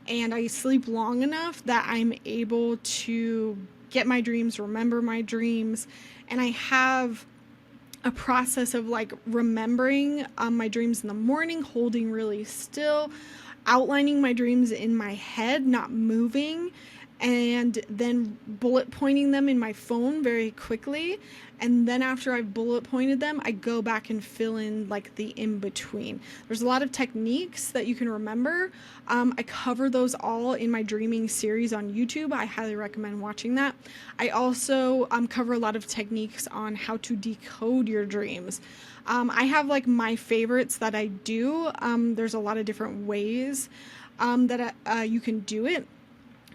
and I sleep long enough that I'm able to get my dreams, remember my dreams. And I have a process of like remembering my dreams in the morning, holding really still, outlining my dreams in my head, not moving, and then bullet pointing them in my phone very quickly. And then after I've bullet pointed them, I go back and fill in like the in between. There's a lot of techniques that you can remember. I cover those all in my dreaming series on YouTube. I highly recommend watching that. I also cover a lot of techniques on how to decode your dreams. I have like my favorites that I do. There's a lot of different ways that you can do it.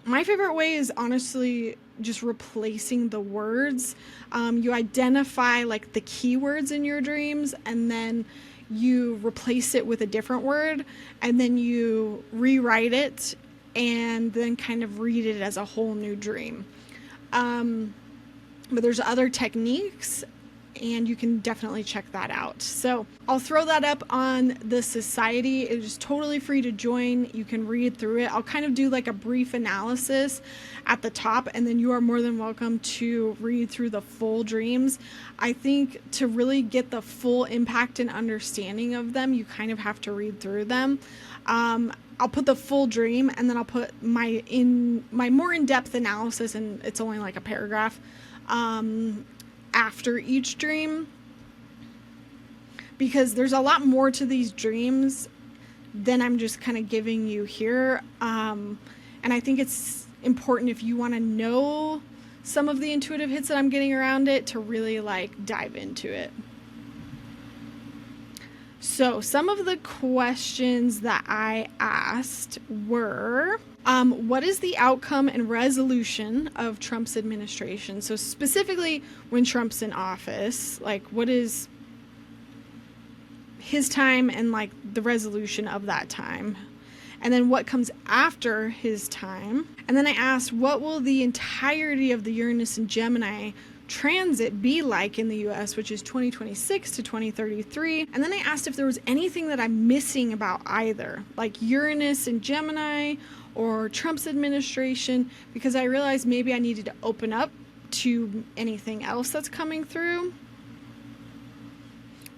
My favorite way is honestly just replacing the words. You identify like the keywords in your dreams, and then you replace it with a different word, and then you rewrite it and then kind of read it as a whole new dream. But there's other techniques, and you can definitely check that out. So I'll throw that up on the society. It is totally free to join. You can read through it. I'll kind of do like a brief analysis at the top, and then you are more than welcome to read through the full dreams. I think to really get the full impact and understanding of them, you kind of have to read through them. I'll put the full dream, and then I'll put my more in-depth analysis, and it's only like a paragraph after each dream, because there's a lot more to these dreams than I'm just kind of giving you here. And I think it's important, if you want to know some of the intuitive hits that I'm getting around it, to really like dive into it. So some of the questions that I asked were, what is the outcome and resolution of Trump's administration? So specifically when Trump's in office, like what is his time and like the resolution of that time? And then what comes after his time? And then I asked, what will the entirety of the Uranus and Gemini transit be like in the US, which is 2026 to 2033. And then I asked if there was anything that I'm missing about either, like Uranus and Gemini or Trump's administration, because I realized maybe I needed to open up to anything else that's coming through.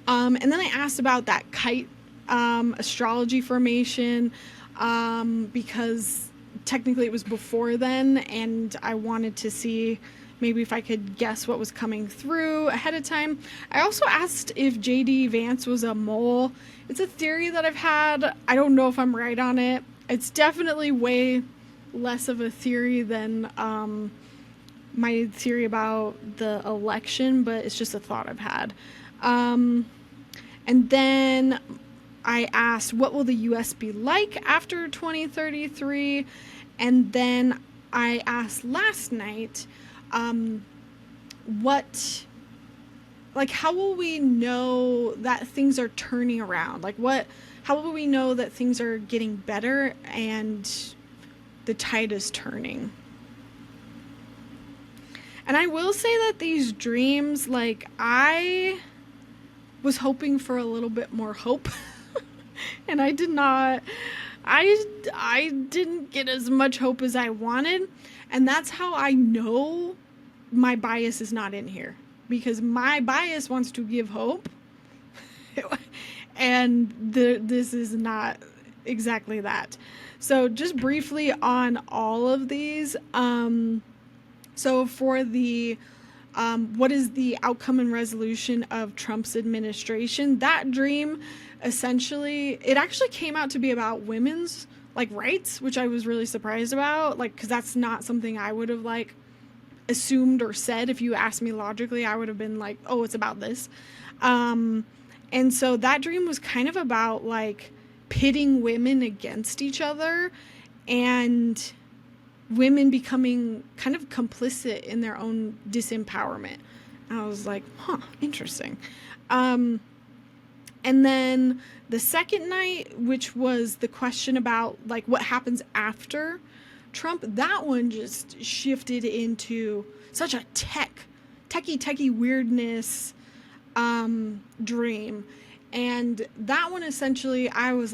And then I asked about that Kite astrology formation, because technically it was before then, and I wanted to see maybe if I could guess what was coming through ahead of time. I also asked if JD Vance was a mole. It's a theory that I've had. I don't know if I'm right on it. It's definitely way less of a theory than my theory about the election, but it's just a thought I've had. And then I asked, what will the US be like after 2033? And then I asked last night, how will we know that things are turning around? How will we know that things are getting better and the tide is turning? And I will say that these dreams, I was hoping for a little bit more hope and I didn't get as much hope as I wanted. And that's how I know my bias is not in here, because my bias wants to give hope and this is not exactly that. So just briefly on all of these, so for the what is the outcome and resolution of Trump's administration, that dream, essentially it actually came out to be about women's rights, which I was really surprised about, because that's not something I would have assumed or said. If you asked me logically, I would have been like, oh, it's about this. And so that dream was kind of about pitting women against each other and women becoming kind of complicit in their own disempowerment. And I was like, interesting. And then the second night, which was the question about what happens after Trump, that one just shifted into such a techie weirdness dream. And that one, essentially, I was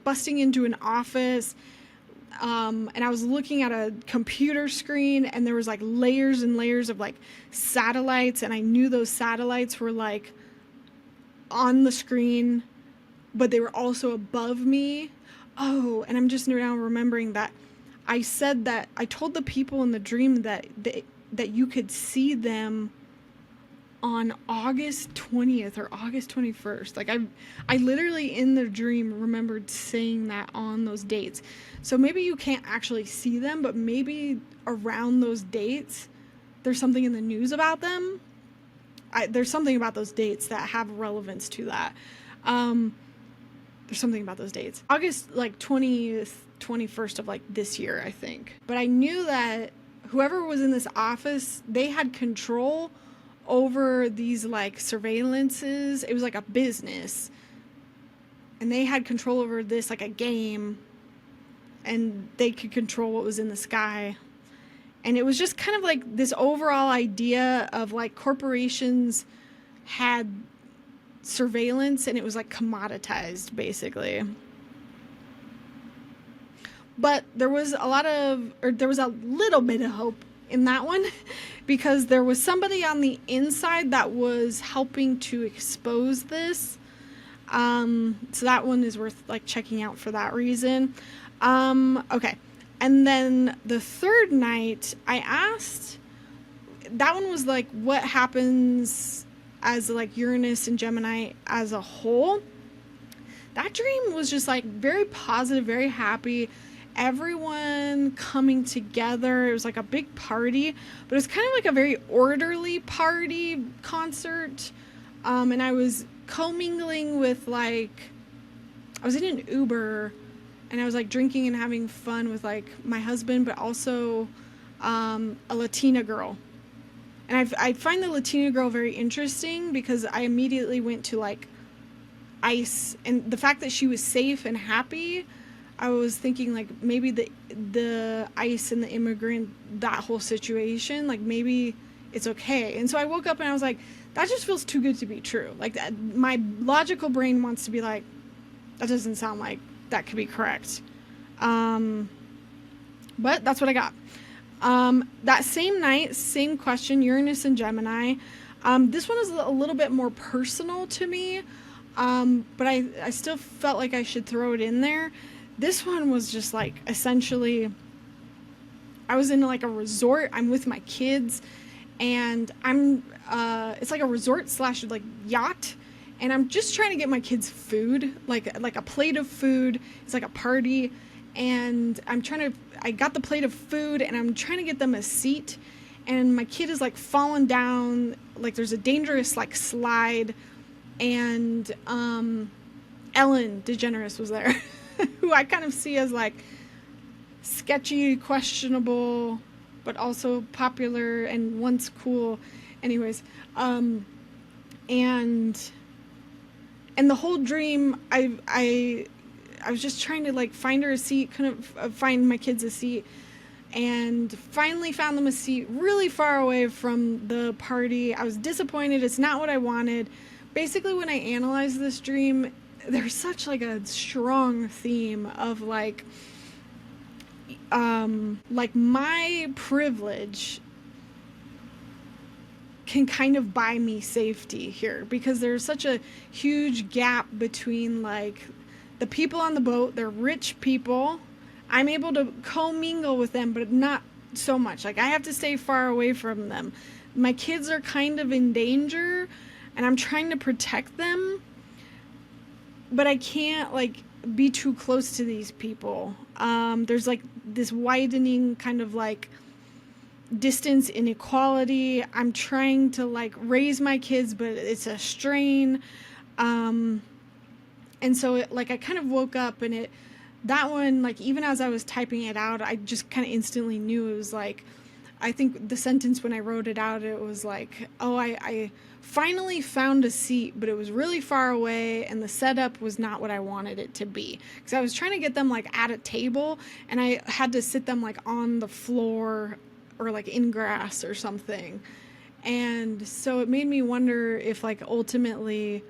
busting into an office, and I was looking at a computer screen, and there was layers and layers of satellites, and I knew those satellites were on the screen but they were also above me. Oh, and I'm just now remembering that I said that I told the people in the dream that you could see them on August 20th or August 21st. Like I literally in the dream remembered saying that on those dates. So maybe you can't actually see them, but maybe around those dates there's something in the news about them. There's something about those dates that have relevance to that. There's something about those dates. August like 20th, 21st of like this year, I think. But I knew that whoever was in this office, they had control over these like surveillances. It was like a business. And they had control over this like a game. And they could control what was in the sky. And it was just kind of like this overall idea of like corporations had surveillance and it was like commoditized basically. But there was a little bit of hope in that one because there was somebody on the inside that was helping to expose this. So that one is worth like checking out for that reason. Okay. And then the third night I asked, that one was like what happens as like Uranus and Gemini as a whole. That dream was just like very positive, very happy. Everyone coming together. It was like a big party, but it was kind of like a very orderly party concert. And I was commingling with like, I was in an Uber and I was like drinking and having fun with like my husband, but also a Latina girl. And I find the Latina girl very interesting because I immediately went to like ICE and the fact that she was safe and happy. I was thinking like maybe the ICE and the immigrant, that whole situation, like maybe it's okay. And so I woke up and I was like, that just feels too good to be true. Like my logical brain wants to be like, that doesn't sound like that could be correct. But that's what I got. That same night, same question, Uranus and Gemini. This one was a little bit more personal to me, but I still felt like I should throw it in there. This one was just like essentially, I was in like a resort. I'm with my kids, and it's like a resort / like yacht, and I'm just trying to get my kids food, like a plate of food. It's like a party. And I got the plate of food and I'm trying to get them a seat, and my kid is like falling down, like there's a dangerous like slide, and Ellen DeGeneres was there, who I kind of see as like sketchy, questionable, but also popular and once cool. Anyways, and the whole dream, I was just trying to like find her a seat, couldn't find my kids a seat, and finally found them a seat really far away from the party. I was disappointed. It's not what I wanted. Basically, when I analyzed this dream, there's such like a strong theme of like my privilege can kind of buy me safety here, because there's such a huge gap between like the people on the boat. They're rich people. I'm able to commingle with them, but not so much. Like I have to stay far away from them. My kids are kind of in danger and I'm trying to protect them, but I can't like be too close to these people. There's like this widening kind of like distance inequality. I'm trying to like raise my kids, but it's a strain. And so I kind of woke up and that one, like even as I was typing it out, I just kind of instantly knew it was like, I think the sentence when I wrote it out, it was like, oh, I finally found a seat, but it was really far away and the setup was not what I wanted it to be. Because I was trying to get them like at a table and I had to sit them like on the floor or like in grass or something. And so it made me wonder if like ultimately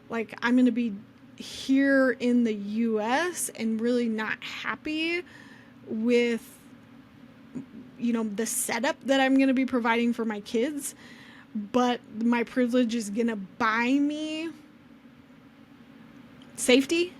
like I'm going to be here in the US and really not happy with, you know, the setup that I'm going to be providing for my kids, but my privilege is going to buy me safety,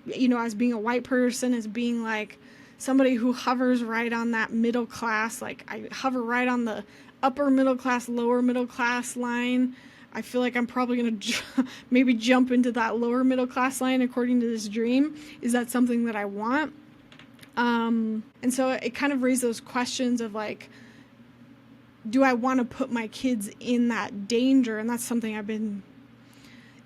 you know, as being a white person, as being like somebody who hovers right on that middle class. Like I hover right on the upper middle class, lower middle class line. I feel like I'm probably going to maybe jump into that lower middle class line according to this dream. Is that something that I want? And so it kind of raised those questions of like, do I want to put my kids in that danger? And that's something I've been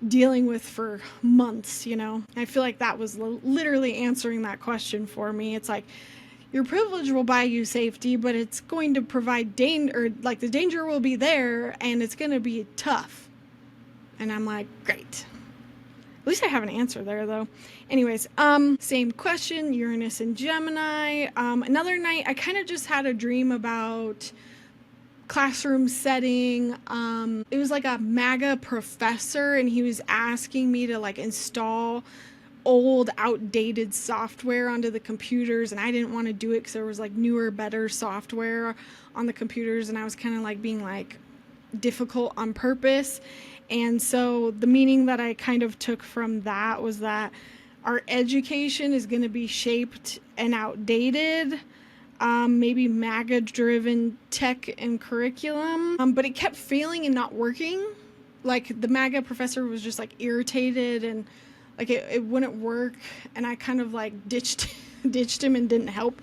dealing with for months, you know. I feel like that was literally answering that question for me. It's like, your privilege will buy you safety, but it's going to provide danger, or like the danger will be there and it's going to be tough. And I'm like, great. At least I have an answer there though. Anyways, same question, Uranus and Gemini. Another night I kind of just had a dream about classroom setting. It was like a MAGA professor, and he was asking me to like install old outdated software onto the computers, and I didn't want to do it because there was like newer, better software on the computers, and I was kind of like being like difficult on purpose. And so the meaning that I kind of took from that was that our education is going to be shaped and outdated, maybe MAGA driven tech and curriculum, but it kept failing and not working. Like the MAGA professor was just like irritated, and like it wouldn't work, and I kind of like ditched him and didn't help.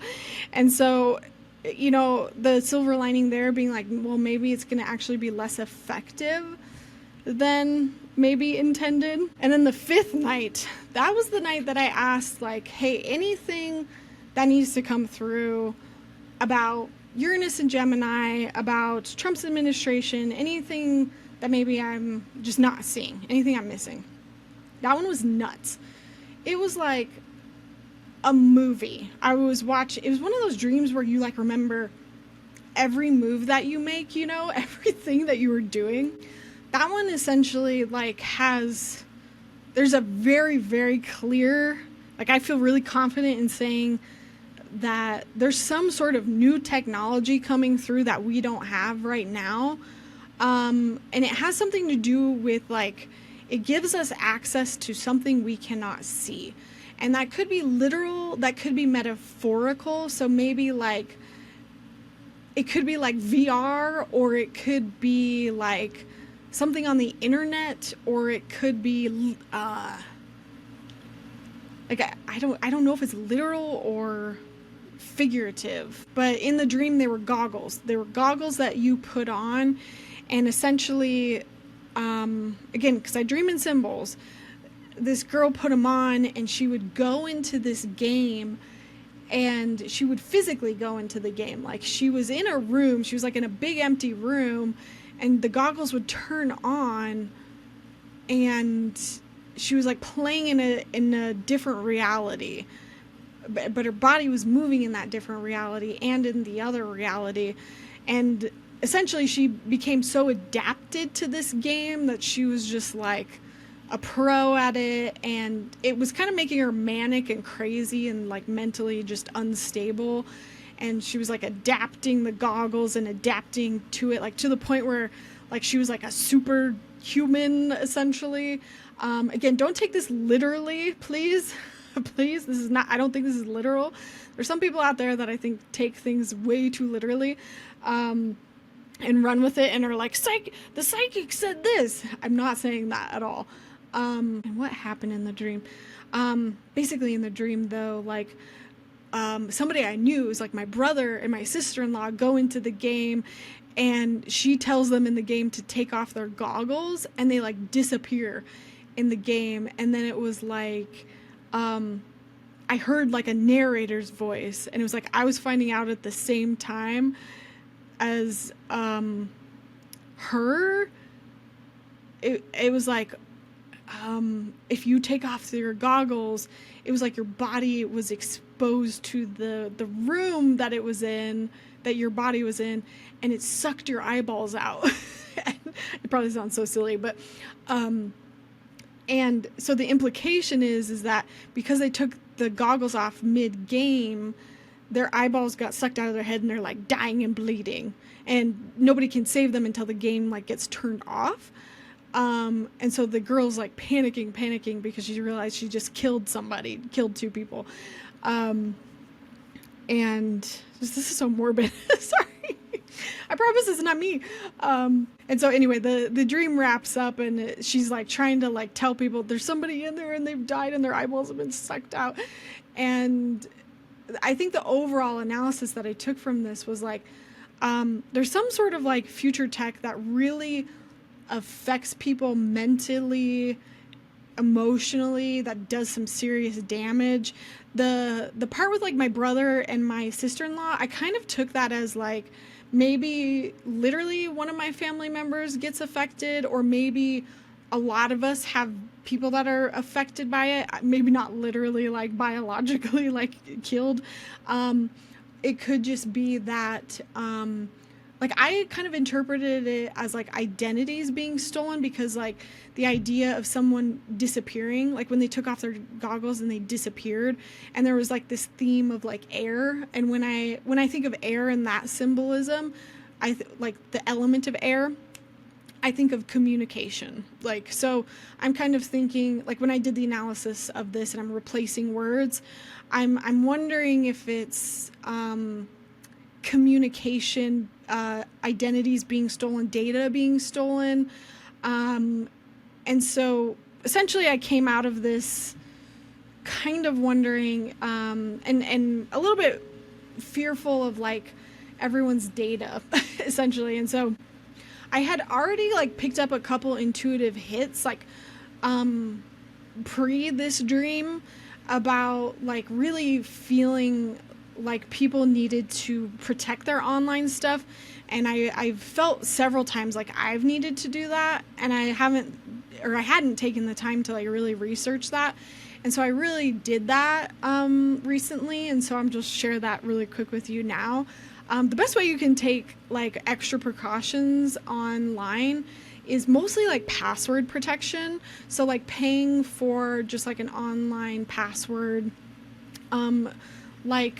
And so, you know, the silver lining there being like, well, maybe it's going to actually be less effective than maybe intended. And then the fifth night, that was the night that I asked like, hey, anything that needs to come through about Uranus and Gemini, about Trump's administration, anything that maybe I'm just not seeing, anything I'm missing. That one was nuts. It was like a movie. I was watching, it was one of those dreams where you like remember every move that you make, you know, everything that you were doing. That one essentially like there's a very, very clear, like I feel really confident in saying that there's some sort of new technology coming through that we don't have right now. And it has something to do with like, it gives us access to something we cannot see. And that could be literal, that could be metaphorical. So maybe like, it could be like VR, or it could be like something on the internet, or it could be like I don't know if it's literal or figurative. But in the dream, they were goggles. They were goggles that you put on, and essentially, again, because I dream in symbols, this girl put them on, and she would go into this game, and she would physically go into the game. Like she was in a room, she was like in a big empty room, and the goggles would turn on, and she was like playing in a different reality, but her body was moving in that different reality and in the other reality. And essentially she became so adapted to this game that she was just like a pro at it, and it was kind of making her manic and crazy and like mentally just unstable. And she was like adapting the goggles and adapting to it, like to the point where like she was like a superhuman essentially. Again, don't take this literally, please. Please, this is not, I don't think this is literal. There's some people out there that I think take things way too literally, and run with it and are like, the psychic said this. I'm not saying that at all. And what happened in the dream? Basically in the dream though, like, somebody I knew, was like my brother and my sister-in-law, go into the game, and she tells them in the game to take off their goggles, and they like disappear in the game. And then it was like, I heard like a narrator's voice, and it was like I was finding out at the same time as her. It was like, if you take off your goggles, it was like your body was exposed to the room that it was in, that your body was in, and it sucked your eyeballs out. It probably sounds so silly, but and so the implication is that because they took the goggles off mid-game, their eyeballs got sucked out of their head, and they're like dying and bleeding, and nobody can save them until the game like gets turned off. And so the girl's like panicking because she realized she just killed somebody, killed two people. Um, and this is so morbid. Sorry. I promise it's not me. And so anyway, the dream wraps up and she's like trying to like tell people there's somebody in there and they've died and their eyeballs have been sucked out. And I think the overall analysis that I took from this was like, there's some sort of like future tech that really affects people mentally, emotionally, that does some serious damage. The part with like my brother and my sister-in-law, I kind of took that as like maybe literally one of my family members gets affected, or maybe a lot of us have people that are affected by it, maybe not literally like biologically like killed. It could just be that like I kind of interpreted it as like identities being stolen, because like the idea of someone disappearing, like when they took off their goggles and they disappeared, and there was like this theme of like air. And when I think of air and that symbolism, like the element of air, I think of communication. Like, so I'm kind of thinking like when I did the analysis of this and I'm replacing words, I'm wondering if it's communication, identities being stolen, data being stolen. And so essentially I came out of this kind of wondering, and a little bit fearful of like everyone's data essentially. And so I had already like picked up a couple intuitive hits like pre this dream about like really feeling like people needed to protect their online stuff. And I've felt several times like I've needed to do that, and I hadn't taken the time to like really research that. And so I really did that recently, and so I'm just share that really quick with you now. The best way you can take like extra precautions online is mostly like password protection. So like paying for just like an online password, like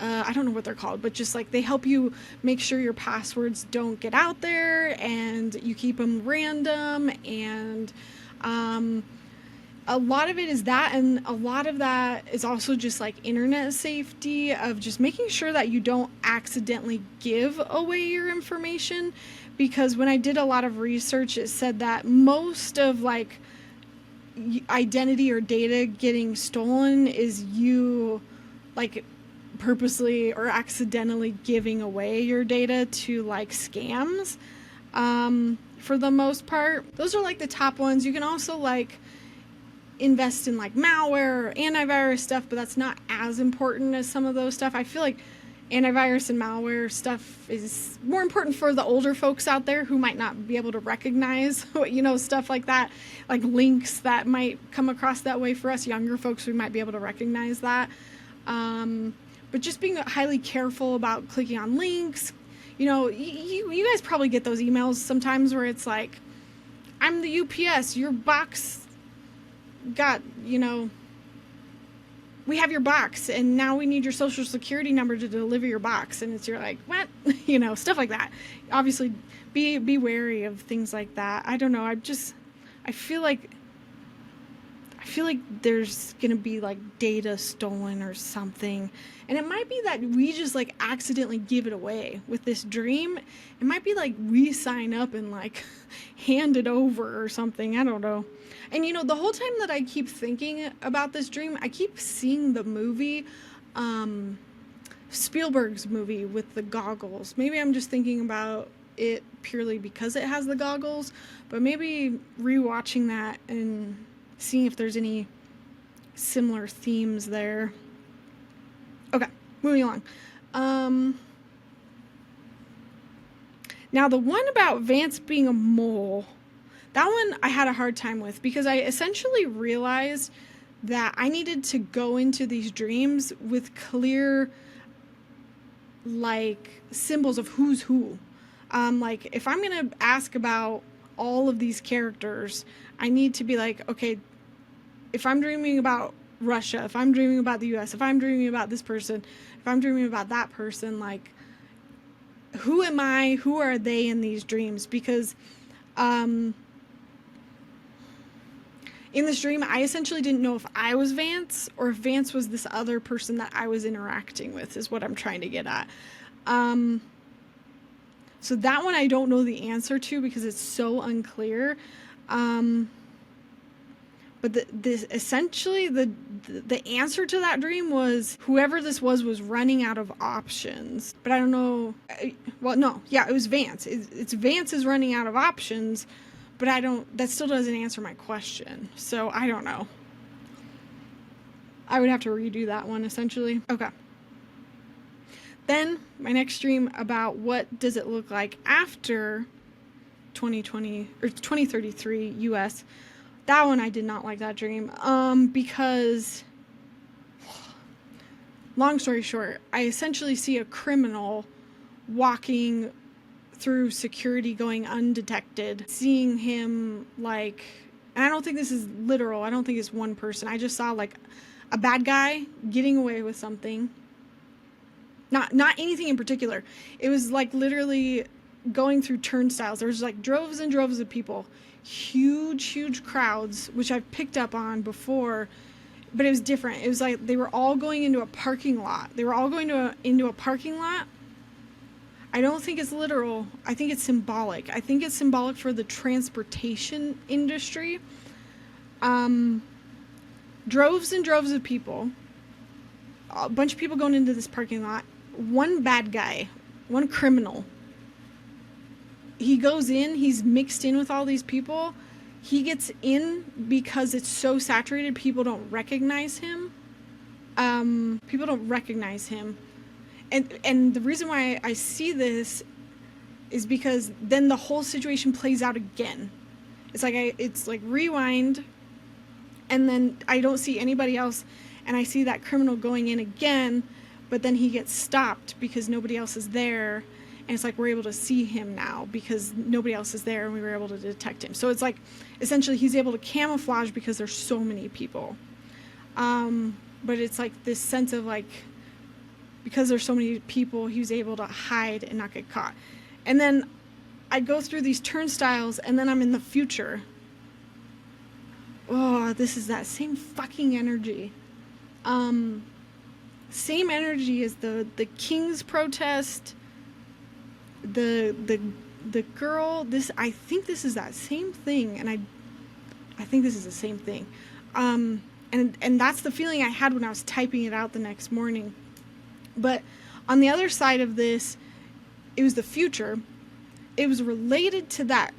I don't know what they're called, but just like they help you make sure your passwords don't get out there and you keep them random. And a lot of it is that, and a lot of that is also just like internet safety, of just making sure that you don't accidentally give away your information. Because when I did a lot of research, it said that most of like identity or data getting stolen is you like purposely or accidentally giving away your data to like scams. For the most part, those are like the top ones. You can also like invest in like malware or antivirus stuff, but that's not as important as some of those stuff. I feel like antivirus and malware stuff is more important for the older folks out there who might not be able to recognize, you know, stuff like that, like links that might come across that way. For us younger folks, we might be able to recognize that. But just being highly careful about clicking on links. You know, you guys probably get those emails sometimes where it's like, I'm the UPS, your box got, you know, we have your box and now we need your social security number to deliver your box. And you're like, what? You know, stuff like that. Obviously, be wary of things like that. I don't know. I feel like there's gonna be like data stolen or something, and it might be that we just like accidentally give it away with this dream. It might be like we sign up and like hand it over or something. I don't know. And you know, the whole time that I keep thinking about this dream, I keep seeing the movie, Spielberg's movie with the goggles. Maybe I'm just thinking about it purely because it has the goggles, but maybe rewatching that and seeing if there's any similar themes there. Okay, moving along. Now the one about Vance being a mole, that one I had a hard time with, because I essentially realized that I needed to go into these dreams with clear like symbols of who's who. Like if I'm gonna ask about all of these characters, I need to be like, okay, if I'm dreaming about Russia, if I'm dreaming about the US, if I'm dreaming about this person, if I'm dreaming about that person, like, who am I? Who are they in these dreams? Because in this dream, I essentially didn't know if I was Vance or if Vance was this other person that I was interacting with, is what I'm trying to get at. So that one I don't know the answer to because it's so unclear. But essentially the answer to that dream was whoever this was running out of options. But I don't know. Well, no, yeah, it was Vance. It's Vance is running out of options, but that still doesn't answer my question. So I don't know. I would have to redo that one essentially. Okay. Then my next dream about what does it look like after 2020 or 2033 US. That one I did not like that dream because, long story short, I essentially see a criminal walking through security going undetected, seeing him like, and I don't think this is literal, I don't think it's one person, I just saw like a bad guy getting away with something. Not anything in particular. It was like literally going through turnstiles. There was like droves and droves of people. Huge crowds, which I've picked up on before, but it was different. It was like they were all going into a parking lot. Into a parking lot. I don't think it's literal. I think it's symbolic. I think it's symbolic for the transportation industry. Droves and droves of people. A bunch of people going into this parking lot. One bad guy, one criminal. He goes in, he's mixed in with all these people. He gets in because it's so saturated, people don't recognize him. And the reason why I see this is because then the whole situation plays out again. It's like rewind, and then I don't see anybody else, and I see that criminal going in again, but then he gets stopped because nobody else is there. And it's like we're able to see him now because nobody else is there and we were able to detect him. So it's like essentially he's able to camouflage because there's so many people. But it's like this sense of like because there's so many people, he was able to hide and not get caught. And then I go through these turnstiles and then I'm in the future. Oh, this is that same fucking energy. Same energy as the King's protest. The girl, I think this is that same thing, and I think this is the same thing, and that's the feeling I had when I was typing it out the next morning. But on the other side of this, it was the future. It was related to that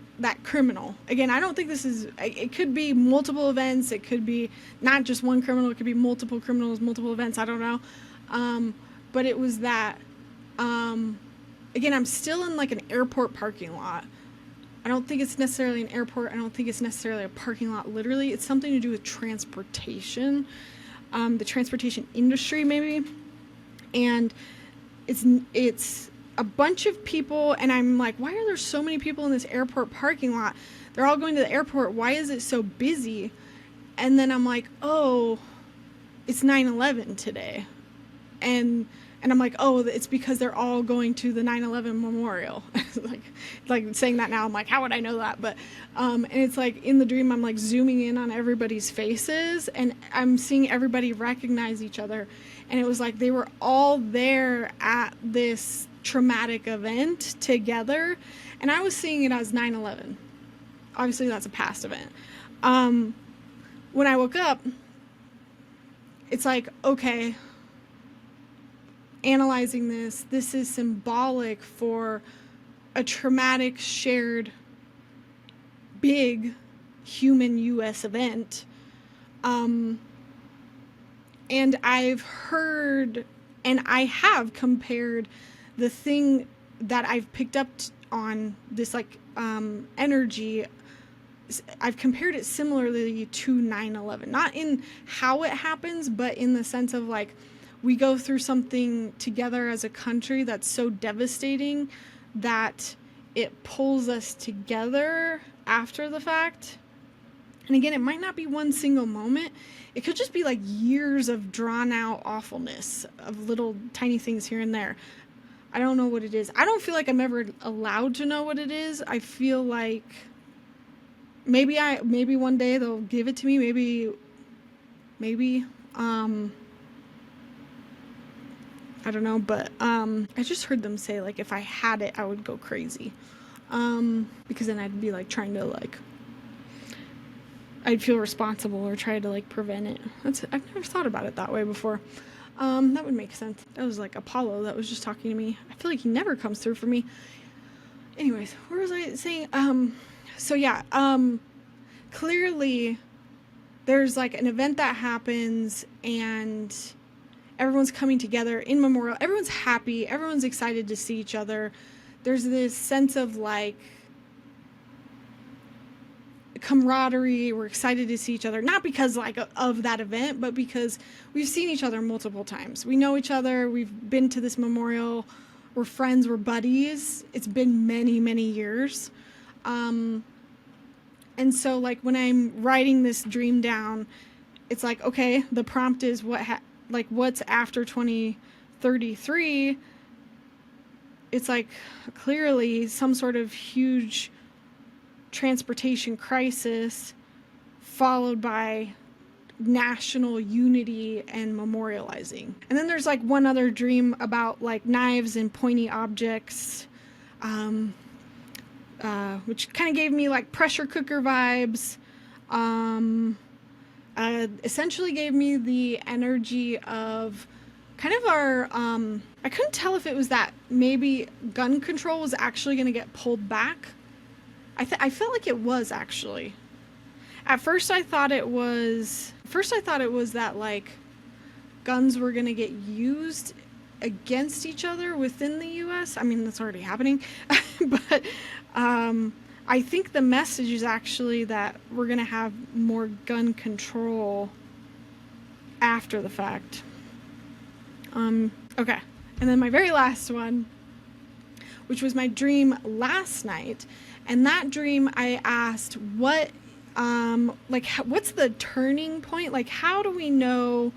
criminal. Again, I don't think this is. It could be multiple events. It could be not just one criminal. It could be multiple criminals, multiple events. I don't know. But it was that. Again, I'm still in like an airport parking lot. I don't think it's necessarily an airport. I don't think it's necessarily a parking lot. Literally, it's something to do with transportation, the transportation industry maybe. And it's a bunch of people, and I'm like, why are there so many people in this airport parking lot? They're all going to the airport. Why is it so busy? And then I'm like, oh, it's 9/11 today. And I'm like, oh, it's because they're all going to the 9/11 memorial. like saying that now, I'm like, how would I know that? But, and it's like in the dream, I'm like zooming in on everybody's faces and I'm seeing everybody recognize each other. And it was like, they were all there at this traumatic event together. And I was seeing it as 9/11. Obviously that's a past event. When I woke up, it's like, okay, analyzing this is symbolic for a traumatic shared big human US event. And I've heard and I have compared the thing that I've picked up on this like energy. I've compared it similarly to 9/11, not in how it happens, but in the sense of like we go through something together as a country that's so devastating that it pulls us together after the fact. And again, it might not be one single moment. It could just be like years of drawn out awfulness of little tiny things here and there. I don't know what it is. I don't feel like I'm ever allowed to know what it is. I feel like maybe one day they'll give it to me. Maybe, I don't know, but I just heard them say like if I had it, I would go crazy, because then I'd be like trying to like, I'd feel responsible or try to like prevent it. I've never thought about it that way before. That would make sense. That was like Apollo that was just talking to me. I feel like he never comes through for me. Anyways, where was I saying? So yeah, clearly there's like an event that happens and everyone's coming together in memorial. Everyone's happy. Everyone's excited to see each other. There's this sense of like camaraderie. We're excited to see each other, not because like of that event, but because we've seen each other multiple times. We know each other. We've been to this memorial. We're friends. We're buddies. It's been many, many years. And so like when I'm writing this dream down, it's like, okay, the prompt is what's after 2033. It's like clearly some sort of huge transportation crisis followed by national unity and memorializing. And then there's like one other dream about like knives and pointy objects, which kind of gave me like pressure cooker vibes. Essentially gave me the energy of kind of our, I couldn't tell if it was that maybe gun control was actually going to get pulled back. I felt like it was actually. At first I thought it was that like guns were going to get used against each other within the US. I mean, that's already happening. But I think the message is actually that we're going to have more gun control after the fact. Okay. And then my very last one, which was my dream last night. And that dream I asked what's the turning point? Like, how do we know,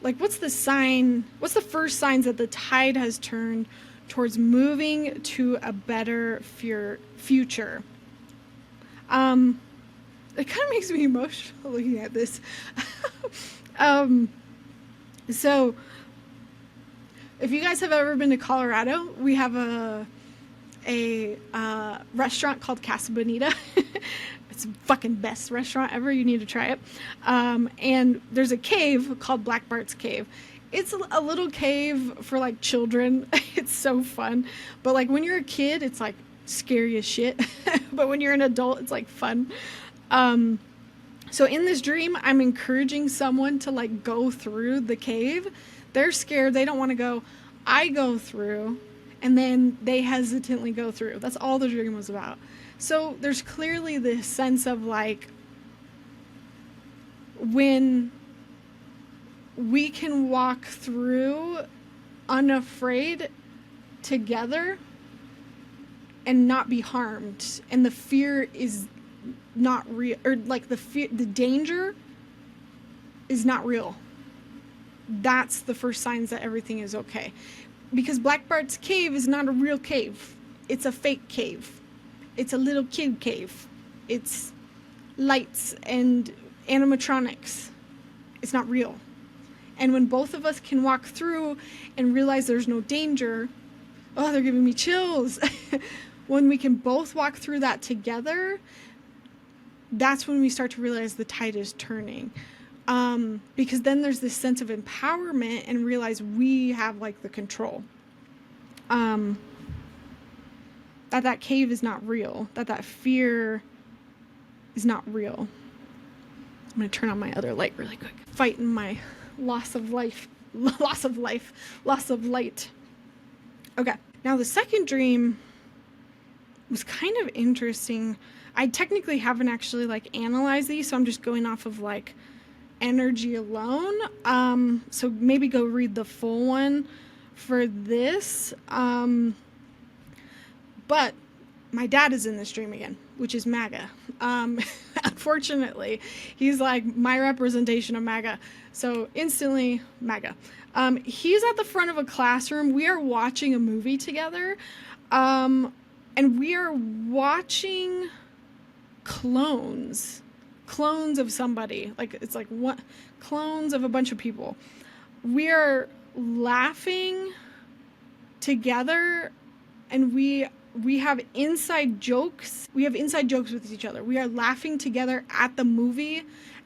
like, what's the first signs that the tide has turned towards moving to a better future? It kind of makes me emotional looking at this. So if you guys have ever been to Colorado, we have a restaurant called Casa Bonita. It's the fucking best restaurant ever. You need to try it. And there's a cave called Black Bart's Cave. It's a little cave for like children. It's so fun. But like when you're a kid, it's like scary as shit. But when you're an adult, it's like fun. So in this dream, I'm encouraging someone to like go through the cave. They're scared. They don't want to go. I go through, and then they hesitantly go through. That's all the dream was about. So there's clearly this sense of like when we can walk through unafraid together and not be harmed, and the fear is not real, or like the danger is not real. That's the first signs that everything is okay. Because Black Bart's Cave is not a real cave. It's a fake cave. It's a little kid cave. It's lights and animatronics. It's not real. And when both of us can walk through and realize there's no danger, oh, they're giving me chills. When we can both walk through that together, that's when we start to realize the tide is turning. Because then there's this sense of empowerment and realize we have like the control. That cave is not real. That fear is not real. I'm going to turn on my other light really quick. Fighting my loss of light. Okay. Now the second dream was kind of interesting. I technically haven't actually like analyzed these, so I'm just going off of like energy alone. So maybe go read the full one for this. But my dad is in this dream again, which is MAGA. Unfortunately, he's like my representation of MAGA. So instantly MAGA. He's at the front of a classroom. We are watching a movie together. And we are watching clones of somebody. Like, it's like what clones of a bunch of people. We are laughing together, and we have inside jokes. We have inside jokes with each other. We are laughing together at the movie,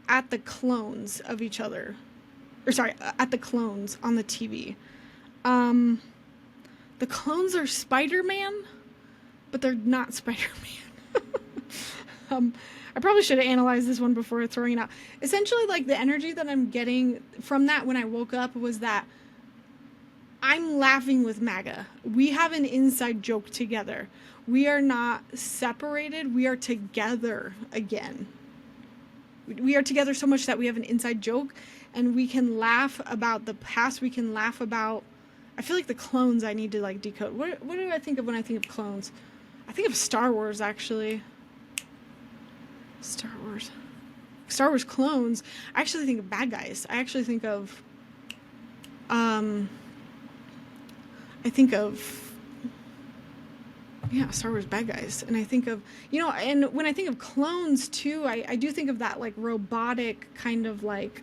at the clones of each other. Or sorry, at the clones on the TV. The clones are Spider-Man, but they're not Spider-Man. I probably should have analyzed this one before throwing it out. Essentially, like, the energy that I'm getting from that when I woke up was that I'm laughing with MAGA. We have an inside joke together. We are not separated. We are together again. We are together so much that we have an inside joke, and we can laugh about the past. We can laugh about... I feel like the clones I need to, like, decode. What do I think of when I think of clones? I think of Star Wars, actually. Star Wars clones. I actually think of bad guys. I actually think of... Star Wars bad guys. And I think of, and when I think of clones too, I do think of that, like, robotic kind of, like,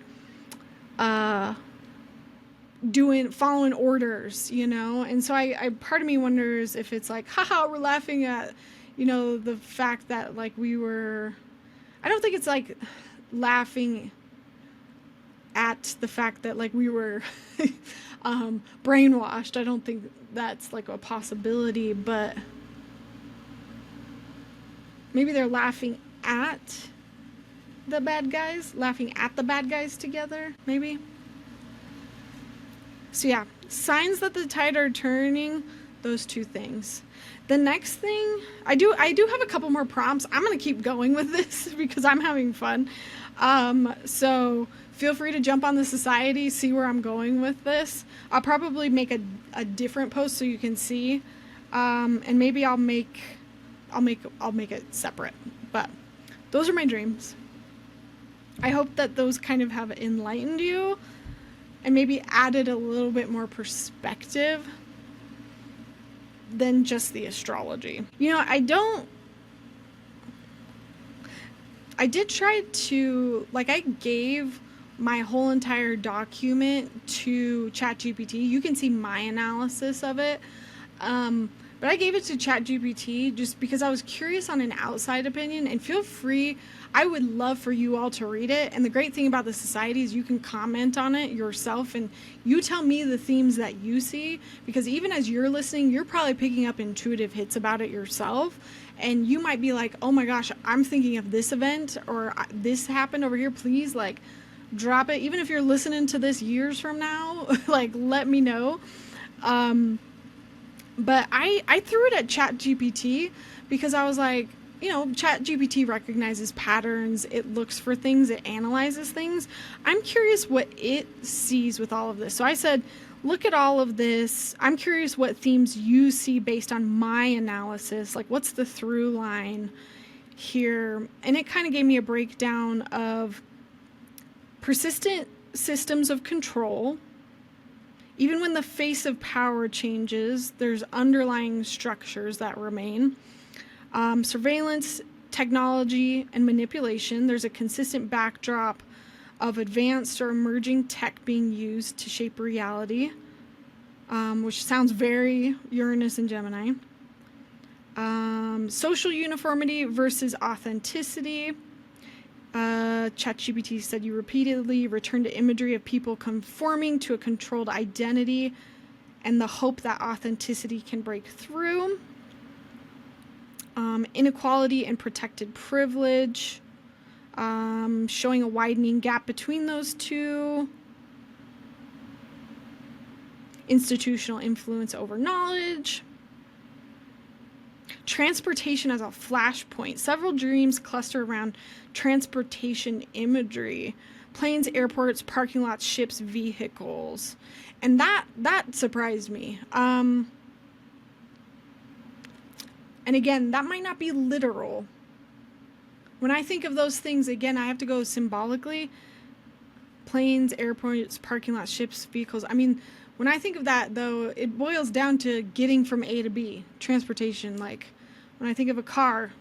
following orders, and so I part of me wonders if it's like, haha, we're laughing at, the fact that, like, I don't think it's like laughing at the fact that, like, we were brainwashed. I don't think that's, like, a possibility, but maybe they're laughing at the bad guys together, maybe. So yeah, signs that the tide are turning, those two things. The next thing, I do have a couple more prompts. I'm going to keep going with this because I'm having fun. So feel free to jump on the society, see where I'm going with this. I'll probably make a different post so you can see. And maybe I'll make it separate. But those are my dreams. I hope that those kind of have enlightened you and maybe added a little bit more perspective than just the astrology. I did try to, like, I gave my whole entire document to ChatGPT. You can see my analysis of it. But I gave it to ChatGPT just because I was curious on an outside opinion, and feel free, I would love for you all to read it. And the great thing about the society is you can comment on it yourself, and you tell me the themes that you see, because even as you're listening, you're probably picking up intuitive hits about it yourself. And you might be like, oh my gosh, I'm thinking of this event, or this happened over here. Please, like, drop it. Even if you're listening to this years from now, like, let me know. But I threw it at ChatGPT because I was like, ChatGPT recognizes patterns. It looks for things. It analyzes things. I'm curious what it sees with all of this. So I said, look at all of this. I'm curious what themes you see based on my analysis. Like, what's the through line here? And it kind of gave me a breakdown of persistent systems of control. Even when the face of power changes, there's underlying structures that remain. Surveillance, technology, and manipulation. There's a consistent backdrop of advanced or emerging tech being used to shape reality, which sounds very Uranus and Gemini. Social uniformity versus authenticity. ChatGPT said you repeatedly return to imagery of people conforming to a controlled identity and the hope that authenticity can break through. Inequality and protected privilege, showing a widening gap between those two. Institutional influence over knowledge. Transportation as a flashpoint. Several dreams cluster around transportation imagery. Planes, airports, parking lots, ships, vehicles. And that surprised me. And again, that might not be literal. When I think of those things, again, I have to go symbolically. Planes, airports, parking lots, ships, vehicles. I mean, when I think of that, though, it boils down to getting from A to B. Transportation, like, when I think of a car,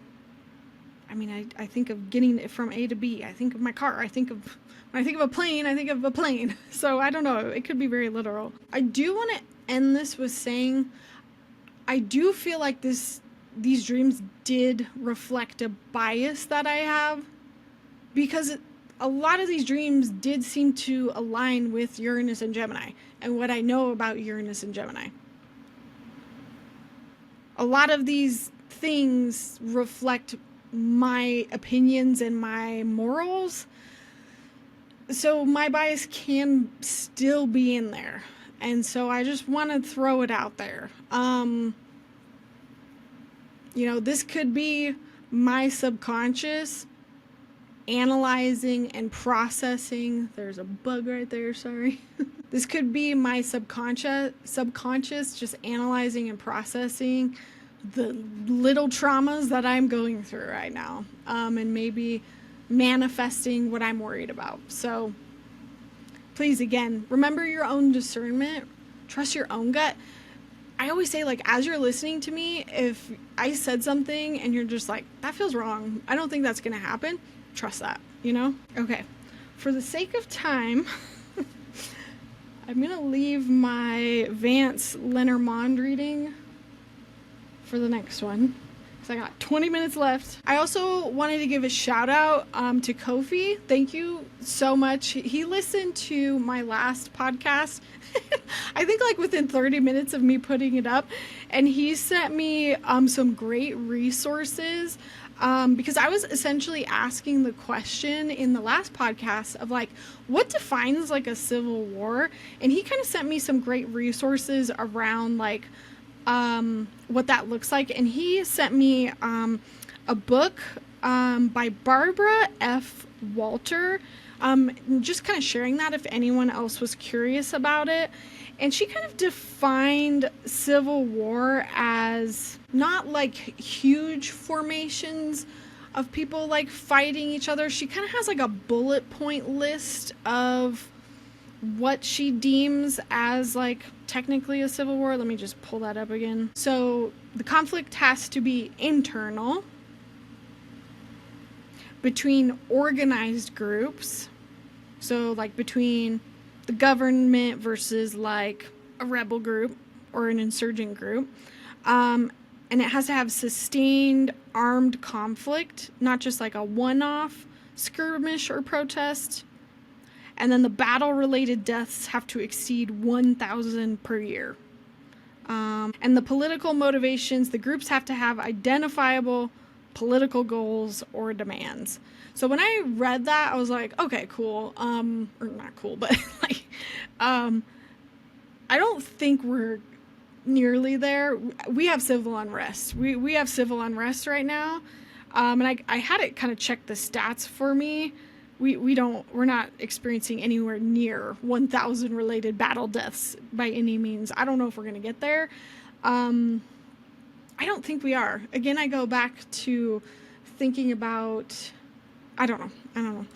I mean, I think of getting it from A to B. I think of my car. When I think of a plane, I think of a plane. So I don't know. It could be very literal. I do want to end this with saying I do feel like these dreams did reflect a bias that I have, because a lot of these dreams did seem to align with Uranus and Gemini and what I know about Uranus and Gemini. A lot of these things reflect my opinions and my morals. So my bias can still be in there. And so I just want to throw it out there. This could be my subconscious analyzing and processing. There's a bug right there, sorry. This could be my subconscious just analyzing and processing the little traumas that I'm going through right now, and maybe manifesting what I'm worried about. So please, again, remember your own discernment, trust your own gut. I always say, like, as you're listening to me, if I said something and you're just like, that feels wrong, I don't think that's going to happen, trust that, Okay, for the sake of time, I'm going to leave my Vance Lenormand reading for the next one, because I got 20 minutes left. I also wanted to give a shout out to Kofi. Thank you so much. He listened to my last podcast, I think like within 30 minutes of me putting it up, and he sent me some great resources, because I was essentially asking the question in the last podcast of like, what defines like a civil war? And he kind of sent me some great resources around like what that looks like. And he sent me a book by Barbara F. Walter, just kind of sharing that if anyone else was curious about it. And she kind of defined civil war as not like huge formations of people like fighting each other. She kind of has like a bullet point list of what she deems as like technically a civil war. Let me just pull that up again. So the conflict has to be internal, between organized groups, so like between the government versus like a rebel group or an insurgent group, and it has to have sustained armed conflict, not just like a one-off skirmish or protest. And then the battle-related deaths have to exceed 1,000 per year. And the political motivations, the groups have to have identifiable political goals or demands. So when I read that, I was like, okay, cool. Or not cool, but like, I don't think we're nearly there. We have civil unrest. We have civil unrest right now. And I had it kind of check the stats for me. We're not experiencing anywhere near 1,000 related battle deaths by any means. I don't know if we're going to get there. I don't think we are. Again, I go back to thinking about, I don't know.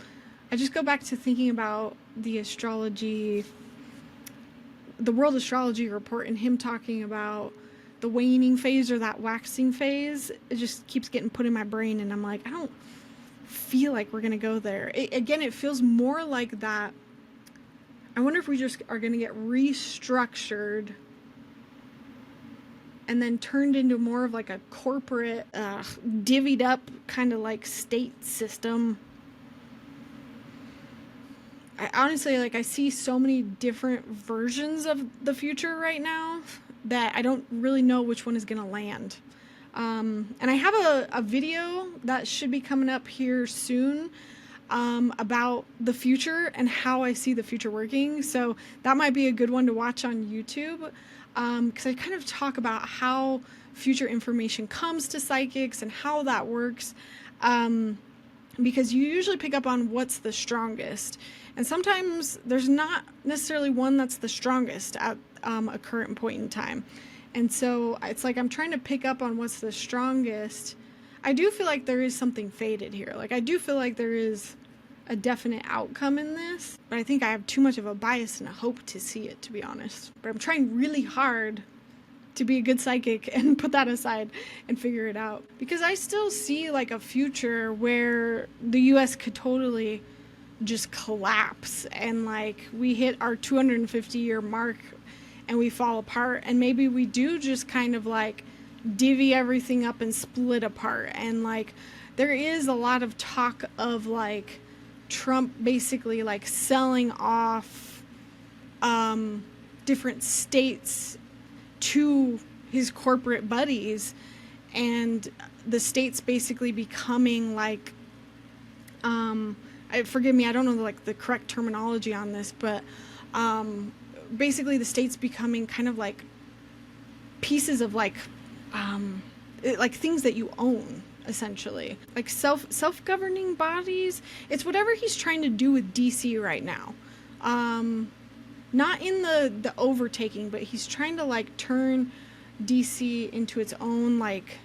I just go back to thinking about the World Astrology report, and him talking about the waning phase or that waxing phase. It just keeps getting put in my brain, and I'm like, I don't feel like we're going to go there. It feels more like that. I wonder if we just are going to get restructured and then turned into more of like a corporate, divvied up kind of like state system. I honestly, like, I see so many different versions of the future right now that I don't really know which one is going to land. And I have a video that should be coming up here soon about the future and how I see the future working. So that might be a good one to watch on YouTube, because I kind of talk about how future information comes to psychics and how that works, because you usually pick up on what's the strongest. And sometimes there's not necessarily one that's the strongest at a current point in time. And so it's like I'm trying to pick up on what's the strongest. I do feel like there is something fated here. Like, I do feel like there is a definite outcome in this, but I think I have too much of a bias and a hope to see it, to be honest. But I'm trying really hard to be a good psychic and put that aside and figure it out. Because I still see like a future where the US could totally just collapse and like we hit our 250-year mark and we fall apart, and maybe we do just kind of like divvy everything up and split apart. And like there is a lot of talk of like Trump basically like selling off different states to his corporate buddies, and the states basically becoming like forgive me, I don't know like the correct terminology on this, but basically the states becoming kind of like pieces of like things that you own, essentially, like self-governing bodies. It's whatever he's trying to do with DC right now. Not in the overtaking, but he's trying to like turn DC into its own like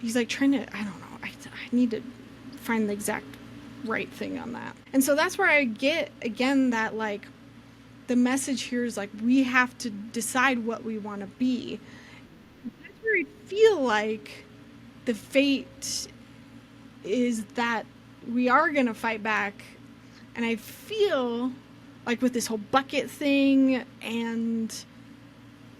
he's like trying to, I don't know, I need to find the exact right thing on that. And so that's where I get again that like the message here is like we have to decide what we want to be. That's where I feel like the fate is that we are going to fight back. And I feel like with this whole bucket thing and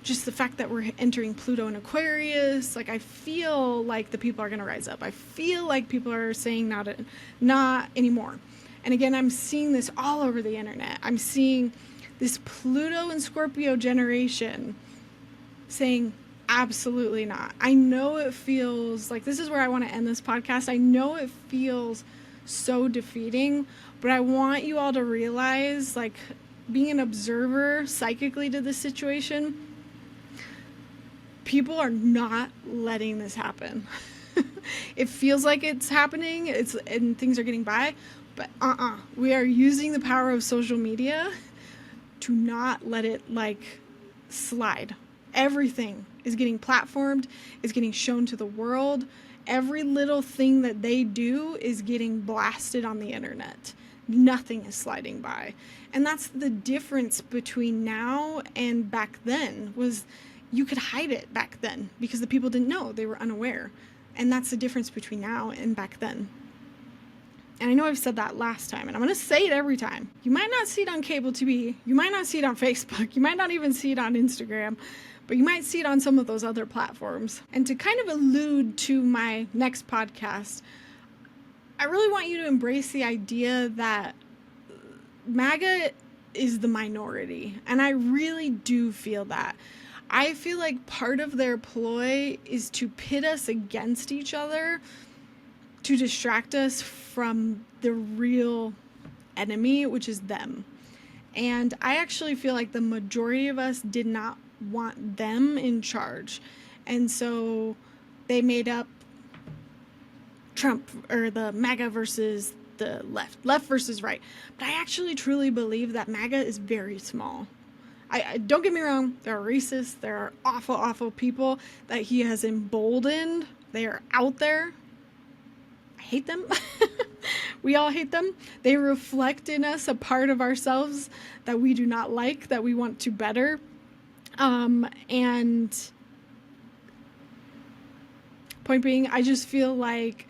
just the fact that we're entering Pluto and Aquarius, like I feel like the people are going to rise up. I feel like people are saying not anymore. And again, I'm seeing this all over the internet. I'm seeing this Pluto and Scorpio generation saying absolutely not. I know it feels like, this is where I want to end this podcast. I know it feels so defeating, but I want you all to realize, like, being an observer psychically to this situation, people are not letting this happen. It feels like it's happening, and things are getting by, but we are using the power of social media to not let it like slide. Everything is getting platformed, is getting shown to the world. Every little thing that they do is getting blasted on the internet. Nothing is sliding by. And that's the difference between now and back then, was you could hide it back then because the people didn't know, they were unaware. And that's the difference between now and back then. And I know I've said that last time, and I'm going to say it every time. You might not see it on cable TV. You might not see it on Facebook. You might not even see it on Instagram, but you might see it on some of those other platforms. And to kind of allude to my next podcast, I really want you to embrace the idea that MAGA is the minority. And I really do feel that. I feel like part of their ploy is to pit us against each other, to distract us from the real enemy, which is them. And I actually feel like the majority of us did not want them in charge. And so they made up Trump, or the MAGA versus the left versus right. But I actually truly believe that MAGA is very small. I don't get me wrong, there are racists, there are awful, awful people that he has emboldened. They are out there. I hate them. We all hate them. They reflect in us a part of ourselves that we do not like, that we want to better. And point being, I feel like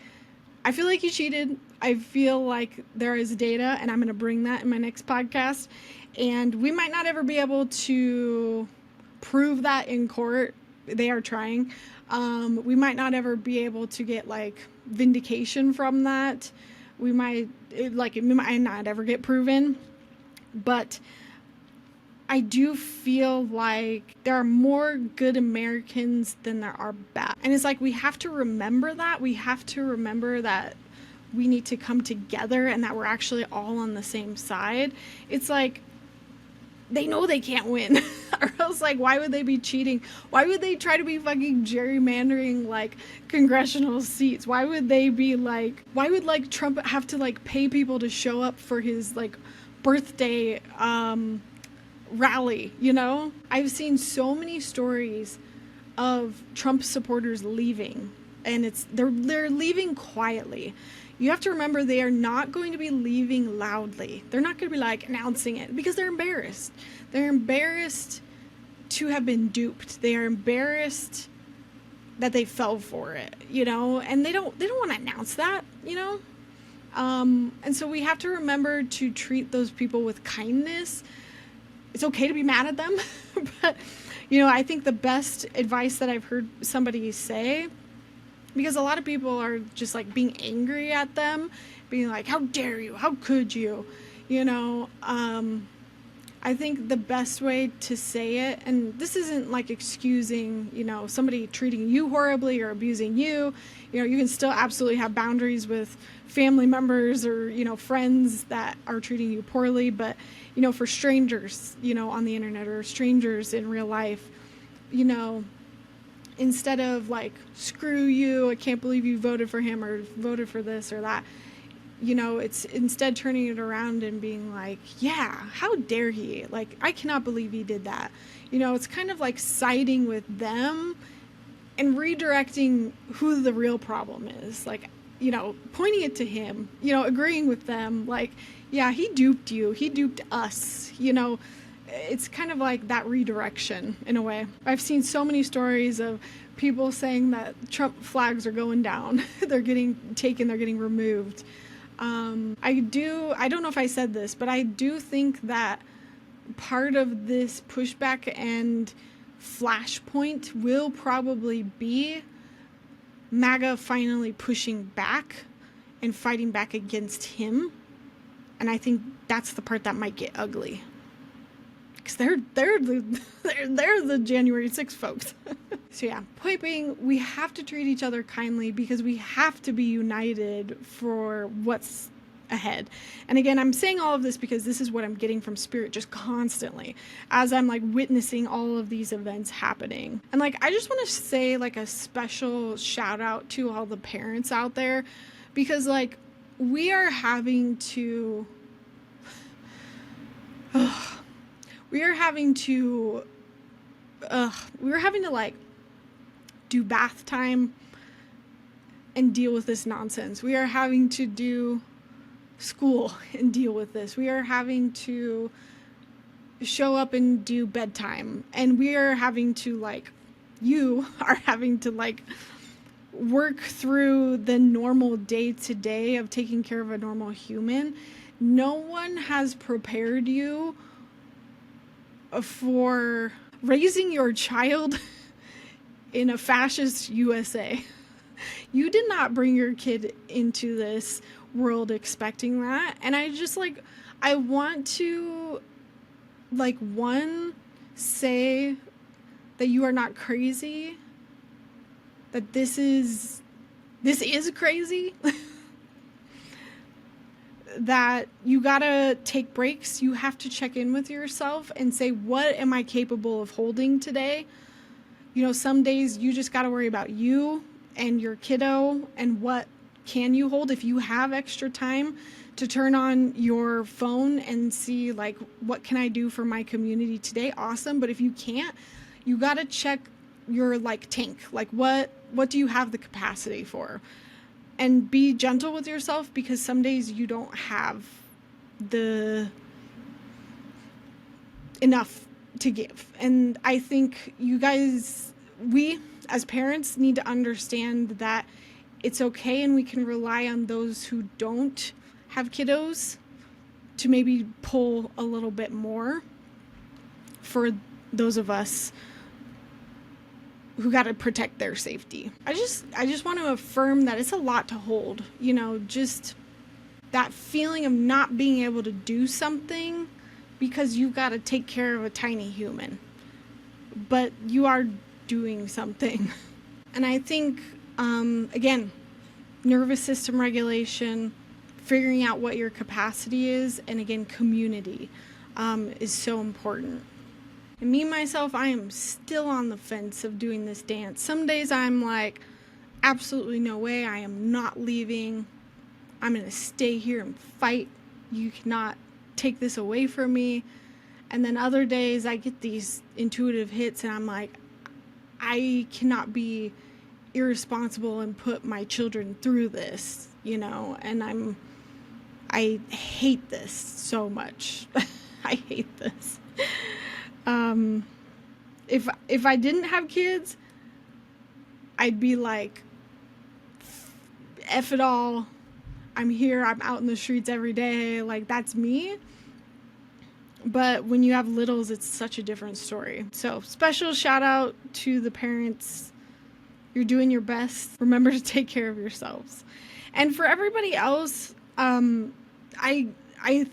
he cheated. I feel like there is data, and I'm going to bring that in my next podcast. And we might not ever be able to prove that in court. They are trying. We might not ever be able to get like vindication from that. It might not ever get proven. But I do feel like there are more good Americans than there are bad. And it's like we have to remember that. We have to remember that we need to come together and that we're actually all on the same side. It's like they know they can't win. Or else, like, why would they be cheating? Why would they try to be fucking gerrymandering, like, congressional seats? Why would they be, like, why would, like, Trump have to, like, pay people to show up for his, like, birthday, rally, you know? I've seen so many stories of Trump supporters leaving, and they're leaving quietly. You have to remember, they are not going to be leaving loudly. They're not going to be like announcing it because they're embarrassed. They're embarrassed to have been duped. They are embarrassed that they fell for it, and they don't want to announce that. And so we have to remember to treat those people with kindness. It's okay to be mad at them, but I think the best advice that I've heard somebody say, because a lot of people are just like being angry at them, being like, how dare you, how could you, I think the best way to say it, and this isn't like excusing, somebody treating you horribly or abusing you. You can still absolutely have boundaries with family members or, friends that are treating you poorly. But, for strangers, on the internet or strangers in real life, instead of like, screw you, I can't believe you voted for him or voted for this or that, it's instead turning it around and being like, yeah, how dare he? Like, I cannot believe he did that. It's kind of like siding with them and redirecting who the real problem is. Like, pointing it to him, agreeing with them. Like, yeah, he duped you. He duped us. It's kind of like that redirection in a way. I've seen so many stories of people saying that Trump flags are going down. They're getting taken. They're getting removed. I don't know if I said this, but I do think that part of this pushback and flashpoint will probably be MAGA finally pushing back and fighting back against him. And I think that's the part that might get ugly. Because they're the January 6th folks. So yeah, point being, we have to treat each other kindly because we have to be united for what's ahead. And again, I'm saying all of this because this is what I'm getting from Spirit just constantly as I'm like witnessing all of these events happening. And like, I just want to say like a special shout out to all the parents out there, because like we are having to like do bath time and deal with this nonsense. We are having to do school and deal with this. We are having to show up and do bedtime, and we are having to you are having to work through the normal day to day of taking care of a normal human. No one has prepared you for raising your child in a fascist USA. You did not bring your kid into this world expecting that. And I just I want to one, say that you are not crazy, that this is crazy. That you gotta take breaks. You have to check in with yourself and say, what am I capable of holding today? Some days you just gotta worry about you and your kiddo and what can you hold. If you have extra time to turn on your phone and see what can I do for my community today, awesome. But if you can't, you gotta check your tank. What do you have the capacity for? And be gentle with yourself, because some days you don't have the enough to give. And I think we as parents need to understand that it's okay, and we can rely on those who don't have kiddos to maybe pull a little bit more for those of us who got to protect their safety. I just want to affirm that it's a lot to hold, just that feeling of not being able to do something because you got to take care of a tiny human, but you are doing something. And I think, again, nervous system regulation, figuring out what your capacity is, and again, community is so important. And me, myself, I am still on the fence of doing this dance. Some days I'm like, absolutely no way, I am not leaving. I'm going to stay here and fight. You cannot take this away from me. And then other days I get these intuitive hits and I'm like, I cannot be irresponsible and put my children through this, and I hate this so much. I hate this. If I didn't have kids, I'd be like, F it all. I'm here. I'm out in the streets every day. Like, that's me. But when you have littles, it's such a different story. So special shout out to the parents. You're doing your best. Remember to take care of yourselves. And for everybody else, I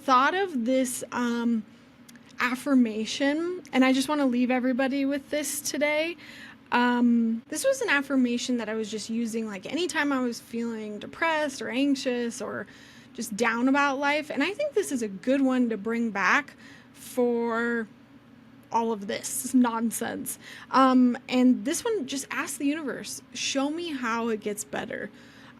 thought of this affirmation, and I just want to leave everybody with this today. This was an affirmation that I was just using like anytime I was feeling depressed or anxious or just down about life. And I think this is a good one to bring back for all of this nonsense. And this one, just ask the universe, show me how it gets better.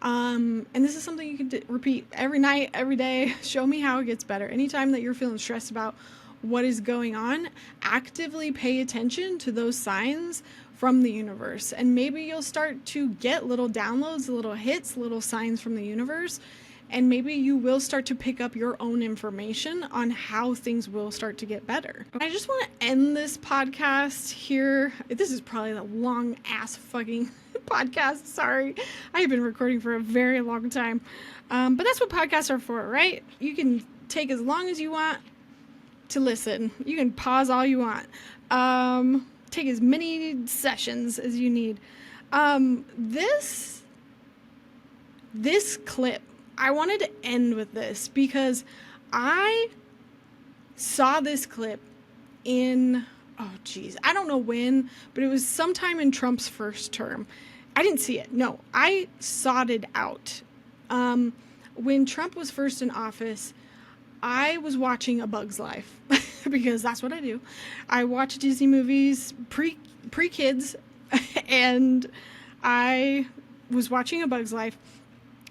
And this is something you can repeat every night, every day. Show me how it gets better. Anytime that you're feeling stressed about what is going on, actively pay attention to those signs from the universe. And maybe you'll start to get little downloads, little hits, little signs from the universe. And maybe you will start to pick up your own information on how things will start to get better. I just want to end this podcast here. This is probably the long ass fucking podcast. Sorry. I have been recording for a very long time. But that's what podcasts are for, right? You can take as long as you want to listen. You can pause all you want. Take as many sessions as you need. This clip, I wanted to end with this because I saw this clip in, I don't know when, but it was sometime in Trump's first term. I didn't see it. No, I sought it out. When Trump was first in office, I was watching A Bug's Life because that's what I do. I watch Disney movies pre-kids, and I was watching A Bug's Life.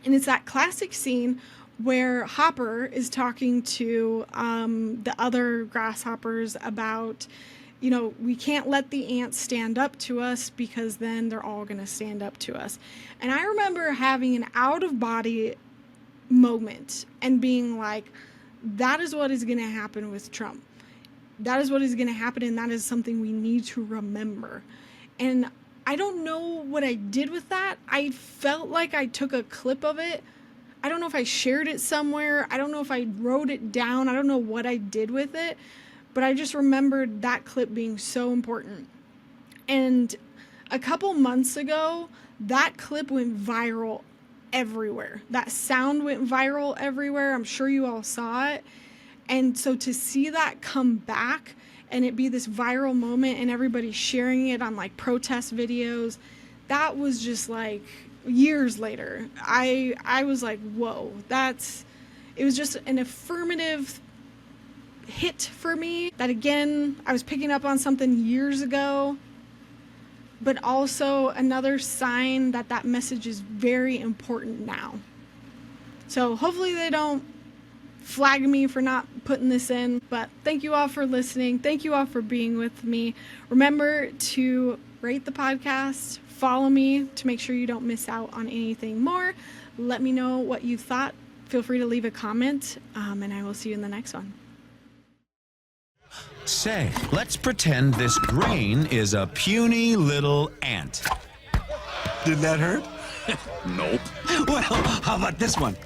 And it's that classic scene where Hopper is talking to the other grasshoppers about, we can't let the ants stand up to us because then they're all going to stand up to us. And I remember having an out-of-body moment and being like, that is what is going to happen with Trump. That is what is going to happen, and that is something we need to remember. And I don't know what I did with that. I felt like I took a clip of it. I don't know if I shared it somewhere. I don't know if I wrote it down. I don't know what I did with it. But I just remembered that clip being so important. And a couple months ago, that clip went viral everywhere. That sound went viral everywhere. I'm sure you all saw it. And so to see that come back and it be this viral moment and everybody sharing it on like protest videos, that was just like years later. I was like, whoa, it was just an affirmative hit for me that, again, I was picking up on something years ago, but also another sign that that message is very important now. So hopefully they don't flag me for not putting this in, but thank you all for listening. Thank you all for being with me. Remember to rate the podcast, follow me to make sure you don't miss out on anything more. Let me know what you thought. Feel free to leave a comment, and I will see you in the next one. Say, let's pretend this grain is a puny little ant. Did that hurt? Nope. Well, how about this one?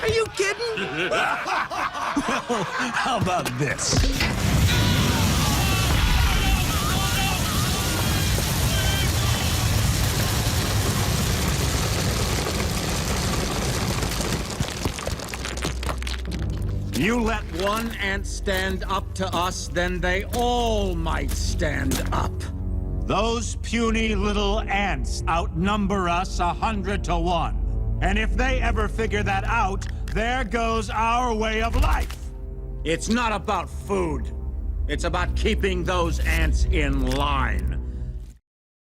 Are you kidding? Well, how about this? You let one ant stand up to us, then they all might stand up. Those puny little ants outnumber us 100 to 1. And if they ever figure that out, there goes our way of life. It's not about food. It's about keeping those ants in line.